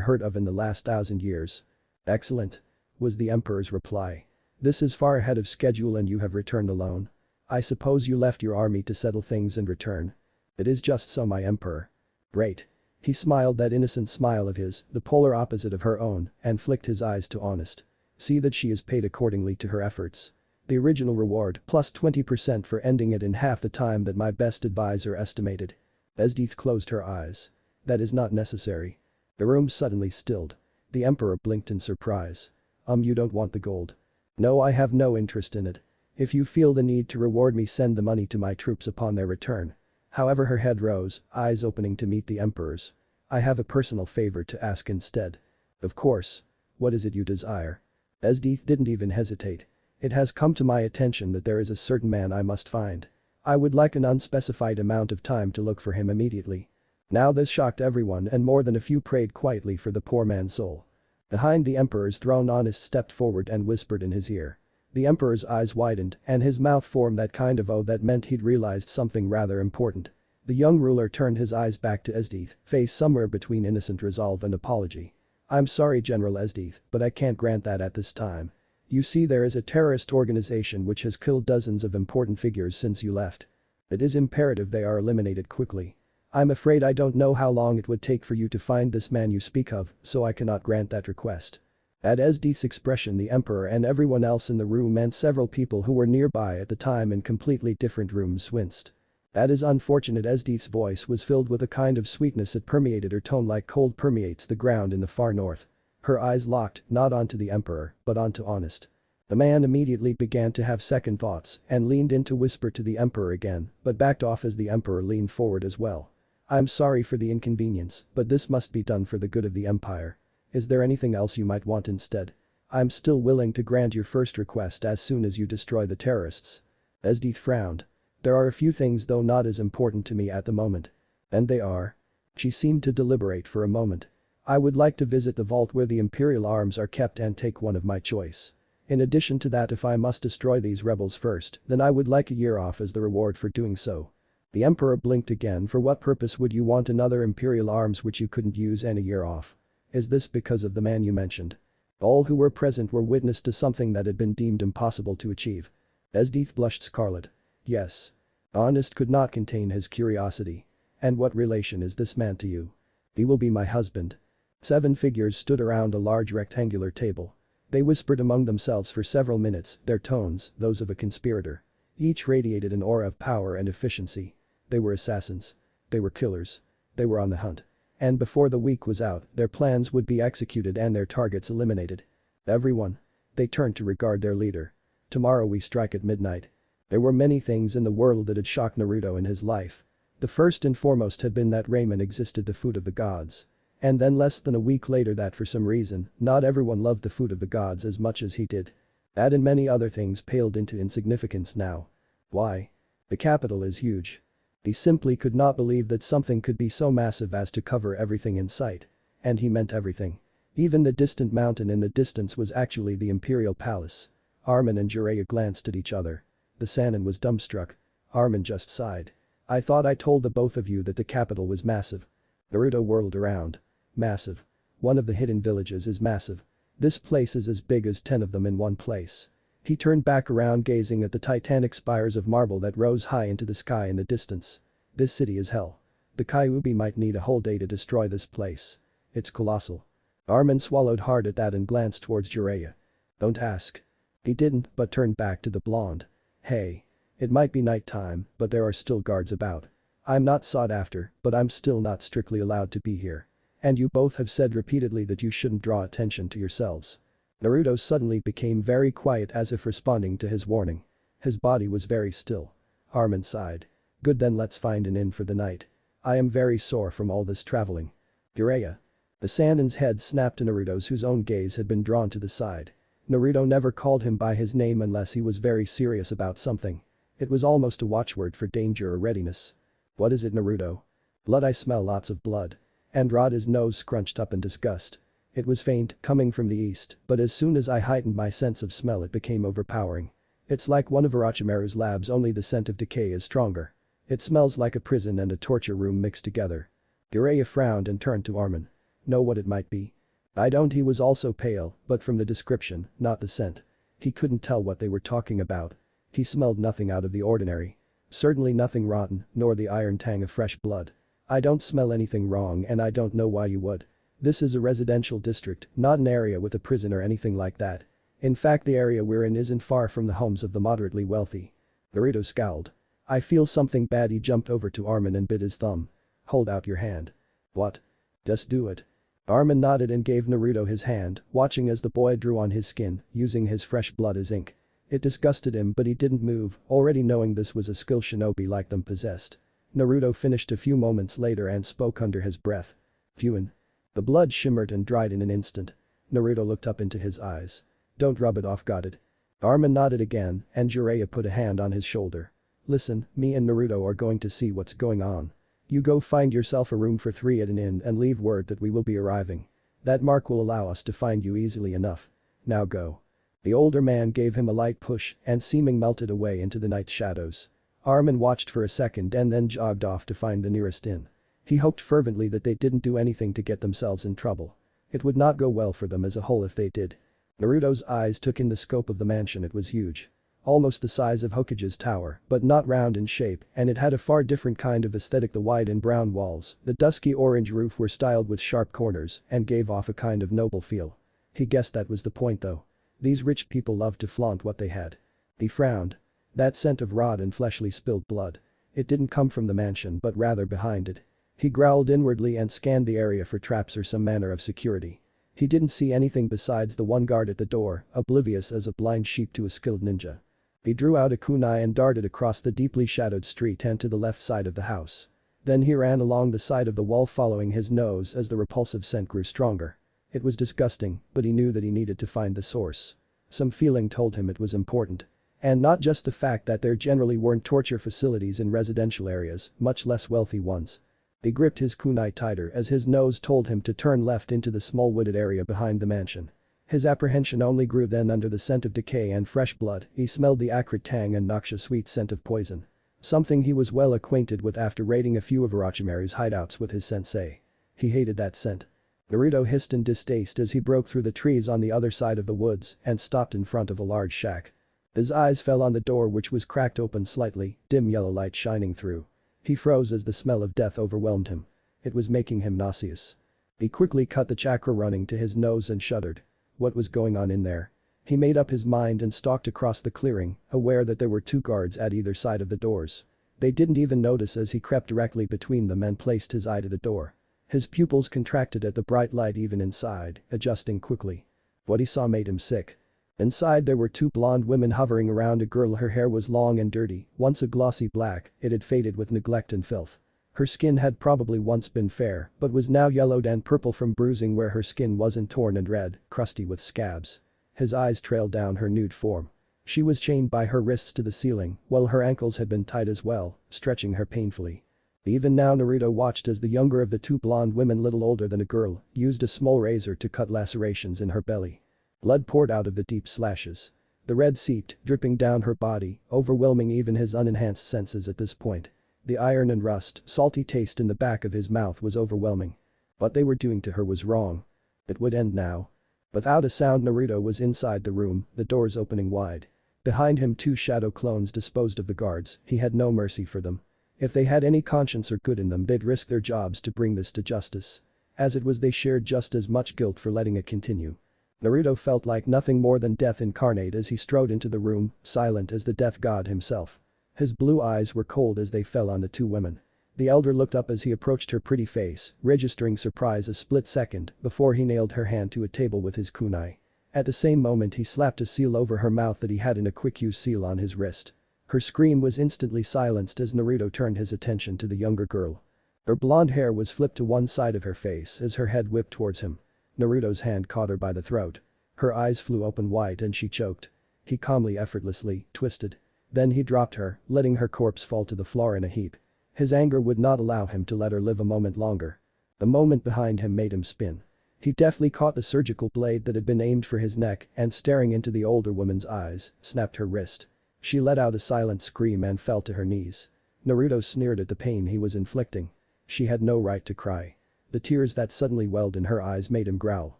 heard of in the last 1,000 years. Excellent. Was the emperor's reply. This is far ahead of schedule and you have returned alone. I suppose you left your army to settle things and return. It is just so, my emperor. Great. He smiled that innocent smile of his, the polar opposite of her own, and flicked his eyes to Honest. See that she is paid accordingly to her efforts. The original reward plus 20% for ending it in half the time that my best advisor estimated. Esdeath closed her eyes. That is not necessary. The room suddenly stilled. The emperor blinked in surprise. You don't want the gold. No, I have no interest in it. If you feel the need to reward me, send the money to my troops upon their return. However, her head rose, eyes opening to meet the emperor's. I have a personal favor to ask instead. Of course. What is it you desire? Esdeath didn't even hesitate. It has come to my attention that there is a certain man I must find. I would like an unspecified amount of time to look for him immediately. Now this shocked everyone, and more than a few prayed quietly for the poor man's soul. Behind the emperor's throne, Honest stepped forward and whispered in his ear. The emperor's eyes widened and his mouth formed that kind of O that meant he'd realized something rather important. The young ruler turned his eyes back to Esdeath, face somewhere between innocent resolve and apology. I'm sorry, General Esdeath, but I can't grant that at this time. You see, there is a terrorist organization which has killed dozens of important figures since you left. It is imperative they are eliminated quickly. I'm afraid I don't know how long it would take for you to find this man you speak of, so I cannot grant that request. At Esdeath's expression, the emperor and everyone else in the room and several people who were nearby at the time in completely different rooms winced. That is unfortunate. Esdeath's voice was filled with a kind of sweetness that permeated her tone like cold permeates the ground in the far north. Her eyes locked, not onto the emperor, but onto Honest. The man immediately began to have second thoughts and leaned in to whisper to the emperor again, but backed off as the emperor leaned forward as well. I'm sorry for the inconvenience, but this must be done for the good of the empire. Is there anything else you might want instead? I'm still willing to grant your first request as soon as you destroy the terrorists. Esdeath frowned. There are a few things, though not as important to me at the moment. And they are? She seemed to deliberate for a moment. I would like to visit the vault where the Imperial arms are kept and take one of my choice. In addition to that, if I must destroy these rebels first, then I would like a year off as the reward for doing so. The emperor blinked again. For what purpose would you want another Imperial arms which you couldn't use and a year off? Is this because of the man you mentioned? All who were present were witness to something that had been deemed impossible to achieve. Esdeath blushed scarlet. Yes. Honest could not contain his curiosity. And what relation is this man to you? He will be my husband. 7 figures stood around a large rectangular table. They whispered among themselves for several minutes, their tones, those of a conspirator. Each radiated an aura of power and efficiency. They were assassins. They were killers. They were on the hunt. And before the week was out, their plans would be executed and their targets eliminated. Everyone. They turned to regard their leader. Tomorrow we strike at midnight. There were many things in the world that had shocked Naruto in his life. The first and foremost had been that ramen existed, the food of the gods. And then less than a week later that for some reason, not everyone loved the food of the gods as much as he did. That and many other things paled into insignificance now. Why? The capital is huge. He simply could not believe that something could be so massive as to cover everything in sight. And he meant everything. Even the distant mountain in the distance was actually the Imperial Palace. Armin and Jiraiya glanced at each other. The Sannin was dumbstruck. Armin just sighed. I thought I told the both of you that the capital was massive. Naruto whirled around. Massive. One of the hidden villages is massive. This place is as big as 10 of them in one place. He turned back around, gazing at the titanic spires of marble that rose high into the sky in the distance. This city is hell. The Kyuubi might need a whole day to destroy this place. It's colossal. Armin swallowed hard at that and glanced towards Jiraiya. Don't ask. He didn't, but turned back to the blonde. Hey. It might be night time, but there are still guards about. I'm not sought after, but I'm still not strictly allowed to be here. And you both have said repeatedly that you shouldn't draw attention to yourselves. Naruto suddenly became very quiet as if responding to his warning. His body was very still. Armin sighed. Good, then let's find an inn for the night. I am very sore from all this traveling. Jiraiya. The Sannin's head snapped to Naruto's, whose own gaze had been drawn to the side. Naruto never called him by his name unless he was very serious about something. It was almost a watchword for danger or readiness. What is it, Naruto? Blood. I smell lots of blood. And Rod, his nose scrunched up in disgust. It was faint, coming from the east, but as soon as I heightened my sense of smell it became overpowering. It's like one of Orochimaru's labs, only the scent of decay is stronger. It smells like a prison and a torture room mixed together. Jiraiya frowned and turned to Armin. Know what it might be? I don't. He was also pale, but from the description, not the scent. He couldn't tell what they were talking about. He smelled nothing out of the ordinary. Certainly nothing rotten, nor the iron tang of fresh blood. I don't smell anything wrong and I don't know why you would. This is a residential district, not an area with a prison or anything like that. In fact, the area we're in isn't far from the homes of the moderately wealthy. Naruto scowled. I feel something bad. He jumped over to Armin and bit his thumb. Hold out your hand. What? Just do it. Armin nodded and gave Naruto his hand, watching as the boy drew on his skin, using his fresh blood as ink. It disgusted him but he didn't move, already knowing this was a skill shinobi like them possessed. Naruto finished a few moments later and spoke under his breath. Fuin. The blood shimmered and dried in an instant. Naruto looked up into his eyes. Don't rub it off, got it? Armin nodded again, and Jiraiya put a hand on his shoulder. Listen, me and Naruto are going to see what's going on. You go find yourself a room for 3 at an inn and leave word that we will be arriving. That mark will allow us to find you easily enough. Now go. The older man gave him a light push and seeming melted away into the night shadows. Armin watched for a second and then jogged off to find the nearest inn. He hoped fervently that they didn't do anything to get themselves in trouble. It would not go well for them as a whole if they did. Naruto's eyes took in the scope of the mansion. It was huge. Almost the size of Hokage's tower, but not round in shape, and it had a far different kind of aesthetic. The white and brown walls, the dusky orange roof were styled with sharp corners and gave off a kind of noble feel. He guessed that was the point though. These rich people loved to flaunt what they had. He frowned. That scent of rot and fleshly spilled blood. It didn't come from the mansion but rather behind it. He growled inwardly and scanned the area for traps or some manner of security. He didn't see anything besides the one guard at the door, oblivious as a blind sheep to a skilled ninja. He drew out a kunai and darted across the deeply shadowed street and to the left side of the house. Then he ran along the side of the wall following his nose as the repulsive scent grew stronger. It was disgusting, but he knew that he needed to find the source. Some feeling told him it was important. And not just the fact that there generally weren't torture facilities in residential areas, much less wealthy ones. He gripped his kunai tighter as his nose told him to turn left into the small wooded area behind the mansion. His apprehension only grew then. Under the scent of decay and fresh blood, he smelled the acrid tang and noxious sweet scent of poison. Something he was well acquainted with after raiding a few of Orochimaru's hideouts with his sensei. He hated that scent. Naruto hissed in distaste as he broke through the trees on the other side of the woods and stopped in front of a large shack. His eyes fell on the door, which was cracked open slightly, dim yellow light shining through. He froze as the smell of death overwhelmed him. It was making him nauseous. He quickly cut the chakra running to his nose and shuddered. What was going on in there? He made up his mind and stalked across the clearing, aware that there were 2 guards at either side of the doors. They didn't even notice as he crept directly between them and placed his eye to the door. His pupils contracted at the bright light even inside, adjusting quickly. What he saw made him sick. Inside there were 2 blonde women hovering around a girl. Her hair was long and dirty, once a glossy black, it had faded with neglect and filth. Her skin had probably once been fair, but was now yellowed and purple from bruising where her skin wasn't, torn and red, crusty with scabs. His eyes trailed down her nude form. She was chained by her wrists to the ceiling, while her ankles had been tied as well, stretching her painfully. Even now Naruto watched as the younger of the 2 blonde women, little older than a girl, used a small razor to cut lacerations in her belly. Blood poured out of the deep slashes. The red seeped, dripping down her body, overwhelming even his unenhanced senses at this point. The iron and rust, salty taste in the back of his mouth was overwhelming. What they were doing to her was wrong. It would end now. Without a sound Naruto was inside the room, the doors opening wide. Behind him 2 shadow clones disposed of the guards. He had no mercy for them. If they had any conscience or good in them, they'd risk their jobs to bring this to justice. As it was, they shared just as much guilt for letting it continue. Naruto felt like nothing more than death incarnate as he strode into the room, silent as the death god himself. His blue eyes were cold as they fell on the 2 women. The elder looked up as he approached her pretty face, registering surprise a split second before he nailed her hand to a table with his kunai. At the same moment he slapped a seal over her mouth that he had in a quick-use seal on his wrist. Her scream was instantly silenced as Naruto turned his attention to the younger girl. Her blonde hair was flipped to one side of her face as her head whipped towards him. Naruto's hand caught her by the throat. Her eyes flew open wide and she choked. He calmly, effortlessly, twisted. Then he dropped her, letting her corpse fall to the floor in a heap. His anger would not allow him to let her live a moment longer. The moment behind him made him spin. He deftly caught the surgical blade that had been aimed for his neck and, staring into the older woman's eyes, snapped her wrist. She let out a silent scream and fell to her knees. Naruto sneered at the pain he was inflicting. She had no right to cry. The tears that suddenly welled in her eyes made him growl.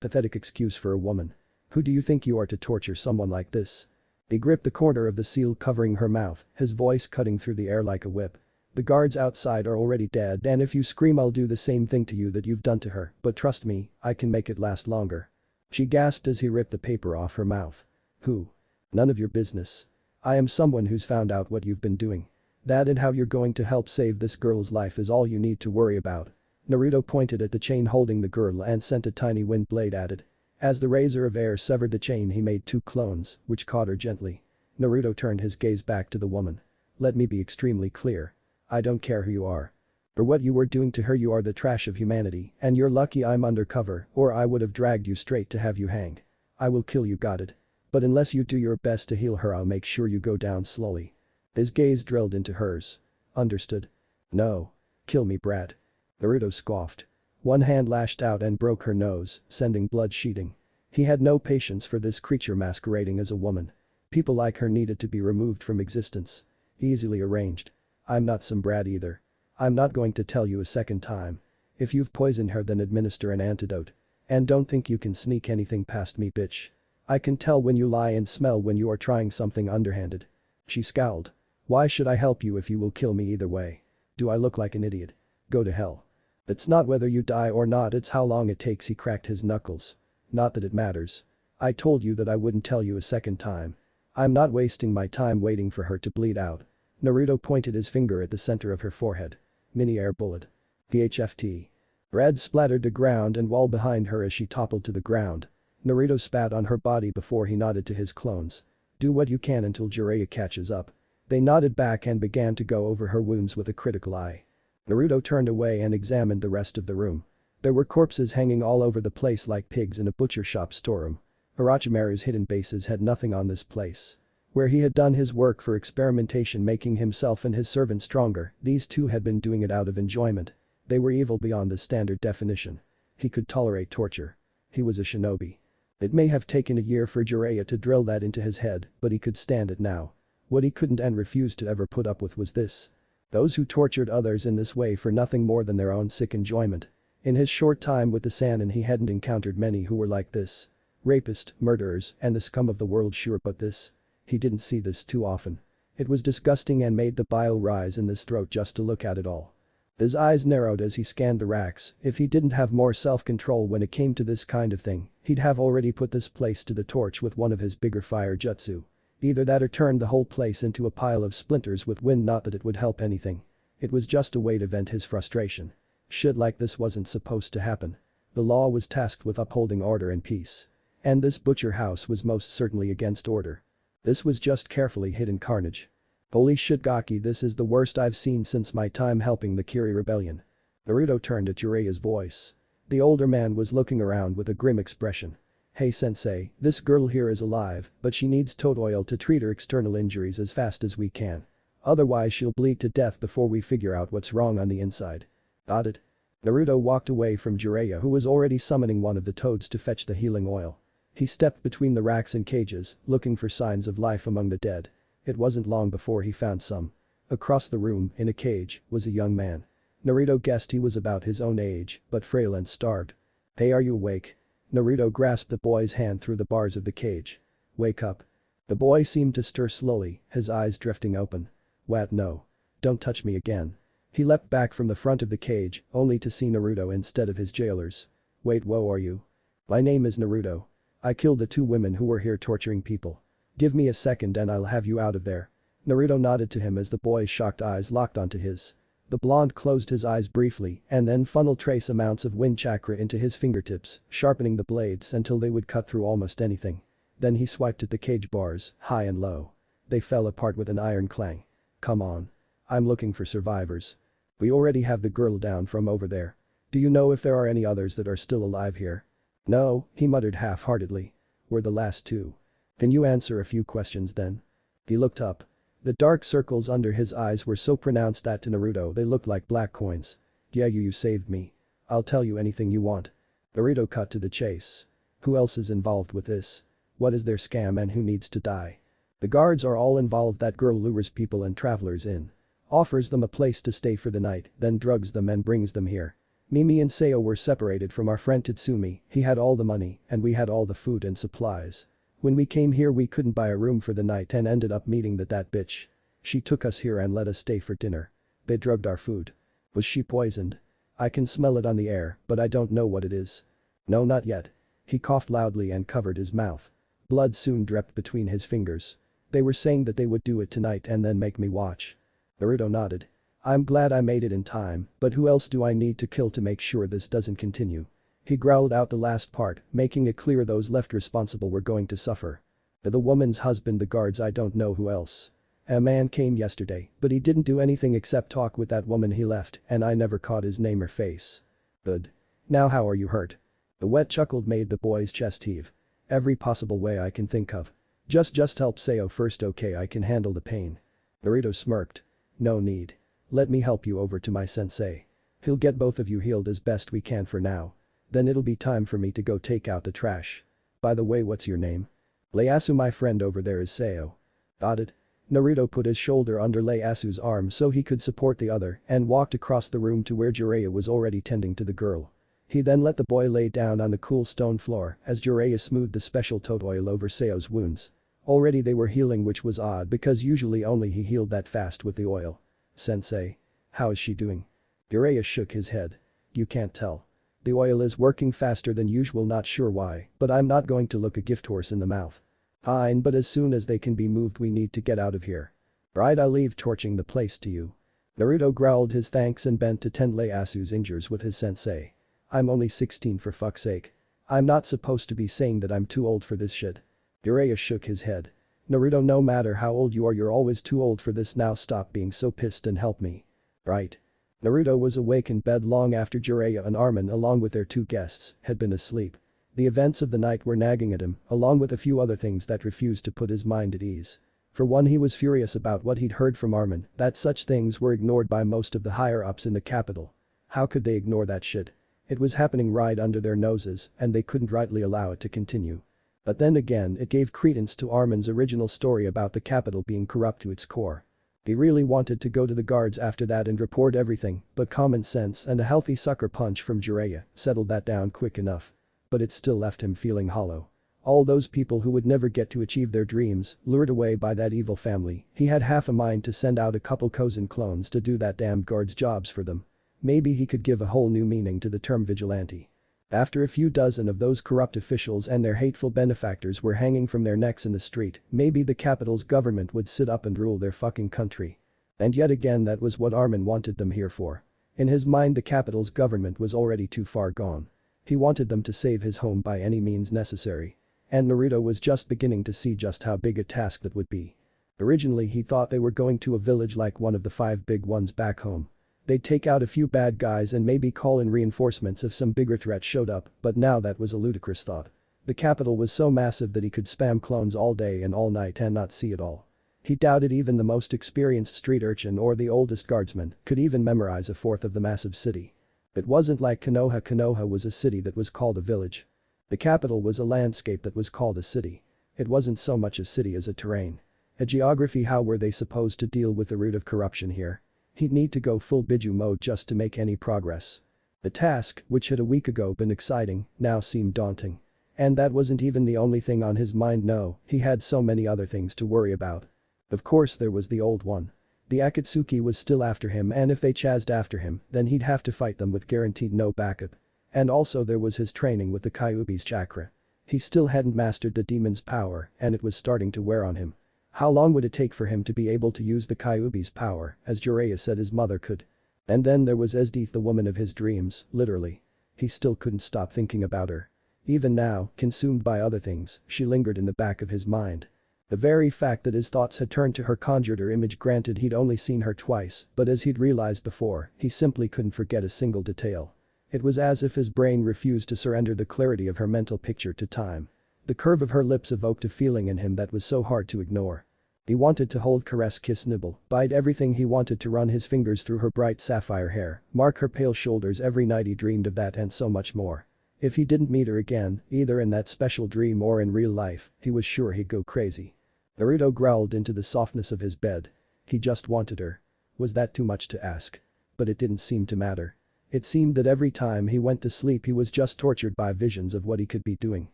Pathetic excuse for a woman. Who do you think you are to torture someone like this? He gripped the corner of the seal covering her mouth, his voice cutting through the air like a whip. The guards outside are already dead and if you scream I'll do the same thing to you that you've done to her, but trust me, I can make it last longer. She gasped as he ripped the paper off her mouth. Who? None of your business. I am someone who's found out what you've been doing. That and how you're going to help save this girl's life is all you need to worry about. Naruto pointed at the chain holding the girl and sent a tiny wind blade at it. As the razor of air severed the chain he made 2 clones, which caught her gently. Naruto turned his gaze back to the woman. Let me be extremely clear. I don't care who you are. For what you were doing to her you are the trash of humanity and you're lucky I'm undercover or I would have dragged you straight to have you hanged. I will kill you, got it? But unless you do your best to heal her I'll make sure you go down slowly. His gaze drilled into hers. Understood? No. Kill me, brat. Naruto scoffed. One hand lashed out and broke her nose, sending blood sheeting. He had no patience for this creature masquerading as a woman. People like her needed to be removed from existence. Easily arranged. I'm not some brat either. I'm not going to tell you a second time. If you've poisoned her then administer an antidote. And don't think you can sneak anything past me, bitch. I can tell when you lie and smell when you are trying something underhanded. She scowled. Why should I help you if you will kill me either way? Do I look like an idiot? Go to hell. It's not whether you die or not, it's how long it takes. He cracked his knuckles. Not that it matters. I told you that I wouldn't tell you a second time. I'm not wasting my time waiting for her to bleed out. Naruto pointed his finger at the center of her forehead. Mini air bullet. PHFT. Red splattered the ground and wall behind her as she toppled to the ground. Naruto spat on her body before he nodded to his clones. Do what you can until Jiraiya catches up. They nodded back and began to go over her wounds with a critical eye. Naruto turned away and examined the rest of the room. There were corpses hanging all over the place like pigs in a butcher shop storeroom. Orochimaru's hidden bases had nothing on this place. Where he had done his work for experimentation making himself and his servant stronger, these two had been doing it out of enjoyment. They were evil beyond the standard definition. He could tolerate torture. He was a shinobi. It may have taken a year for Jiraiya to drill that into his head, but he could stand it now. What he couldn't and refused to ever put up with was this. Those who tortured others in this way for nothing more than their own sick enjoyment. In his short time with the Sannin he hadn't encountered many who were like this. Rapists, murderers, and the scum of the world, sure, but this. He didn't see this too often. It was disgusting and made the bile rise in his throat just to look at it all. His eyes narrowed as he scanned the racks. If he didn't have more self-control when it came to this kind of thing, he'd have already put this place to the torch with one of his bigger fire jutsu. Either that or turned the whole place into a pile of splinters with wind, not that it would help anything. It was just a way to vent his frustration. Shit like this wasn't supposed to happen. The law was tasked with upholding order and peace. And this butcher house was most certainly against order. This was just carefully hidden carnage. Holy shit, Gaki, this is the worst I've seen since my time helping the Kiri rebellion. Naruto turned at Jiraiya's voice. The older man was looking around with a grim expression. Hey sensei, this girl here is alive, but she needs toad oil to treat her external injuries as fast as we can. Otherwise she'll bleed to death before we figure out what's wrong on the inside. Got it? Naruto walked away from Jiraiya, who was already summoning one of the toads to fetch the healing oil. He stepped between the racks and cages, looking for signs of life among the dead. It wasn't long before he found some. Across the room, in a cage, was a young man. Naruto guessed he was about his own age, but frail and starved. Hey, are you awake? Naruto grasped the boy's hand through the bars of the cage. Wake up. The boy seemed to stir slowly, his eyes drifting open. What, no. Don't touch me again. He leapt back from the front of the cage, only to see Naruto instead of his jailers. Wait, who are you? My name is Naruto. I killed the 2 women who were here torturing people. Give me a second and I'll have you out of there. Naruto nodded to him as the boy's shocked eyes locked onto his. The blonde closed his eyes briefly and then funneled trace amounts of wind chakra into his fingertips, sharpening the blades until they would cut through almost anything. Then he swiped at the cage bars, high and low. They fell apart with an iron clang. Come on. I'm looking for survivors. We already have the girl down from over there. Do you know if there are any others that are still alive here? No, he muttered half-heartedly. We're the last 2. Can you answer a few questions then? He looked up. The dark circles under his eyes were so pronounced that to Naruto they looked like black coins. Yeah, you saved me. I'll tell you anything you want. Naruto cut to the chase. Who else is involved with this? What is their scam and who needs to die? The guards are all involved. That girl lures people and travelers in. Offers them a place to stay for the night, then drugs them and brings them here. Mimi and Seo were separated from our friend Tatsumi, he had all the money and we had all the food and supplies. When we came here we couldn't buy a room for the night and ended up meeting that bitch. She took us here and let us stay for dinner. They drugged our food. Was she poisoned? I can smell it on the air, but I don't know what it is. No, not yet. He coughed loudly and covered his mouth. Blood soon dripped between his fingers. They were saying that they would do it tonight and then make me watch. Naruto nodded. I'm glad I made it in time, but who else do I need to kill to make sure this doesn't continue? He growled out the last part, making it clear those left responsible were going to suffer. The woman's husband, the guards, I don't know who else. A man came yesterday, but he didn't do anything except talk with that woman he left, and I never caught his name or face. Good. Now how are you hurt? The wet chuckle made the boy's chest heave. Every possible way I can think of. Just help Sayo first, okay, I can handle the pain. Naruto smirked. No need. Let me help you over to my sensei. He'll get both of you healed as best we can for now. Then it'll be time for me to go take out the trash. By the way, what's your name? Ieyasu, my friend over there is Sayo. Got it. Naruto put his shoulder under Ieyasu's arm so he could support the other and walked across the room to where Jiraiya was already tending to the girl. He then let the boy lay down on the cool stone floor as Jiraiya smoothed the special toad oil over Sayo's wounds. Already they were healing, which was odd because usually only he healed that fast with the oil. Sensei. How is she doing? Jiraiya shook his head. You can't tell. The oil is working faster than usual, not sure why, but I'm not going to look a gift horse in the mouth. Fine, but as soon as they can be moved we need to get out of here. Right, I'll leave torching the place to you. Naruto growled his thanks and bent to tend Ieyasu's injuries with his sensei. I'm only 16 for fuck's sake. I'm not supposed to be saying that I'm too old for this shit. Jiraiya shook his head. Naruto, no matter how old you are, you're always too old for this. Now stop being so pissed and help me. Right. Naruto was awake in bed long after Jiraiya and Armin, along with their two guests, had been asleep. The events of the night were nagging at him, along with a few other things that refused to put his mind at ease. For one, he was furious about what he'd heard from Armin, that such things were ignored by most of the higher-ups in the capital. How could they ignore that shit? It was happening right under their noses, and they couldn't rightly allow it to continue. But then again, it gave credence to Armin's original story about the capital being corrupt to its core. He really wanted to go to the guards after that and report everything, but common sense and a healthy sucker punch from Jiraiya settled that down quick enough. But it still left him feeling hollow. All those people who would never get to achieve their dreams, lured away by that evil family, he had half a mind to send out a couple Kozen clones to do that damned guards' jobs for them. Maybe he could give a whole new meaning to the term vigilante. After a few dozen of those corrupt officials and their hateful benefactors were hanging from their necks in the street, maybe the capital's government would sit up and rule their fucking country. And yet again, that was what Armin wanted them here for. In his mind, the capital's government was already too far gone. He wanted them to save his home by any means necessary. And Naruto was just beginning to see just how big a task that would be. Originally he thought they were going to a village like one of the 5 big ones back home. They'd take out a few bad guys and maybe call in reinforcements if some bigger threat showed up, but now that was a ludicrous thought. The capital was so massive that he could spam clones all day and all night and not see it all. He doubted even the most experienced street urchin or the oldest guardsman could even memorize a fourth of the massive city. It wasn't like Konoha. Konoha was a city that was called a village. The capital was a landscape that was called a city. It wasn't so much a city as a terrain. A geography. How were they supposed to deal with the root of corruption here? He'd need to go full Biju mode just to make any progress. The task, which had a week ago been exciting, now seemed daunting. And that wasn't even the only thing on his mind. No, he had so many other things to worry about. Of course there was the old one. The Akatsuki was still after him, and if they chased after him, then he'd have to fight them with guaranteed no backup. And also there was his training with the Kyuubi's chakra. He still hadn't mastered the demon's power, and it was starting to wear on him. How long would it take for him to be able to use the Kyuubi's power, as Jiraiya said his mother could? And then there was Esdeath, the woman of his dreams, literally. He still couldn't stop thinking about her. Even now, consumed by other things, she lingered in the back of his mind. The very fact that his thoughts had turned to her conjured her image. Granted, he'd only seen her twice, but as he'd realized before, he simply couldn't forget a single detail. It was as if his brain refused to surrender the clarity of her mental picture to time. The curve of her lips evoked a feeling in him that was so hard to ignore. He wanted to hold, caress, kiss, nibble, bite everything. He wanted to run his fingers through her bright sapphire hair, mark her pale shoulders. Every night he dreamed of that and so much more. If he didn't meet her again, either in that special dream or in real life, he was sure he'd go crazy. Naruto growled into the softness of his bed. He just wanted her. Was that too much to ask? But it didn't seem to matter. It seemed that every time he went to sleep he was just tortured by visions of what he could be doing.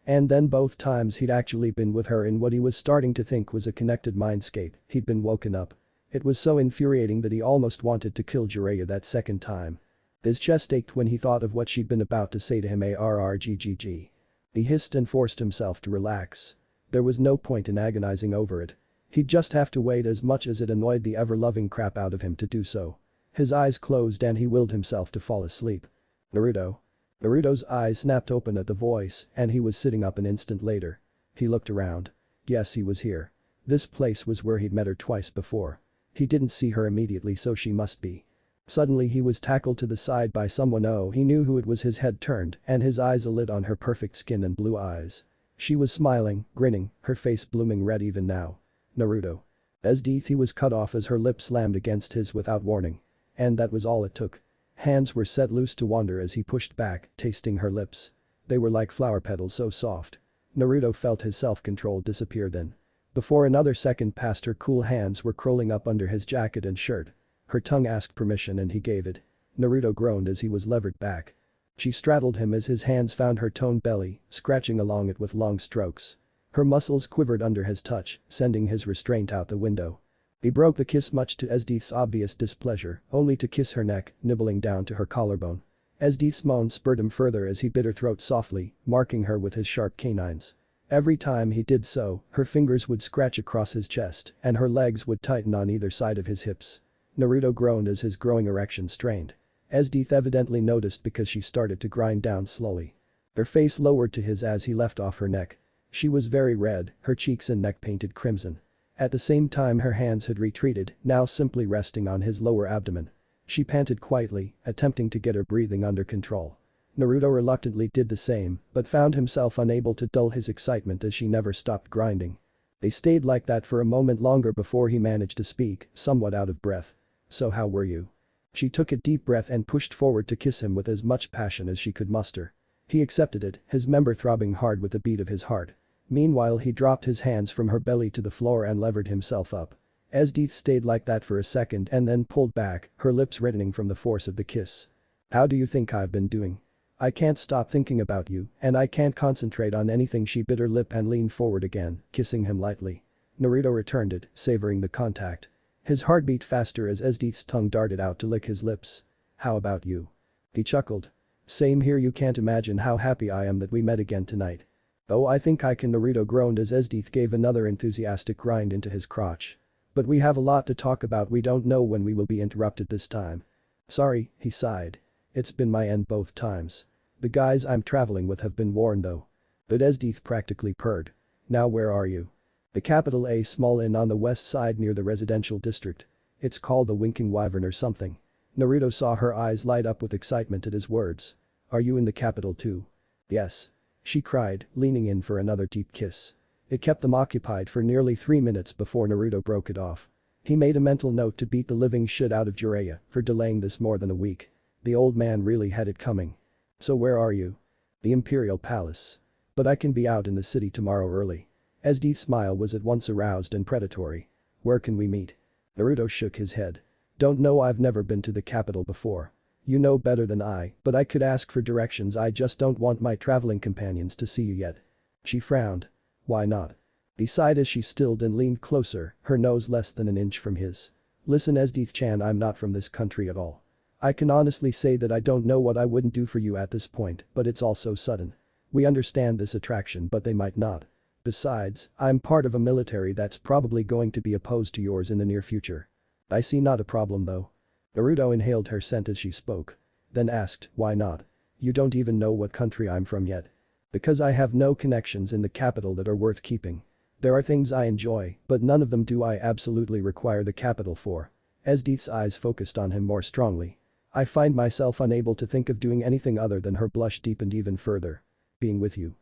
And then both times he'd actually been with her in what he was starting to think was a connected mindscape, he'd been woken up. It was so infuriating that he almost wanted to kill Jiraiya that second time. His chest ached when he thought of what she'd been about to say to him. Arrggg. He hissed and forced himself to relax. There was no point in agonizing over it. He'd just have to wait, as much as it annoyed the ever-loving crap out of him to do so. His eyes closed and he willed himself to fall asleep. Naruto. Naruto's eyes snapped open at the voice and he was sitting up an instant later. He looked around. Yes, he was here. This place was where he'd met her twice before. He didn't see her immediately, so she must be. Suddenly he was tackled to the side by someone. Oh, he knew who it was. His head turned and his eyes alit on her perfect skin and blue eyes. She was smiling, grinning, her face blooming red even now. Naruto. He was cut off as her lips slammed against his without warning. And that was all it took. Hands were set loose to wander as he pushed back, tasting her lips. They were like flower petals, so soft. Naruto felt his self-control disappear then. Before another second passed, her cool hands were curling up under his jacket and shirt. Her tongue asked permission and he gave it. Naruto groaned as he was levered back. She straddled him as his hands found her toned belly, scratching along it with long strokes. Her muscles quivered under his touch, sending his restraint out the window. He broke the kiss much to Esdith's obvious displeasure, only to kiss her neck, nibbling down to her collarbone. Esdith's moan spurred him further as he bit her throat softly, marking her with his sharp canines. Every time he did so, her fingers would scratch across his chest and her legs would tighten on either side of his hips. Naruto groaned as his growing erection strained. Esdith evidently noticed because she started to grind down slowly. Her face lowered to his as he left off her neck. She was very red, her cheeks and neck painted crimson. At the same time her hands had retreated, now simply resting on his lower abdomen. She panted quietly, attempting to get her breathing under control. Naruto reluctantly did the same, but found himself unable to dull his excitement as she never stopped grinding. They stayed like that for a moment longer before he managed to speak, somewhat out of breath. So how were you? She took a deep breath and pushed forward to kiss him with as much passion as she could muster. He accepted it, his member throbbing hard with the beat of his heart. Meanwhile he dropped his hands from her belly to the floor and levered himself up. Esdith stayed like that for a second and then pulled back, her lips reddening from the force of the kiss. How do you think I've been doing? I can't stop thinking about you, and I can't concentrate on anything. She bit her lip and leaned forward again, kissing him lightly. Naruto returned it, savoring the contact. His heart beat faster as Esdith's tongue darted out to lick his lips. How about you? He chuckled. Same here, you can't imagine how happy I am that we met again tonight. Oh, I think I can. Naruto groaned as Esdith gave another enthusiastic grind into his crotch. But we have a lot to talk about. We don't know when we will be interrupted this time. Sorry, he sighed. It's been my end both times. The guys I'm traveling with have been warned though. But Esdith practically purred. Now where are you? The capital, a small inn on the west side near the residential district. It's called the Winking Wyvern or something. Naruto saw her eyes light up with excitement at his words. Are you in the capital too? Yes. She cried, leaning in for another deep kiss. It kept them occupied for nearly 3 minutes before Naruto broke it off. He made a mental note to beat the living shit out of Jiraiya for delaying this more than a week. The old man really had it coming. So where are you? The Imperial Palace. But I can be out in the city tomorrow early. Esdith's smile was at once aroused and predatory. Where can we meet? Naruto shook his head. Don't know, I've never been to the capital before. You know better than I, but I could ask for directions. I just don't want my traveling companions to see you yet. She frowned. Why not? He sighed as she stilled and leaned closer, her nose less than an inch from his. Listen, Esdith-chan, I'm not from this country at all. I can honestly say that I don't know what I wouldn't do for you at this point, but it's all so sudden. We understand this attraction, but they might not. Besides, I'm part of a military that's probably going to be opposed to yours in the near future. I see not a problem though. Naruto inhaled her scent as she spoke. Then asked, why not? You don't even know what country I'm from yet. Because I have no connections in the capital that are worth keeping. There are things I enjoy, but none of them do I absolutely require the capital for. Esdith's eyes focused on him more strongly. I find myself unable to think of doing anything other than. Her blush deepened even further. Being with you.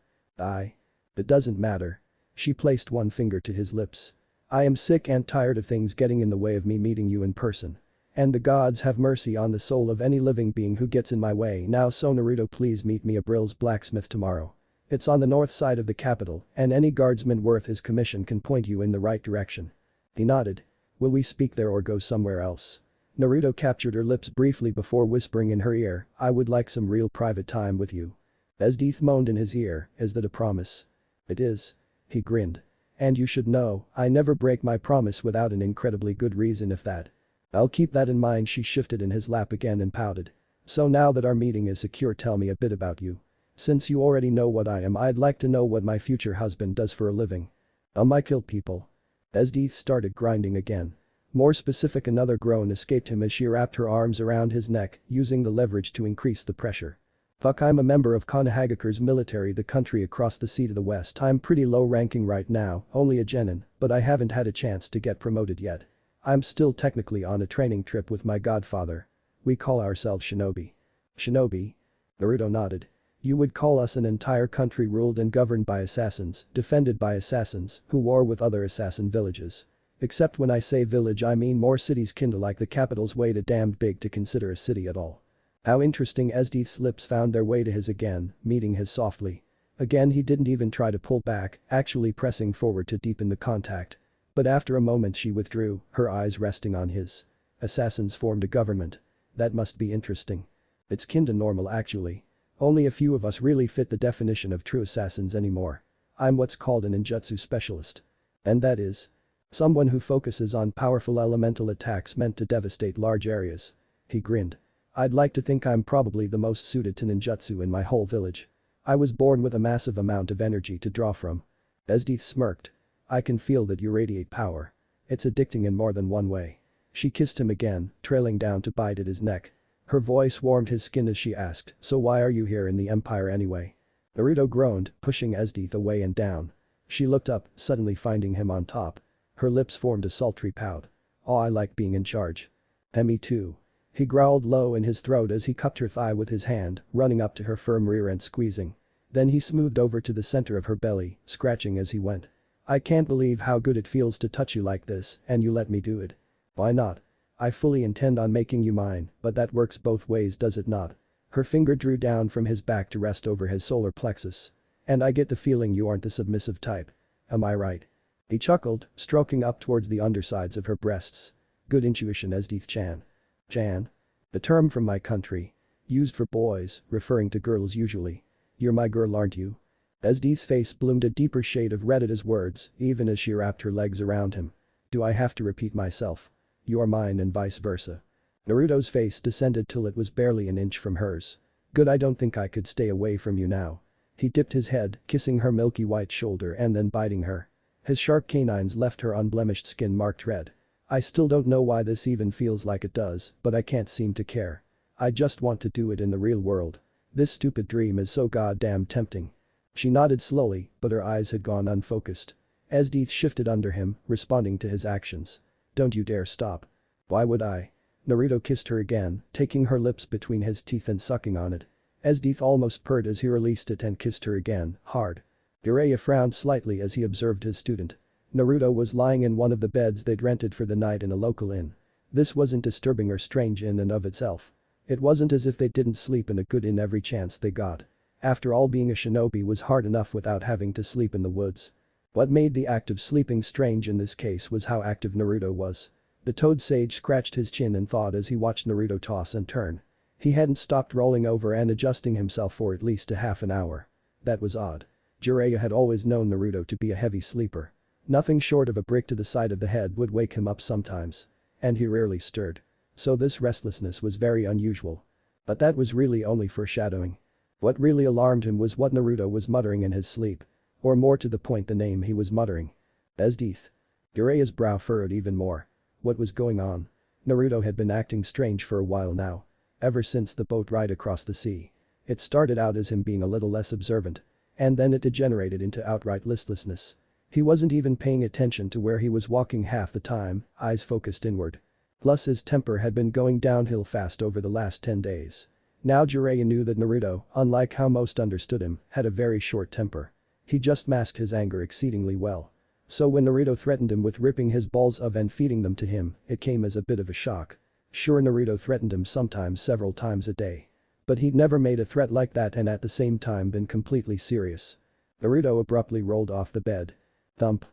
It doesn't matter. She placed one finger to his lips. I am sick and tired of things getting in the way of me meeting you in person. And the gods have mercy on the soul of any living being who gets in my way now. So Naruto, please meet me at Brill's blacksmith tomorrow. It's on the north side of the capital and any guardsman worth his commission can point you in the right direction. He nodded. Will we speak there or go somewhere else? Naruto captured her lips briefly before whispering in her ear, I would like some real private time with you. Esdeath moaned in his ear, "Is that a promise?" "It is." He grinned. "And you should know, I never break my promise without an incredibly good reason if that." "I'll keep that in mind." She shifted in his lap again and pouted. "So now that our meeting is secure, tell me a bit about you. Since you already know what I am, I'd like to know what my future husband does for a living." I kill people." Esdeath started grinding again. More specific, another groan escaped him as she wrapped her arms around his neck, using the leverage to increase the pressure. "Fuck, I'm a member of Konohagakure's military, the country across the sea to the west. I'm pretty low ranking right now, only a genin, but I haven't had a chance to get promoted yet. I'm still technically on a training trip with my godfather. We call ourselves shinobi." "Shinobi?" Naruto nodded. "You would call us an entire country ruled and governed by assassins, defended by assassins, who war with other assassin villages. Except when I say village I mean more cities kinda like the capital's way too damned big to consider a city at all." How interesting. Esdeath's lips found their way to his again, meeting his softly. Again he didn't even try to pull back, actually pressing forward to deepen the contact. But after a moment she withdrew, her eyes resting on his. "Assassins formed a government. That must be interesting." "It's kinda normal actually. Only a few of us really fit the definition of true assassins anymore. I'm what's called an ninjutsu specialist." "And that is?" "Someone who focuses on powerful elemental attacks meant to devastate large areas." He grinned. "I'd like to think I'm probably the most suited to ninjutsu in my whole village. I was born with a massive amount of energy to draw from." Esdeath smirked. "I can feel that you radiate power. It's addicting in more than one way." She kissed him again, trailing down to bite at his neck. Her voice warmed his skin as she asked, "So why are you here in the Empire anyway?" Naruto groaned, pushing Esdeath away and down. She looked up, suddenly finding him on top. Her lips formed a sultry pout. "Oh, I like being in charge." "Me too." He growled low in his throat as he cupped her thigh with his hand, running up to her firm rear and squeezing. Then he smoothed over to the center of her belly, scratching as he went. "I can't believe how good it feels to touch you like this, and you let me do it." "Why not? I fully intend on making you mine, but that works both ways, does it not?" Her finger drew down from his back to rest over his solar plexus. "And I get the feeling you aren't the submissive type. Am I right?" He chuckled, stroking up towards the undersides of her breasts. "Good intuition, Esdeath-chan." "Chan? The term from my country. Used for boys, referring to girls usually. You're my girl, aren't you?" Esdeath's face bloomed a deeper shade of red at his words, even as she wrapped her legs around him. "Do I have to repeat myself? You are mine and vice versa." Naruto's face descended till it was barely an inch from hers. "Good, I don't think I could stay away from you now." He dipped his head, kissing her milky white shoulder and then biting her. His sharp canines left her unblemished skin marked red. "I still don't know why this even feels like it does, but I can't seem to care. I just want to do it in the real world. This stupid dream is so goddamn tempting." She nodded slowly, but her eyes had gone unfocused. Esdeath shifted under him, responding to his actions. "Don't you dare stop." "Why would I?" Naruto kissed her again, taking her lips between his teeth and sucking on it. Esdeath almost purred as he released it and kissed her again, hard. Jiraiya frowned slightly as he observed his student. Naruto was lying in one of the beds they'd rented for the night in a local inn. This wasn't disturbing or strange in and of itself. It wasn't as if they didn't sleep in a good inn every chance they got. After all, being a shinobi was hard enough without having to sleep in the woods. What made the act of sleeping strange in this case was how active Naruto was. The toad sage scratched his chin in thought as he watched Naruto toss and turn. He hadn't stopped rolling over and adjusting himself for at least a half an hour. That was odd. Jiraiya had always known Naruto to be a heavy sleeper. Nothing short of a brick to the side of the head would wake him up sometimes. And he rarely stirred. So this restlessness was very unusual. But that was really only foreshadowing. What really alarmed him was what Naruto was muttering in his sleep. Or more to the point, the name he was muttering. Esdeath. Jiraiya's brow furrowed even more. What was going on? Naruto had been acting strange for a while now. Ever since the boat ride across the sea. It started out as him being a little less observant. And then it degenerated into outright listlessness. He wasn't even paying attention to where he was walking half the time, eyes focused inward. Plus his temper had been going downhill fast over the last 10 days. Now Jiraiya knew that Naruto, unlike how most understood him, had a very short temper. He just masked his anger exceedingly well. So when Naruto threatened him with ripping his balls off and feeding them to him, it came as a bit of a shock. Sure, Naruto threatened him sometimes several times a day. But he'd never made a threat like that and at the same time been completely serious. Naruto abruptly rolled off the bed. Thump.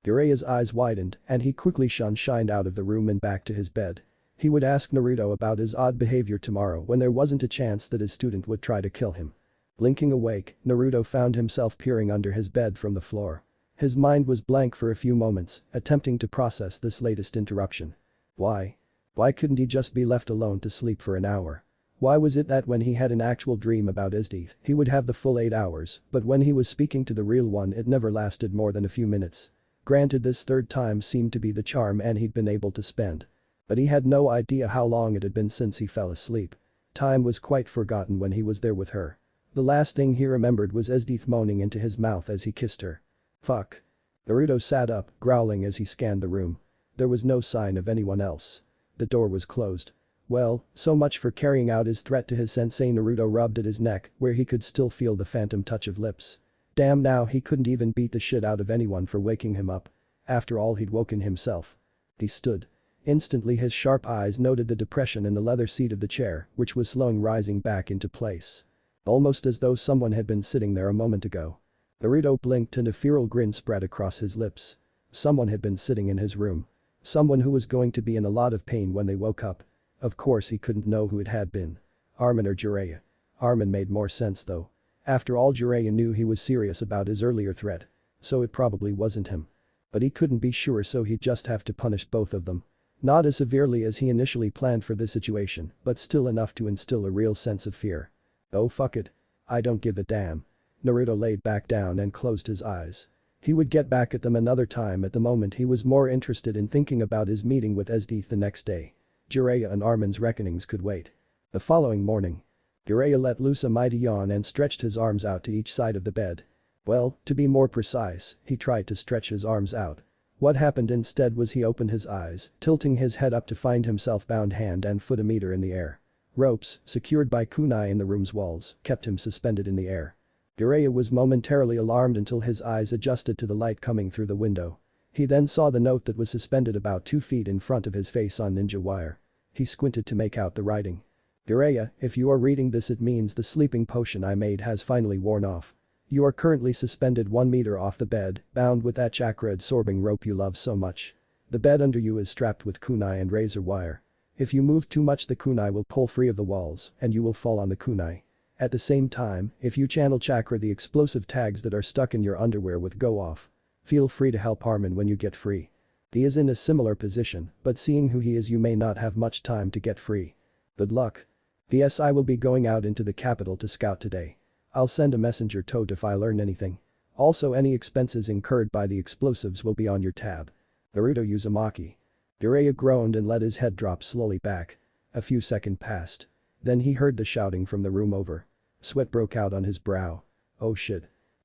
Jiraiya's eyes widened and he quickly shined out of the room and back to his bed. He would ask Naruto about his odd behavior tomorrow when there wasn't a chance that his student would try to kill him. Blinking awake, Naruto found himself peering under his bed from the floor. His mind was blank for a few moments, attempting to process this latest interruption. Why? Why couldn't he just be left alone to sleep for an hour? Why was it that when he had an actual dream about Esdeath, he would have the full 8 hours, but when he was speaking to the real one it never lasted more than a few minutes? Granted, this third time seemed to be the charm and he'd been able to spend. But he had no idea how long it had been since he fell asleep. Time was quite forgotten when he was there with her. The last thing he remembered was Esdeath moaning into his mouth as he kissed her. Fuck. Naruto sat up, growling as he scanned the room. There was no sign of anyone else. The door was closed. Well, so much for carrying out his threat to his sensei. Naruto rubbed at his neck, where he could still feel the phantom touch of lips. Damn, now he couldn't even beat the shit out of anyone for waking him up. After all, he'd woken himself. He stood. Instantly his sharp eyes noted the depression in the leather seat of the chair, which was slowly rising back into place. Almost as though someone had been sitting there a moment ago. Naruto blinked and a feral grin spread across his lips. Someone had been sitting in his room. Someone who was going to be in a lot of pain when they woke up. Of course he couldn't know who it had been. Armin or Jiraiya. Armin made more sense though. After all, Jiraiya knew he was serious about his earlier threat. So it probably wasn't him. But he couldn't be sure, so he'd just have to punish both of them. Not as severely as he initially planned for this situation, but still enough to instill a real sense of fear. Oh fuck it. I don't give a damn. Naruto laid back down and closed his eyes. He would get back at them another time. At the moment he was more interested in thinking about his meeting with Esdeath the next day. Jiraiya and Armin's reckonings could wait. The following morning. Jiraiya let loose a mighty yawn and stretched his arms out to each side of the bed. Well, to be more precise, he tried to stretch his arms out. What happened instead was he opened his eyes, tilting his head up to find himself bound hand and foot a meter in the air. Ropes, secured by kunai in the room's walls, kept him suspended in the air. Jiraiya was momentarily alarmed until his eyes adjusted to the light coming through the window. He then saw the note that was suspended about 2 feet in front of his face on ninja wire. He squinted to make out the writing. Jiraiya, if you are reading this, it means the sleeping potion I made has finally worn off. You are currently suspended 1 meter off the bed, bound with that chakra-absorbing rope you love so much. The bed under you is strapped with kunai and razor wire. If you move too much, the kunai will pull free of the walls and you will fall on the kunai. At the same time, if you channel chakra, the explosive tags that are stuck in your underwear will go off. Feel free to help Armin when you get free. He is in a similar position, but seeing who he is, you may not have much time to get free. Good luck. P.S. I will be going out into the capital to scout today. I'll send a messenger toad if I learn anything. Also, any expenses incurred by the explosives will be on your tab. Naruto Uzumaki. Jiraiya groaned and let his head drop slowly back. A few seconds passed. Then he heard the shouting from the room over. Sweat broke out on his brow. Oh shit.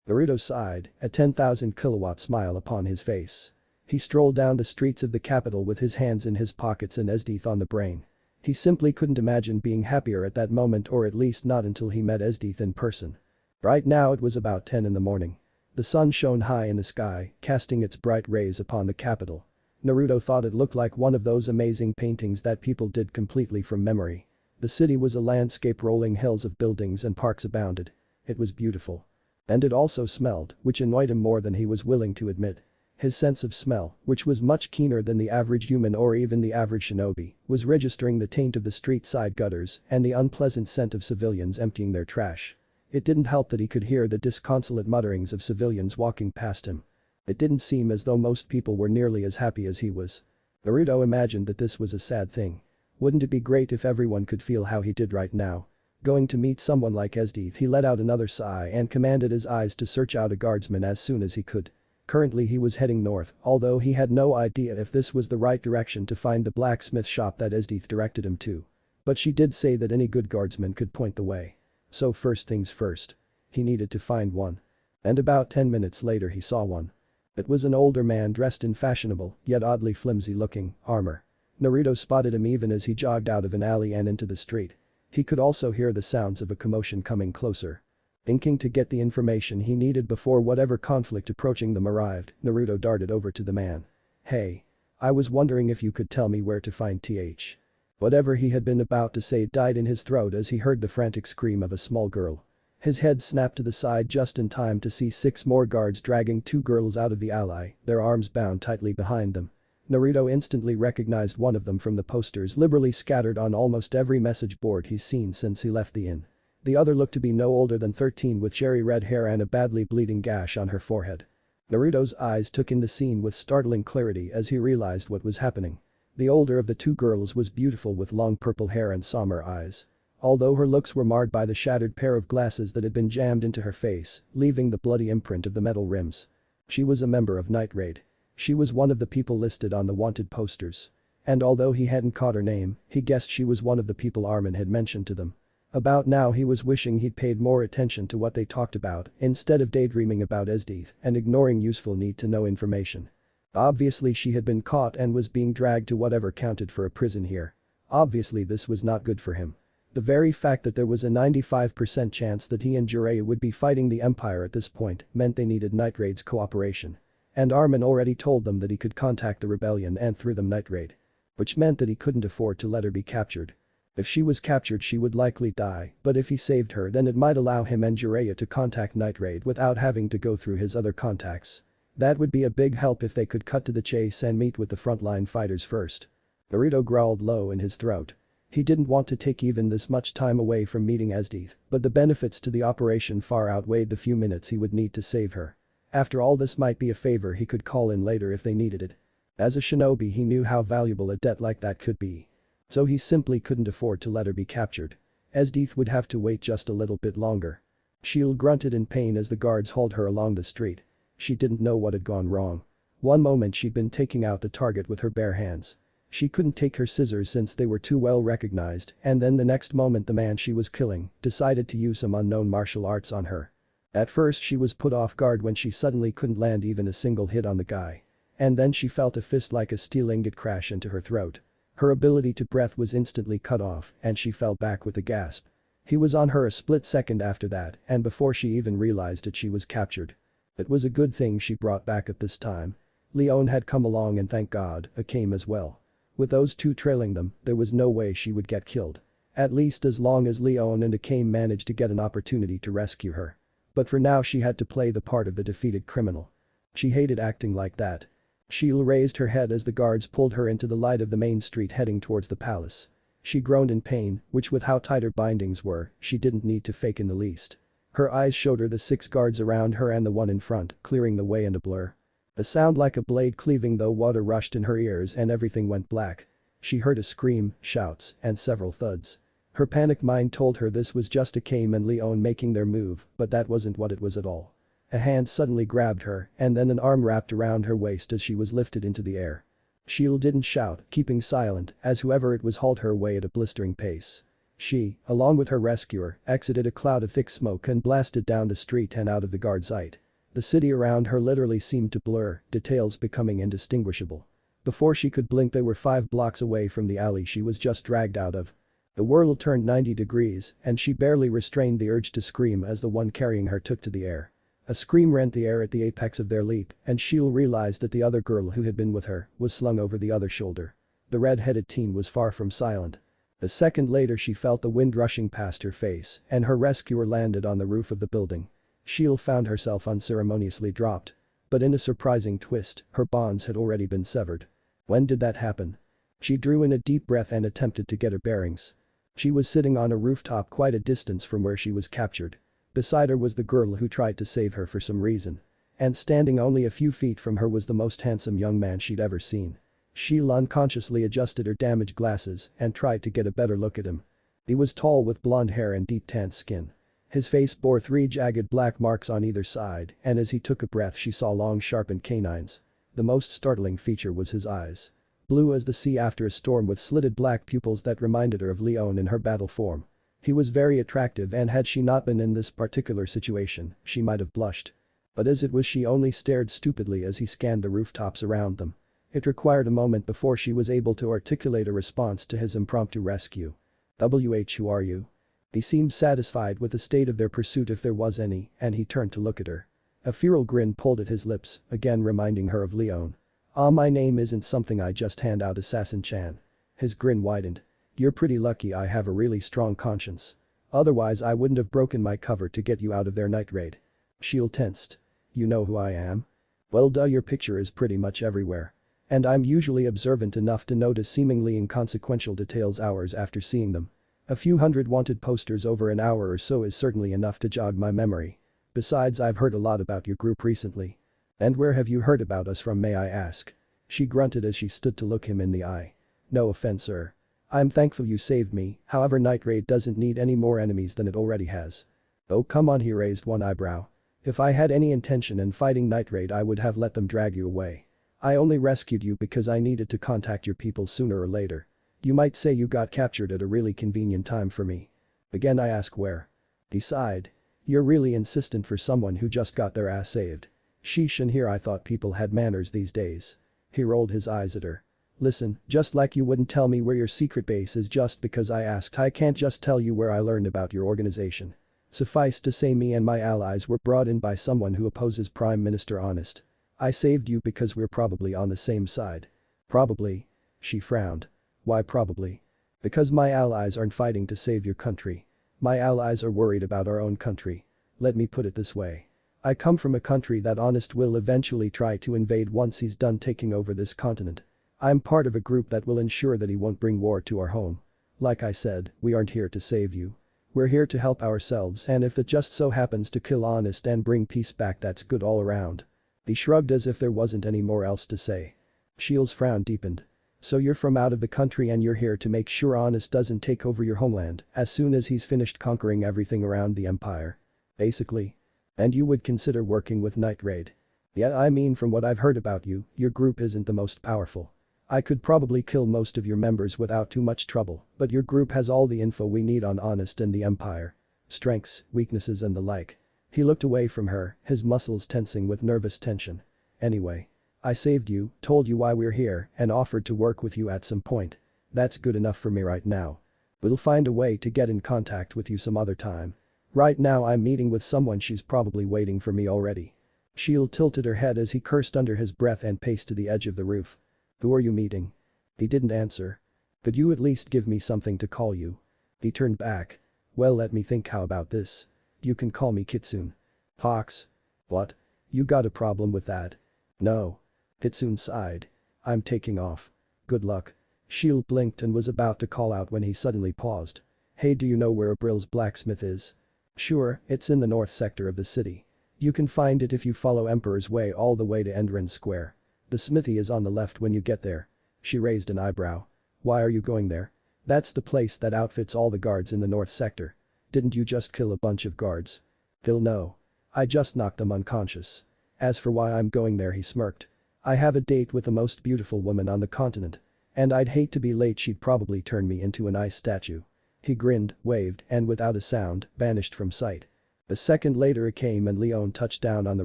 Naruto sighed, a 10,000 kilowatt smile upon his face. He strolled down the streets of the capital with his hands in his pockets and Esdeath on the brain. He simply couldn't imagine being happier at that moment, or at least not until he met Esdeath in person. Right now it was about 10 in the morning. The sun shone high in the sky, casting its bright rays upon the capital. Naruto thought it looked like one of those amazing paintings that people did completely from memory. The city was a landscape, rolling hills of buildings and parks abounded. It was beautiful. And it also smelled, which annoyed him more than he was willing to admit. His sense of smell, which was much keener than the average human or even the average shinobi, was registering the taint of the street-side gutters and the unpleasant scent of civilians emptying their trash. It didn't help that he could hear the disconsolate mutterings of civilians walking past him. It didn't seem as though most people were nearly as happy as he was. Naruto imagined that this was a sad thing. Wouldn't it be great if everyone could feel how he did right now? Going to meet someone like Esdeath, he let out another sigh and commanded his eyes to search out a guardsman as soon as he could. Currently he was heading north, although he had no idea if this was the right direction to find the blacksmith shop that Esdeath directed him to. But she did say that any good guardsman could point the way. So first things first. He needed to find one. And about 10 minutes later he saw one. It was an older man dressed in fashionable, yet oddly flimsy-looking, armor. Naruto spotted him even as he jogged out of an alley and into the street. He could also hear the sounds of a commotion coming closer. Thinking to get the information he needed before whatever conflict approaching them arrived, Naruto darted over to the man. Hey. I was wondering if you could tell me where to find TH. Whatever he had been about to say died in his throat as he heard the frantic scream of a small girl. His head snapped to the side just in time to see 6 more guards dragging 2 girls out of the alley, their arms bound tightly behind them. Naruto instantly recognized one of them from the posters liberally scattered on almost every message board he's seen since he left the inn. The other looked to be no older than 13 with cherry red hair and a badly bleeding gash on her forehead. Naruto's eyes took in the scene with startling clarity as he realized what was happening. The older of the two girls was beautiful with long purple hair and somber eyes. Although her looks were marred by the shattered pair of glasses that had been jammed into her face, leaving the bloody imprint of the metal rims. She was a member of Night Raid. She was one of the people listed on the wanted posters. And although he hadn't caught her name, he guessed she was one of the people Armin had mentioned to them. About now he was wishing he'd paid more attention to what they talked about instead of daydreaming about Esdeath and ignoring useful need-to-know information. Obviously she had been caught and was being dragged to whatever counted for a prison here. Obviously this was not good for him. The very fact that there was a 95% chance that he and Jiraiya would be fighting the Empire at this point meant they needed Night Raid's cooperation. And Armin already told them that he could contact the rebellion and through them Night Raid. Which meant that he couldn't afford to let her be captured. If she was captured she would likely die, but if he saved her then it might allow him and Jiraiya to contact Night Raid without having to go through his other contacts. That would be a big help if they could cut to the chase and meet with the frontline fighters first. Naruto growled low in his throat. He didn't want to take even this much time away from meeting Esdeath, but the benefits to the operation far outweighed the few minutes he would need to save her. After all, this might be a favor he could call in later if they needed it. As a shinobi he knew how valuable a debt like that could be. So he simply couldn't afford to let her be captured. Esdeath would have to wait just a little bit longer. Shield grunted in pain as the guards hauled her along the street. She didn't know what had gone wrong. One moment she'd been taking out the target with her bare hands. She couldn't take her scissors since they were too well recognized, and then the next moment the man she was killing decided to use some unknown martial arts on her. At first she was put off guard when she suddenly couldn't land even a single hit on the guy. And then she felt a fist like a steel ingot crash into her throat. Her ability to breath was instantly cut off and she fell back with a gasp. He was on her a split second after that and before she even realized it she was captured. It was a good thing she brought back at this time. Leon had come along and thank God, Akame as well. With those two trailing them, there was no way she would get killed. At least as long as Leon and Akame managed to get an opportunity to rescue her. But for now she had to play the part of the defeated criminal. She hated acting like that. Sheila raised her head as the guards pulled her into the light of the main street heading towards the palace. She groaned in pain, which with how tight her bindings were, she didn't need to fake in the least. Her eyes showed her the 6 guards around her and the one in front, clearing the way in a blur. A sound like a blade cleaving though water rushed in her ears and everything went black. She heard a scream, shouts, and several thuds. Her panicked mind told her this was just Akame and Leon making their move, but that wasn't what it was at all. A hand suddenly grabbed her and then an arm wrapped around her waist as she was lifted into the air. Sheila didn't shout, keeping silent, as whoever it was hauled her away at a blistering pace. She, along with her rescuer, exited a cloud of thick smoke and blasted down the street and out of the guard's sight. The city around her literally seemed to blur, details becoming indistinguishable. Before she could blink they were 5 blocks away from the alley she was just dragged out of. The world turned 90 degrees and she barely restrained the urge to scream as the one carrying her took to the air. A scream rent the air at the apex of their leap and Sheila realized that the other girl who had been with her was slung over the other shoulder. The red-headed teen was far from silent. A second later she felt the wind rushing past her face and her rescuer landed on the roof of the building. Sheila found herself unceremoniously dropped. But in a surprising twist, her bonds had already been severed. When did that happen? She drew in a deep breath and attempted to get her bearings. She was sitting on a rooftop quite a distance from where she was captured. Beside her was the girl who tried to save her for some reason. And standing only a few feet from her was the most handsome young man she'd ever seen. Sheila unconsciously adjusted her damaged glasses and tried to get a better look at him. He was tall with blonde hair and deep tanned skin. His face bore 3 jagged black marks on either side and as he took a breath she saw long sharpened canines. The most startling feature was his eyes. Blue as the sea after a storm with slitted black pupils that reminded her of Leon in her battle form. He was very attractive and had she not been in this particular situation, she might have blushed. But as it was she only stared stupidly as he scanned the rooftops around them. It required a moment before she was able to articulate a response to his impromptu rescue. Who are you? He seemed satisfied with the state of their pursuit if there was any, and he turned to look at her. A feral grin pulled at his lips, again reminding her of Leon. My name isn't something I just hand out, Assassin-chan. His grin widened. You're pretty lucky I have a really strong conscience. Otherwise I wouldn't have broken my cover to get you out of their night raid. Sheila tensed. You know who I am? Well duh, your picture is pretty much everywhere. And I'm usually observant enough to notice seemingly inconsequential details hours after seeing them. A few hundred wanted posters over an hour or so is certainly enough to jog my memory. Besides, I've heard a lot about your group recently. And where have you heard about us from, may I ask? She grunted as she stood to look him in the eye. No offense, sir. I'm thankful you saved me, however Night Raid doesn't need any more enemies than it already has. Oh come on, he raised one eyebrow. If I had any intention in fighting Night Raid I would have let them drag you away. I only rescued you because I needed to contact your people sooner or later. You might say you got captured at a really convenient time for me. Again I ask where? He sighed. You're really insistent for someone who just got their ass saved. Sheesh, and here I thought people had manners these days. He rolled his eyes at her. Listen, just like you wouldn't tell me where your secret base is just because I asked, I can't just tell you where I learned about your organization. Suffice to say, me and my allies were brought in by someone who opposes Prime Minister Honest. I saved you because we're probably on the same side. Probably? She frowned. Why probably? Because my allies aren't fighting to save your country. My allies are worried about our own country. Let me put it this way. I come from a country that Honest will eventually try to invade once he's done taking over this continent. I'm part of a group that will ensure that he won't bring war to our home. Like I said, we aren't here to save you. We're here to help ourselves, and if it just so happens to kill Honest and bring peace back, that's good all around. He shrugged as if there wasn't any more else to say. Shields' frown deepened. So you're from out of the country and you're here to make sure Honest doesn't take over your homeland as soon as he's finished conquering everything around the empire. Basically. And you would consider working with Night Raid. Yeah, I mean, from what I've heard about you, your group isn't the most powerful. I could probably kill most of your members without too much trouble, but your group has all the info we need on Honest and the Empire. Strengths, weaknesses and the like. He looked away from her, his muscles tensing with nervous tension. Anyway. I saved you, told you why we're here, and offered to work with you at some point. That's good enough for me right now. We'll find a way to get in contact with you some other time. Right now I'm meeting with someone, she's probably waiting for me already. Shield tilted her head as he cursed under his breath and paced to the edge of the roof. Who are you meeting? He didn't answer. Could you at least give me something to call you? He turned back. Well, let me think, how about this? You can call me Kitsune. Fox. What? You got a problem with that? No. Kitsune sighed. I'm taking off. Good luck. Shield blinked and was about to call out when he suddenly paused. Hey, do you know where Abril's blacksmith is? Sure, it's in the north sector of the city. You can find it if you follow Emperor's Way all the way to Endron Square. The smithy is on the left when you get there. She raised an eyebrow. Why are you going there? That's the place that outfits all the guards in the north sector. Didn't you just kill a bunch of guards? Phil, no. I just knocked them unconscious. As for why I'm going there, he smirked. I have a date with the most beautiful woman on the continent. And I'd hate to be late, she'd probably turn me into an ice statue. He grinned, waved, and without a sound, vanished from sight. A second later it came and Leon touched down on the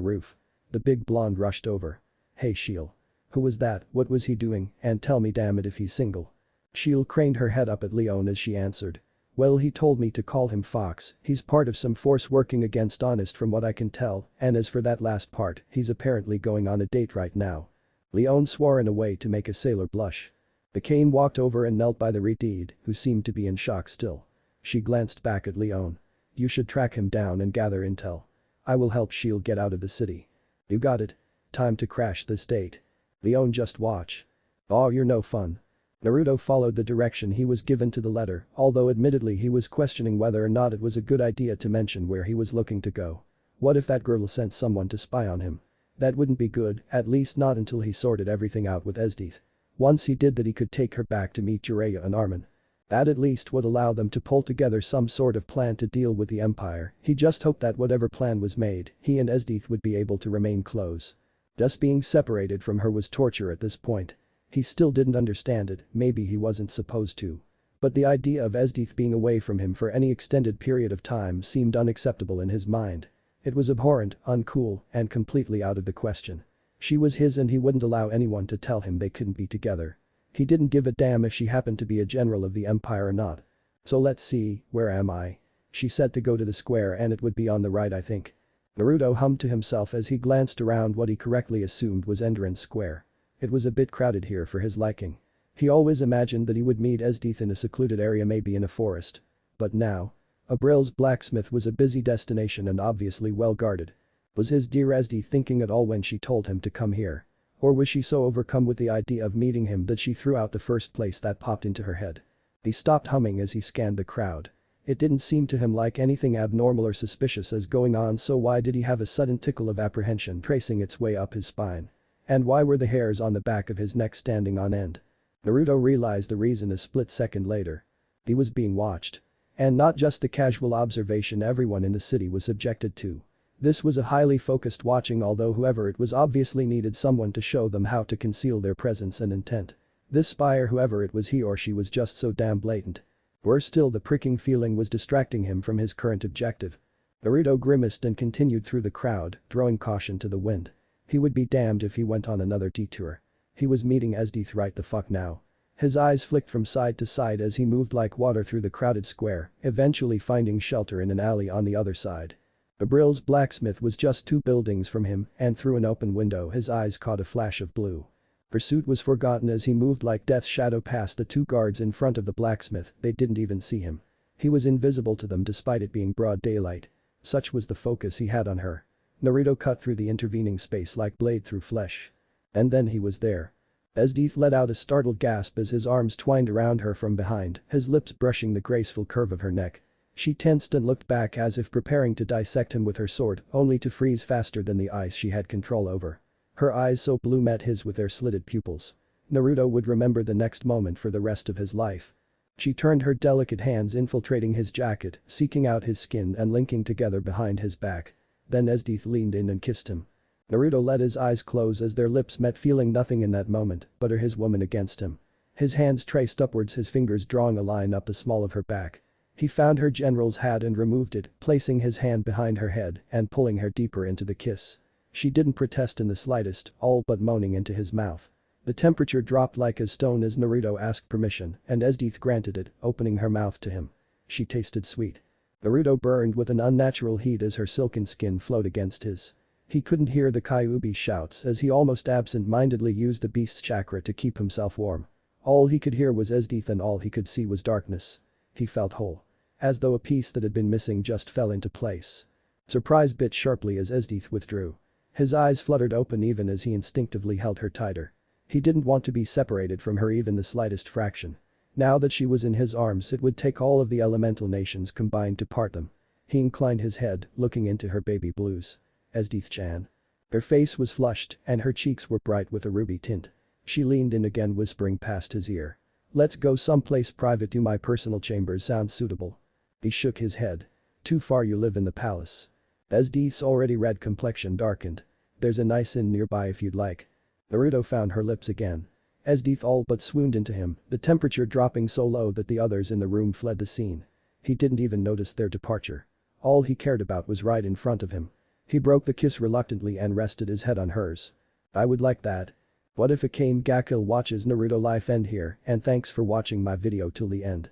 roof. The big blonde rushed over. Hey Shield. Who was that, what was he doing, and tell me damn it if he's single. Shield craned her head up at Leon as she answered. Well, he told me to call him Fox, he's part of some force working against Honest from what I can tell, and as for that last part, he's apparently going on a date right now. Leon swore in a way to make a sailor blush. The Cane walked over and knelt by the Redeed, who seemed to be in shock still. She glanced back at Leon. You should track him down and gather intel. I will help Shield get out of the city. You got it. Time to crash this date. Leon, just watch. Oh, you're no fun. Naruto followed the direction he was given to the letter, although admittedly he was questioning whether or not it was a good idea to mention where he was looking to go. What if that girl sent someone to spy on him? That wouldn't be good, at least not until he sorted everything out with Esdeath. Once he did that, he could take her back to meet Jiraiya and Armin. That at least would allow them to pull together some sort of plan to deal with the Empire. He just hoped that whatever plan was made, he and Esdeath would be able to remain close. Just being separated from her was torture at this point. He still didn't understand it, maybe he wasn't supposed to. But the idea of Esdeath being away from him for any extended period of time seemed unacceptable in his mind. It was abhorrent, uncool, and completely out of the question. She was his and he wouldn't allow anyone to tell him they couldn't be together. He didn't give a damn if she happened to be a general of the Empire or not. So let's see, where am I? She said to go to the square and it would be on the right, I think. Naruto hummed to himself as he glanced around what he correctly assumed was Endron Square. It was a bit crowded here for his liking. He always imagined that he would meet Esdeath in a secluded area, maybe in a forest. But now? Abril's blacksmith was a busy destination and obviously well guarded. Was his dear Esdeath thinking at all when she told him to come here? Or was she so overcome with the idea of meeting him that she threw out the first place that popped into her head? He stopped humming as he scanned the crowd. It didn't seem to him like anything abnormal or suspicious is going on, so why did he have a sudden tickle of apprehension tracing its way up his spine? And why were the hairs on the back of his neck standing on end? Naruto realized the reason a split second later. He was being watched. And not just the casual observation everyone in the city was subjected to. This was a highly focused watching, although whoever it was obviously needed someone to show them how to conceal their presence and intent. This spy, or whoever it was, he or she, was just so damn blatant. Worse still, the pricking feeling was distracting him from his current objective. Naruto grimaced and continued through the crowd, throwing caution to the wind. He would be damned if he went on another detour. He was meeting Esdeath right the fuck now. His eyes flicked from side to side as he moved like water through the crowded square, eventually finding shelter in an alley on the other side. Abril's blacksmith was just 2 buildings from him, and through an open window his eyes caught a flash of blue. Pursuit was forgotten as he moved like death's shadow past the 2 guards in front of the blacksmith. They didn't even see him. He was invisible to them despite it being broad daylight. Such was the focus he had on her. Naruto cut through the intervening space like blade through flesh. And then he was there. Esdeath let out a startled gasp as his arms twined around her from behind, his lips brushing the graceful curve of her neck. She tensed and looked back as if preparing to dissect him with her sword, only to freeze faster than the ice she had control over. Her eyes so blue met his with their slitted pupils. Naruto would remember the next moment for the rest of his life. She turned her delicate hands infiltrating his jacket, seeking out his skin and linking together behind his back. Then Esdeath leaned in and kissed him. Naruto let his eyes close as their lips met, feeling nothing in that moment but her, his woman, against him. His hands traced upwards, his fingers drawing a line up the small of her back. He found her general's hat and removed it, placing his hand behind her head and pulling her deeper into the kiss. She didn't protest in the slightest, all but moaning into his mouth. The temperature dropped like a stone as Naruto asked permission, and Esdeath granted it, opening her mouth to him. She tasted sweet. Naruto burned with an unnatural heat as her silken skin flowed against his. He couldn't hear the Kyuubi's shouts as he almost absent-mindedly used the beast's chakra to keep himself warm. All he could hear was Esdeath, and all he could see was darkness. He felt whole. As though a piece that had been missing just fell into place. Surprise bit sharply as Esdeath withdrew. His eyes fluttered open even as he instinctively held her tighter. He didn't want to be separated from her even the slightest fraction. Now that she was in his arms, it would take all of the elemental nations combined to part them. He inclined his head, looking into her baby blues. Esdeath-chan. Her face was flushed and her cheeks were bright with a ruby tint. She leaned in again, whispering past his ear. "Let's go someplace private. Do my personal chambers sound suitable?" He shook his head. "Too far, you live in the palace." Esdeath's already red complexion darkened. "There's a nice inn nearby if you'd like." Naruto found her lips again. Esdeath all but swooned into him, the temperature dropping so low that the others in the room fled the scene. He didn't even notice their departure. All he cared about was right in front of him. He broke the kiss reluctantly and rested his head on hers. "I would like that." What if it came? Gakill watches Naruto life end here, and thanks for watching my video till the end.